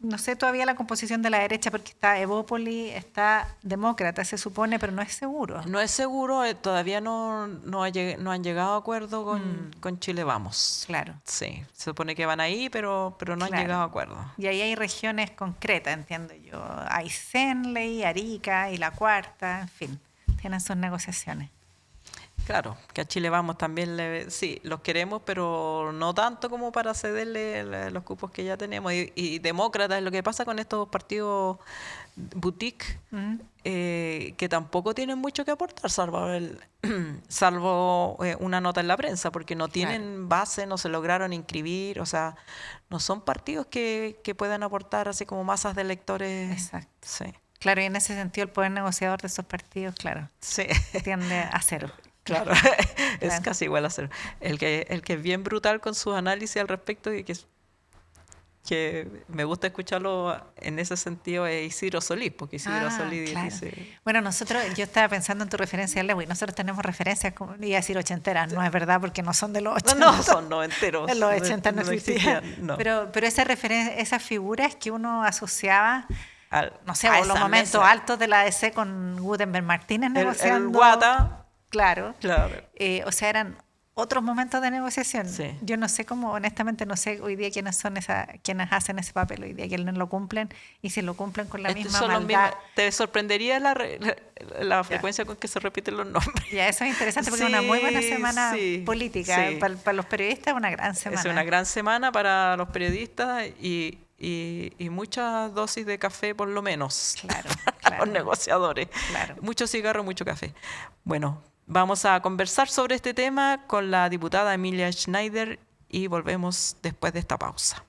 no sé todavía la composición de la derecha, porque está Evópoli, está Demócrata, se supone, pero no es seguro. No es seguro, todavía no han llegado a acuerdo con Chile Vamos. Claro. Sí, se supone que van ahí, pero no han llegado a acuerdo. Y ahí hay regiones concretas, entiendo yo. Hay Senley, Arica y La Cuarta, en fin, tienen sus negociaciones. Claro, que a Chile Vamos también, sí, los queremos, pero no tanto como para cederle los cupos que ya tenemos. Y demócratas, lo que pasa con estos partidos boutique, que tampoco tienen mucho que aportar, salvo una nota en la prensa, porque no tienen base, no se lograron inscribir, o sea, no son partidos que puedan aportar así como masas de electores. Exacto. Sí. Claro, y en ese sentido el poder negociador de esos partidos, claro, Sí. tiende a cero. Claro, es casi igual a cero. El que es bien brutal con sus análisis al respecto y que me gusta escucharlo en ese sentido es Isidro Solís, porque Isidro Solís claro. dice... Bueno, yo estaba pensando en tu referencia a Lewis, nosotros tenemos referencias, como iba a decir ochenteras, no es verdad porque no son de los 80. No, son noventeros. En los 80 no existían. No. Pero esas figuras que uno asociaba, no sé, a los esa momentos mesa. altos de la ADC con Gutenberg Martínez negociando. El Guata. Claro. Claro. O sea, eran otros momentos de negociación. Sí. Yo no sé cómo, honestamente, no sé hoy día quiénes son quienes hacen ese papel hoy día, quiénes lo cumplen y si lo cumplen con la misma Son los maldad. mismos. Te sorprendería la frecuencia con que se repiten los nombres. Ya, eso es interesante porque es una muy buena semana política. Sí. Para los periodistas es una gran semana. Es una gran semana para los periodistas y muchas dosis de café por lo menos. Claro, para claro. los negociadores. Claro. Mucho cigarro, mucho café. Bueno, vamos a conversar sobre este tema con la diputada Emilia Schneider y volvemos después de esta pausa.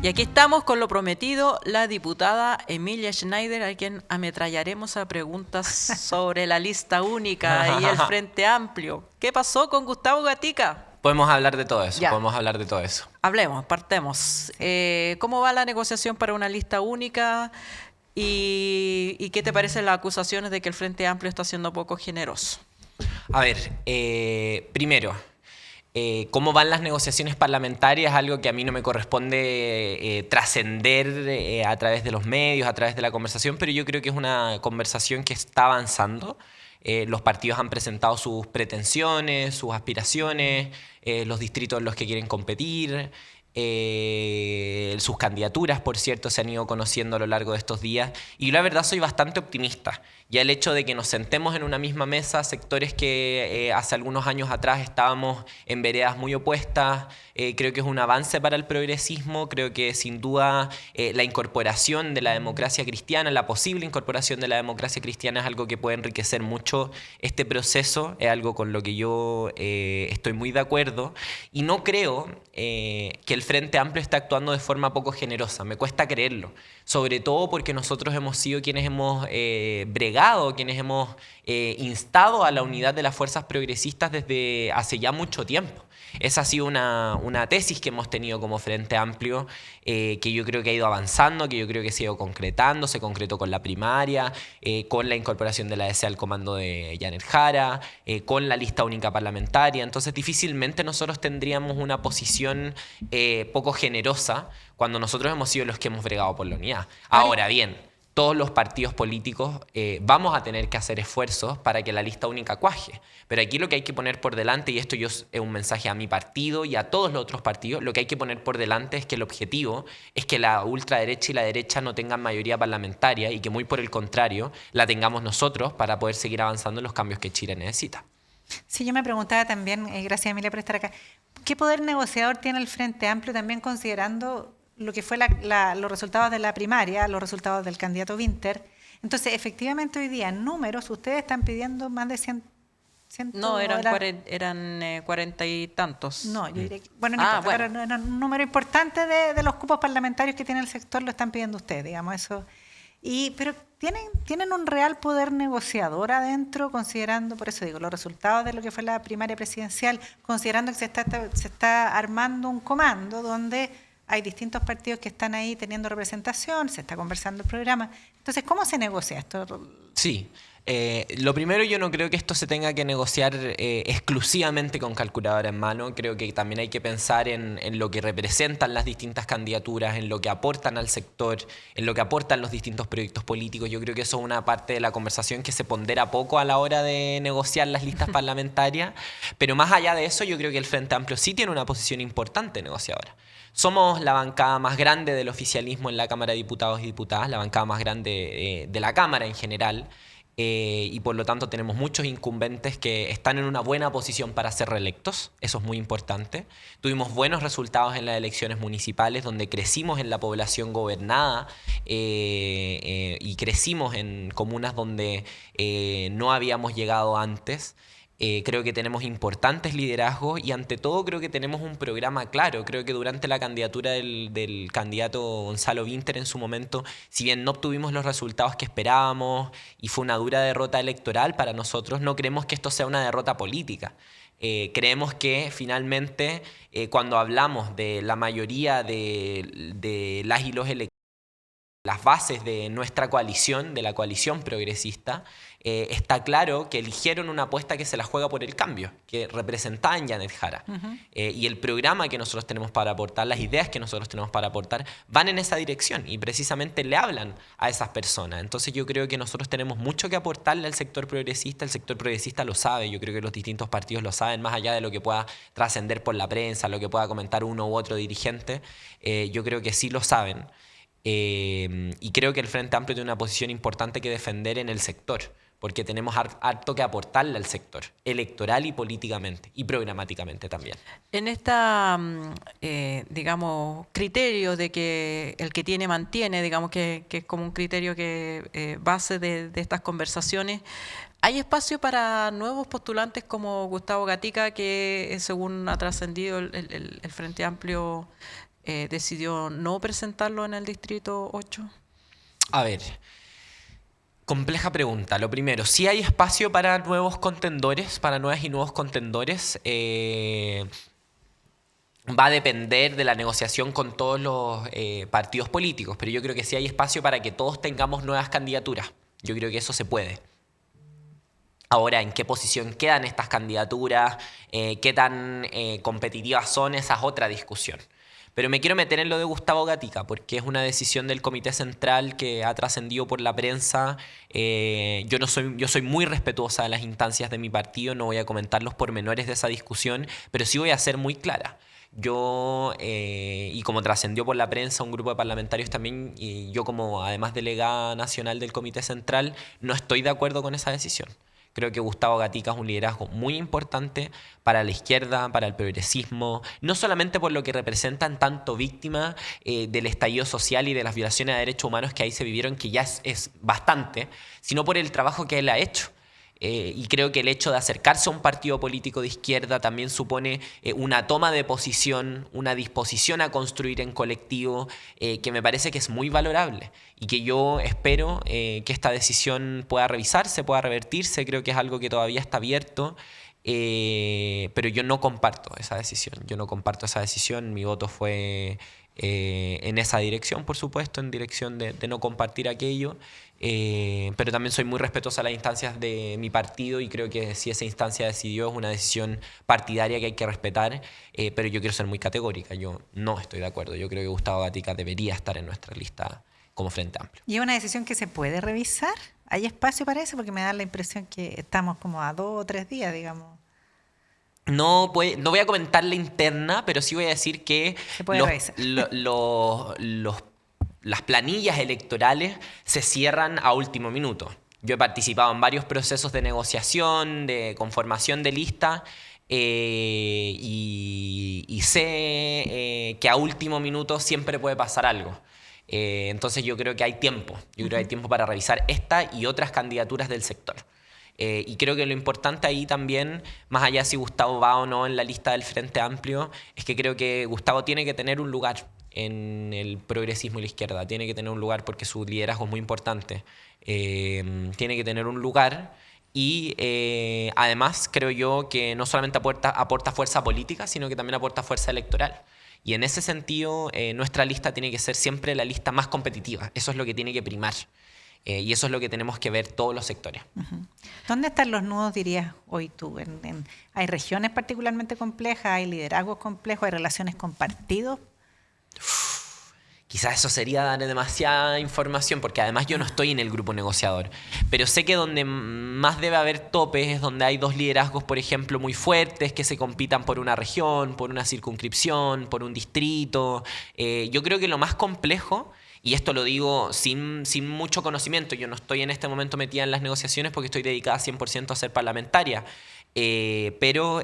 Y aquí estamos con lo prometido, la diputada Emilia Schneider, a quien ametrallaremos a preguntas sobre la lista única y el Frente Amplio. ¿Qué pasó con Gustavo Gatica? Podemos hablar de todo eso, Ya. podemos hablar de todo eso. Hablemos, partemos. ¿Cómo va la negociación para una lista única? ¿Y qué te parecen las acusaciones de que el Frente Amplio está siendo poco generoso? A ver, primero, cómo van las negociaciones parlamentarias, algo que a mí no me corresponde trascender a través de los medios, a través de la conversación, pero yo creo que es una conversación que está avanzando. Los partidos han presentado sus pretensiones, sus aspiraciones, los distritos en los que quieren competir. Sus candidaturas, por cierto, se han ido conociendo a lo largo de estos días y yo la verdad soy bastante optimista. Ya el hecho de que nos sentemos en una misma mesa, sectores que hace algunos años atrás estábamos en veredas muy opuestas, creo que es un avance para el progresismo, creo que sin duda la incorporación de la democracia cristiana, la posible incorporación de la democracia cristiana es algo que puede enriquecer mucho este proceso, es algo con lo que yo estoy muy de acuerdo y no creo que el Frente Amplio está actuando de forma poco generosa, me cuesta creerlo, sobre todo porque nosotros hemos sido quienes hemos bregado, quienes hemos instado a la unidad de las fuerzas progresistas desde hace ya mucho tiempo. Esa ha sido una tesis que hemos tenido como Frente Amplio, que yo creo que ha ido avanzando, que yo creo que se ha ido concretando, se concretó con la primaria, con la incorporación de la ADC al comando de Janet Jara, con la lista única parlamentaria. Entonces difícilmente nosotros tendríamos una posición poco generosa cuando nosotros hemos sido los que hemos bregado por la unidad. Ahora bien, todos los partidos políticos vamos a tener que hacer esfuerzos para que la lista única cuaje. Pero aquí lo que hay que poner por delante, y esto es un mensaje a mi partido y a todos los otros partidos, lo que hay que poner por delante es que el objetivo es que la ultraderecha y la derecha no tengan mayoría parlamentaria y que muy por el contrario la tengamos nosotros para poder seguir avanzando en los cambios que Chile necesita. Sí, yo me preguntaba también, gracias Emilia por estar acá, ¿qué poder negociador tiene el Frente Amplio también considerando lo que fue los resultados de la primaria, los resultados del candidato Winter? Entonces, efectivamente hoy día en números ustedes están pidiendo más de 100... No, eran 40 y tantos. No, yo diría que, bueno, no importa, bueno. pero era un número importante de los cupos parlamentarios que tiene el sector, lo están pidiendo ustedes, digamos eso. Pero tienen un real poder negociador adentro, considerando, por eso digo, los resultados de lo que fue la primaria presidencial, considerando que se está armando un comando donde hay distintos partidos que están ahí teniendo representación, se está conversando el programa. Entonces, ¿cómo se negocia esto? Sí, Lo primero, yo no creo que esto se tenga que negociar exclusivamente con calculadora en mano. Creo que también hay que pensar en lo que representan las distintas candidaturas, en lo que aportan al sector, en lo que aportan los distintos proyectos políticos. Yo creo que eso es una parte de la conversación que se pondera poco a la hora de negociar las listas parlamentarias. Pero más allá de eso, yo creo que el Frente Amplio sí tiene una posición importante negociadora. Somos la bancada más grande del oficialismo en la Cámara de Diputados y Diputadas, la bancada más grande de la Cámara en general. Y por lo tanto tenemos muchos incumbentes que están en una buena posición para ser reelectos, eso es muy importante. Tuvimos buenos resultados en las elecciones municipales, donde crecimos en la población gobernada y crecimos en comunas donde no habíamos llegado antes. Creo que tenemos importantes liderazgos y ante todo creo que tenemos un programa claro. Creo que durante la candidatura del candidato Gonzalo Vinter en su momento, si bien no obtuvimos los resultados que esperábamos y fue una dura derrota electoral para nosotros, no creemos que esto sea una derrota política. Creemos que finalmente cuando hablamos de la mayoría de las y los electores, las bases de nuestra coalición, de la coalición progresista, está claro que eligieron una apuesta que se la juega por el cambio, que representaba en Janet Jara. Y el programa que nosotros tenemos para aportar, las ideas que nosotros tenemos para aportar, van en esa dirección y precisamente le hablan a esas personas. Entonces yo creo que nosotros tenemos mucho que aportarle al sector progresista. El sector progresista lo sabe, yo creo que los distintos partidos lo saben, más allá de lo que pueda trascender por la prensa, lo que pueda comentar uno u otro dirigente, yo creo que sí lo saben. Y creo que el Frente Amplio tiene una posición importante que defender en el sector, porque tenemos harto que aportarle al sector, electoral y políticamente, y programáticamente también. En esta, digamos, criterio de que el que tiene mantiene, digamos que es como un criterio que base de estas conversaciones, ¿hay espacio para nuevos postulantes como Gustavo Gatica, que según ha trascendido el Frente Amplio decidió no presentarlo en el Distrito 8? A ver, compleja pregunta. Lo primero, sí hay espacio para nuevos contendores, para nuevas y nuevos contendores. Va a depender de la negociación con todos los partidos políticos, pero yo creo que sí hay espacio para que todos tengamos nuevas candidaturas. Yo creo que eso se puede. Ahora, ¿en qué posición quedan estas candidaturas? ¿Qué tan competitivas son? Esa es otra discusión. Pero me quiero meter en lo de Gustavo Gatica, porque es una decisión del Comité Central que ha trascendido por la prensa. Yo soy muy respetuosa de las instancias de mi partido, no voy a comentar los pormenores de esa discusión, pero sí voy a ser muy clara. Yo, y como trascendió por la prensa, un grupo de parlamentarios también, y yo como además delegada nacional del Comité Central, no estoy de acuerdo con esa decisión. Creo que Gustavo Gatica es un liderazgo muy importante para la izquierda, para el progresismo, no solamente por lo que representan tanto víctimas del estallido social y de las violaciones de derechos humanos que ahí se vivieron, que ya es bastante, sino por el trabajo que él ha hecho. Y creo que el hecho de acercarse a un partido político de izquierda también supone una toma de posición, una disposición a construir en colectivo, que me parece que es muy valorable y que yo espero que esta decisión pueda revisarse, pueda revertirse. Creo que es algo que todavía está abierto, pero yo no comparto esa decisión. Mi voto fue en esa dirección, por supuesto, en dirección de no compartir aquello. Pero también soy muy respetuosa a las instancias de mi partido y creo que si esa instancia decidió es una decisión partidaria que hay que respetar, pero yo quiero ser muy categórica. Yo no estoy de acuerdo. Yo creo que Gustavo Gatica debería estar en nuestra lista como Frente Amplio. ¿Y es una decisión que se puede revisar? ¿Hay espacio para eso? Porque me da la impresión que estamos como a 2 o 3 días, digamos. No voy a comentar la interna, pero sí voy a decir que las planillas electorales se cierran a último minuto. Yo he participado en varios procesos de negociación, de conformación de lista, y sé que a último minuto siempre puede pasar algo. Entonces yo creo que hay tiempo. Yo creo que hay tiempo para revisar esta y otras candidaturas del sector. Y creo que lo importante ahí también, más allá de si Gustavo va o no en la lista del Frente Amplio, es que creo que Gustavo tiene que tener un lugar en el progresismo y la izquierda. Tiene que tener un lugar porque su liderazgo es muy importante. Tiene que tener un lugar y además creo yo que no solamente aporta fuerza política, sino que también aporta fuerza electoral. Y en ese sentido, nuestra lista tiene que ser siempre la lista más competitiva. Eso es lo que tiene que primar. Y eso es lo que tenemos que ver todos los sectores. ¿Dónde están los nudos, dirías hoy tú? ¿Hay regiones particularmente complejas? ¿Hay liderazgos complejos? ¿Hay relaciones con partidos? Quizás eso sería dar demasiada información, porque además yo no estoy en el grupo negociador. Pero sé que donde más debe haber topes es donde hay dos liderazgos, por ejemplo, muy fuertes, que se compitan por una región, por una circunscripción, por un distrito. Yo creo que lo más complejo, y esto lo digo sin mucho conocimiento, yo no estoy en este momento metida en las negociaciones porque estoy dedicada 100% a ser parlamentaria, pero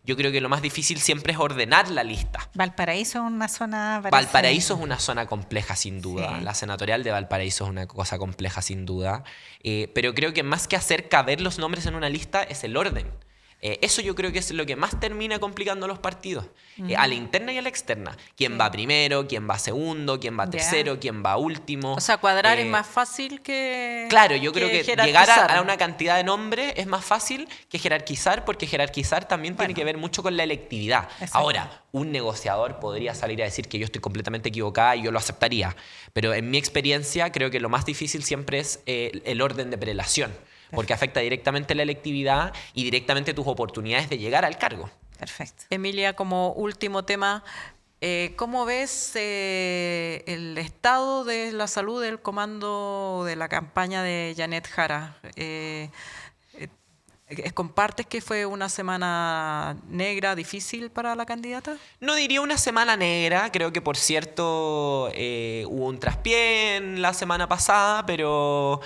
yo creo que lo más difícil siempre es ordenar la lista. Valparaíso es una zona... Valparaíso es una zona compleja, sin duda. Sí. La senatorial de Valparaíso es una cosa compleja, sin duda. Pero creo que más que hacer caber los nombres en una lista es el orden. Eso yo creo que es lo que más termina complicando a los partidos, a la interna y a la externa. ¿Quién va primero? ¿Quién va segundo? ¿Quién va tercero? ¿Quién va último? O sea, cuadrar es más fácil que... Claro, yo creo que llegar jerarquizar. a una cantidad de nombres es más fácil que jerarquizar, porque jerarquizar también tiene que ver mucho con la electividad. Exacto. Ahora, un negociador podría salir a decir que yo estoy completamente equivocada y yo lo aceptaría. Pero en mi experiencia creo que lo más difícil siempre es el orden de prelación, porque afecta directamente la electividad y directamente tus oportunidades de llegar al cargo. Perfecto. Emilia, como último tema, ¿cómo ves el estado de la salud del comando de la campaña de Janet Jara? ¿Compartes que fue una semana negra, difícil para la candidata? No diría una semana negra, creo que por cierto hubo un traspié en la semana pasada, pero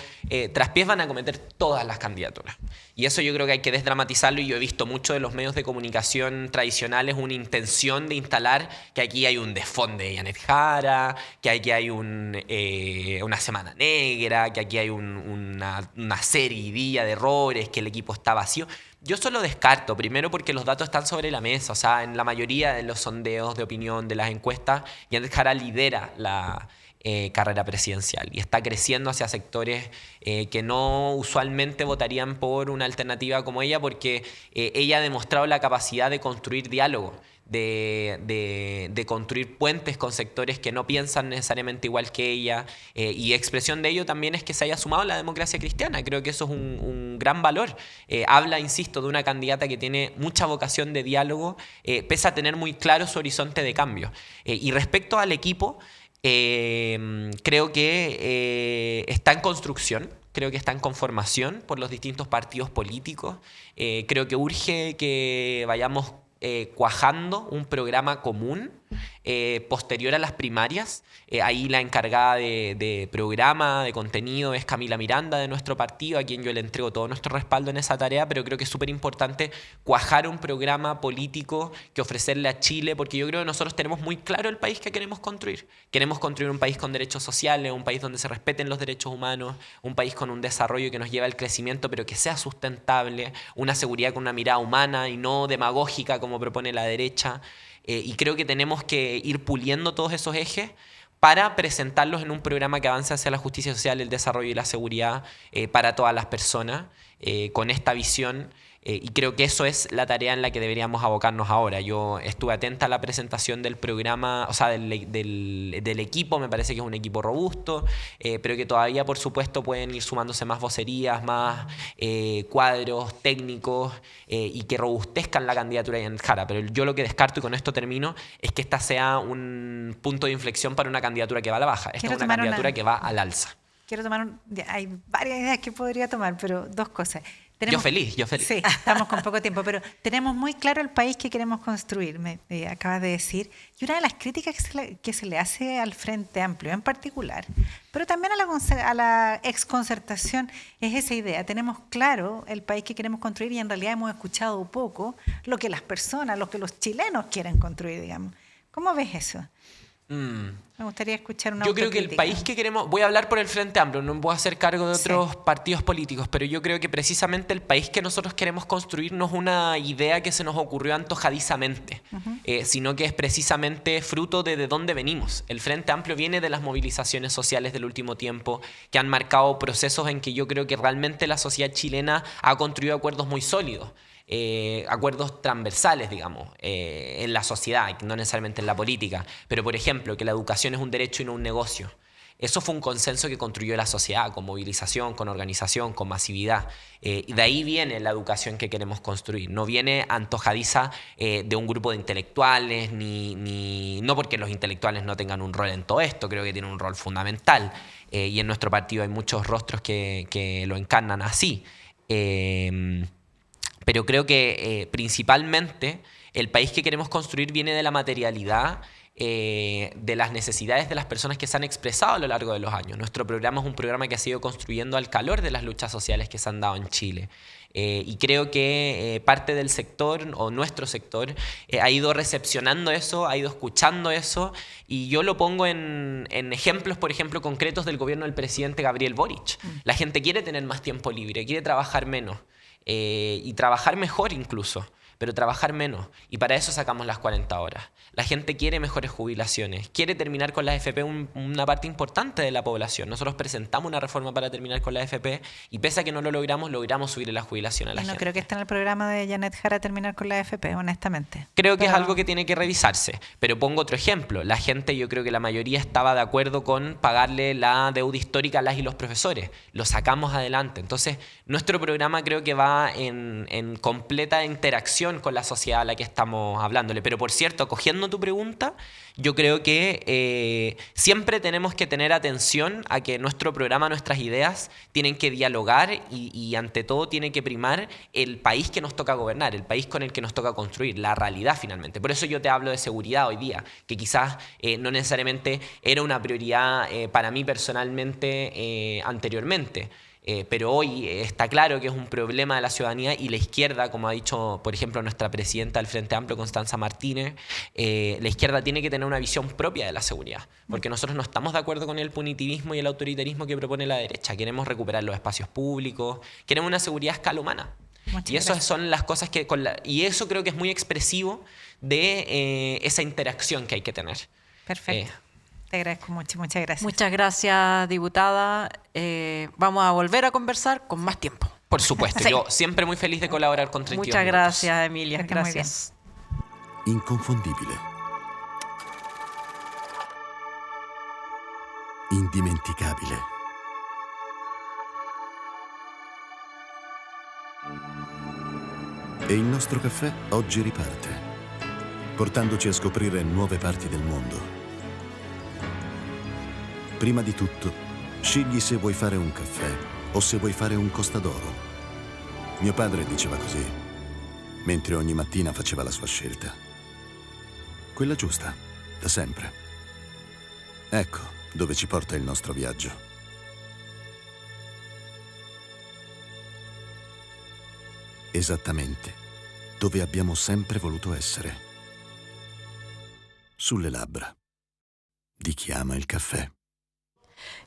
traspiés van a cometer todas las candidaturas. Y eso yo creo que hay que desdramatizarlo, y yo he visto mucho de los medios de comunicación tradicionales una intención de instalar que aquí hay un desfonde de Janet Jara, que aquí hay una semana negra, que aquí hay una serie de errores, que el equipo está vacío. Yo eso lo descarto, primero porque los datos están sobre la mesa, o sea, en la mayoría de los sondeos de opinión, de las encuestas, Janet Jara lidera la carrera presidencial y está creciendo hacia sectores que no usualmente votarían por una alternativa como ella, porque ella ha demostrado la capacidad de construir diálogo, de construir puentes con sectores que no piensan necesariamente igual que ella, y expresión de ello también es que se haya sumado a la democracia cristiana. Creo que eso es un gran valor. Habla, insisto, de una candidata que tiene mucha vocación de diálogo, pese a tener muy claro su horizonte de cambio. Y respecto al equipo, creo que está en construcción, creo que está en conformación por los distintos partidos políticos. Creo que urge que vayamos cuajando un programa común posterior a las primarias. Ahí la encargada de programa, de contenido, es Camila Miranda, de nuestro partido, a quien yo le entrego todo nuestro respaldo en esa tarea, pero creo que es súper importante cuajar un programa político que ofrecerle a Chile, porque yo creo que nosotros tenemos muy claro el país que queremos construir. Queremos construir un país con derechos sociales, un país donde se respeten los derechos humanos, un país con un desarrollo que nos lleve al crecimiento, pero que sea sustentable, una seguridad con una mirada humana y no demagógica como propone la derecha. Y creo que tenemos que ir puliendo todos esos ejes para presentarlos en un programa que avance hacia la justicia social, el desarrollo y la seguridad para todas las personas, con esta visión. Y creo que eso es la tarea en la que deberíamos abocarnos ahora. Yo estuve atenta a la presentación del programa, o sea, del equipo. Me parece que es un equipo robusto, pero que todavía, por supuesto, pueden ir sumándose más vocerías, más cuadros técnicos, y que robustezcan la candidatura de Janet Jara. Pero yo lo que descarto, y con esto termino, es que esta sea un punto de inflexión para una candidatura que va a la baja. Esta es una candidatura que va al alza. Quiero tomar hay varias ideas que podría tomar, pero dos cosas. Yo feliz. Sí, estamos con poco tiempo, pero tenemos muy claro el país que queremos construir, me acabas de decir. Y una de las críticas que se le hace al Frente Amplio en particular, pero también a la exconcertación, es esa idea. Tenemos claro el país que queremos construir y en realidad hemos escuchado poco lo que las personas, lo que los chilenos quieren construir, digamos. ¿Cómo ves eso? Me gustaría escuchar una autocrítica. Yo creo que el país que queremos, voy a hablar por el Frente Amplio, no me voy a hacer cargo de otros partidos políticos, pero yo creo que precisamente el país que nosotros queremos construir no es una idea que se nos ocurrió antojadizamente, sino que es precisamente fruto de dónde venimos. El Frente Amplio viene de las movilizaciones sociales del último tiempo, que han marcado procesos en que yo creo que realmente la sociedad chilena ha construido acuerdos muy sólidos. Acuerdos transversales, digamos, en la sociedad, no necesariamente en la política, pero por ejemplo, que la educación es un derecho y no un negocio, Eso fue un consenso que construyó la sociedad, con movilización, con organización, con masividad. Y de ahí viene la educación que queremos construir. No viene antojadiza de un grupo de intelectuales, no porque los intelectuales no tengan un rol en todo esto, creo que tienen un rol fundamental. Y en nuestro partido hay muchos rostros que lo encarnan así. Pero creo que principalmente el país que queremos construir viene de la materialidad, de las necesidades de las personas que se han expresado a lo largo de los años. Nuestro programa es un programa que ha sido construyendo al calor de las luchas sociales que se han dado en Chile. Y creo que parte del sector, o nuestro sector, ha ido recepcionando eso, ha ido escuchando eso, y yo lo pongo en ejemplos, por ejemplo, concretos del gobierno del presidente Gabriel Boric. La gente quiere tener más tiempo libre, quiere trabajar menos, y trabajar mejor incluso, pero trabajar menos. Y para eso sacamos las 40 horas. La gente quiere mejores jubilaciones, quiere terminar con la AFP una parte importante de la población. Nosotros presentamos una reforma para terminar con la AFP y pese a que no lo logramos subir la jubilación a la gente. No creo que esté en el programa de Janet Jara terminar con la AFP, honestamente. Creo que es algo que tiene que revisarse. Pero pongo otro ejemplo. La gente, yo creo que la mayoría estaba de acuerdo con pagarle la deuda histórica a las y los profesores. Lo sacamos adelante. Entonces, nuestro programa creo que va en completa interacción con la sociedad a la que estamos hablándole. Pero por cierto, acogiendo tu pregunta, yo creo que siempre tenemos que tener atención a que nuestro programa, nuestras ideas tienen que dialogar y ante todo tiene que primar el país que nos toca gobernar, el país con el que nos toca construir, la realidad finalmente. Por eso yo te hablo de seguridad hoy día, que quizás no necesariamente era una prioridad para mí personalmente anteriormente. Pero hoy está claro que es un problema de la ciudadanía y la izquierda, como ha dicho, por ejemplo, nuestra presidenta del Frente Amplio, Constanza Martínez, la izquierda tiene que tener una visión propia de la seguridad, porque nosotros no estamos de acuerdo con el punitivismo y el autoritarismo que propone la derecha. Queremos recuperar los espacios públicos, queremos una seguridad a escala humana. Y esas son las cosas que... y eso creo que es muy expresivo de esa interacción que hay que tener. Perfecto. Te agradezco mucho, muchas gracias. Muchas gracias, diputada. Vamos a volver a conversar con más tiempo. Por supuesto, Sí. yo siempre muy feliz de colaborar con 32 Muchas minutos. gracias, Emilia. Que esté muy Gracias. Inconfondibile. Indimenticabile. E il nostro caffè oggi riparte, portandoci a scoprire nuove parti del mondo. Prima di tutto, scegli se vuoi fare un caffè o se vuoi fare un costadoro. Mio padre diceva così, mentre ogni mattina faceva la sua scelta. Quella giusta, da sempre. Ecco dove ci porta il nostro viaggio. Esattamente dove abbiamo sempre voluto essere. Sulle labbra di chi ama il caffè.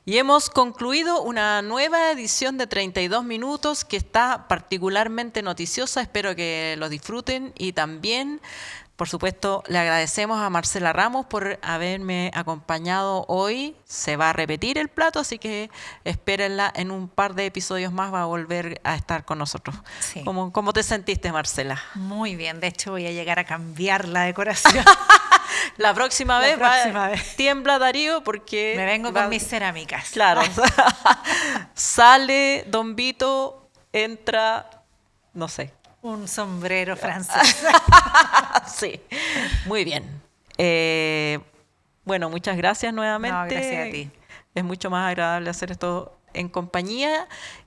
Y hemos concluido una nueva edición de 32 minutos que está particularmente noticiosa. Espero que lo disfruten y también, por supuesto, le agradecemos a Marcela Ramos por haberme acompañado hoy. Se va a repetir el plato, así que espérenla en un par de episodios más, va a volver a estar con nosotros. Sí. ¿Cómo te sentiste, Marcela? Muy bien, de hecho voy a llegar a cambiar la decoración. La próxima La vez, próxima vez. tiembla Darío porque... Me vengo con mis cerámicas. Claro. Sale Don Vito, entra, no sé. Un sombrero francés. Sí, muy bien. Bueno, muchas gracias nuevamente. No, gracias a ti. Es mucho más agradable hacer esto en compañía.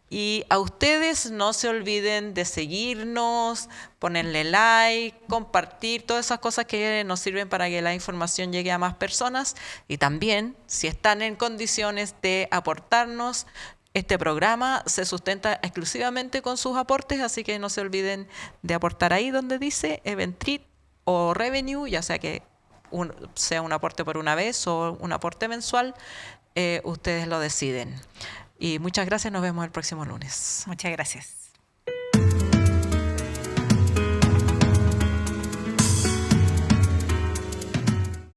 Y a ustedes no se olviden de seguirnos, ponerle like, compartir, todas esas cosas que nos sirven para que la información llegue a más personas. Y también, si están en condiciones de aportarnos, este programa se sustenta exclusivamente con sus aportes, así que no se olviden de aportar ahí donde dice Eventrit o Revenue, ya sea que sea un aporte por una vez o un aporte mensual, ustedes lo deciden. Y muchas gracias, nos vemos el próximo lunes. Muchas gracias.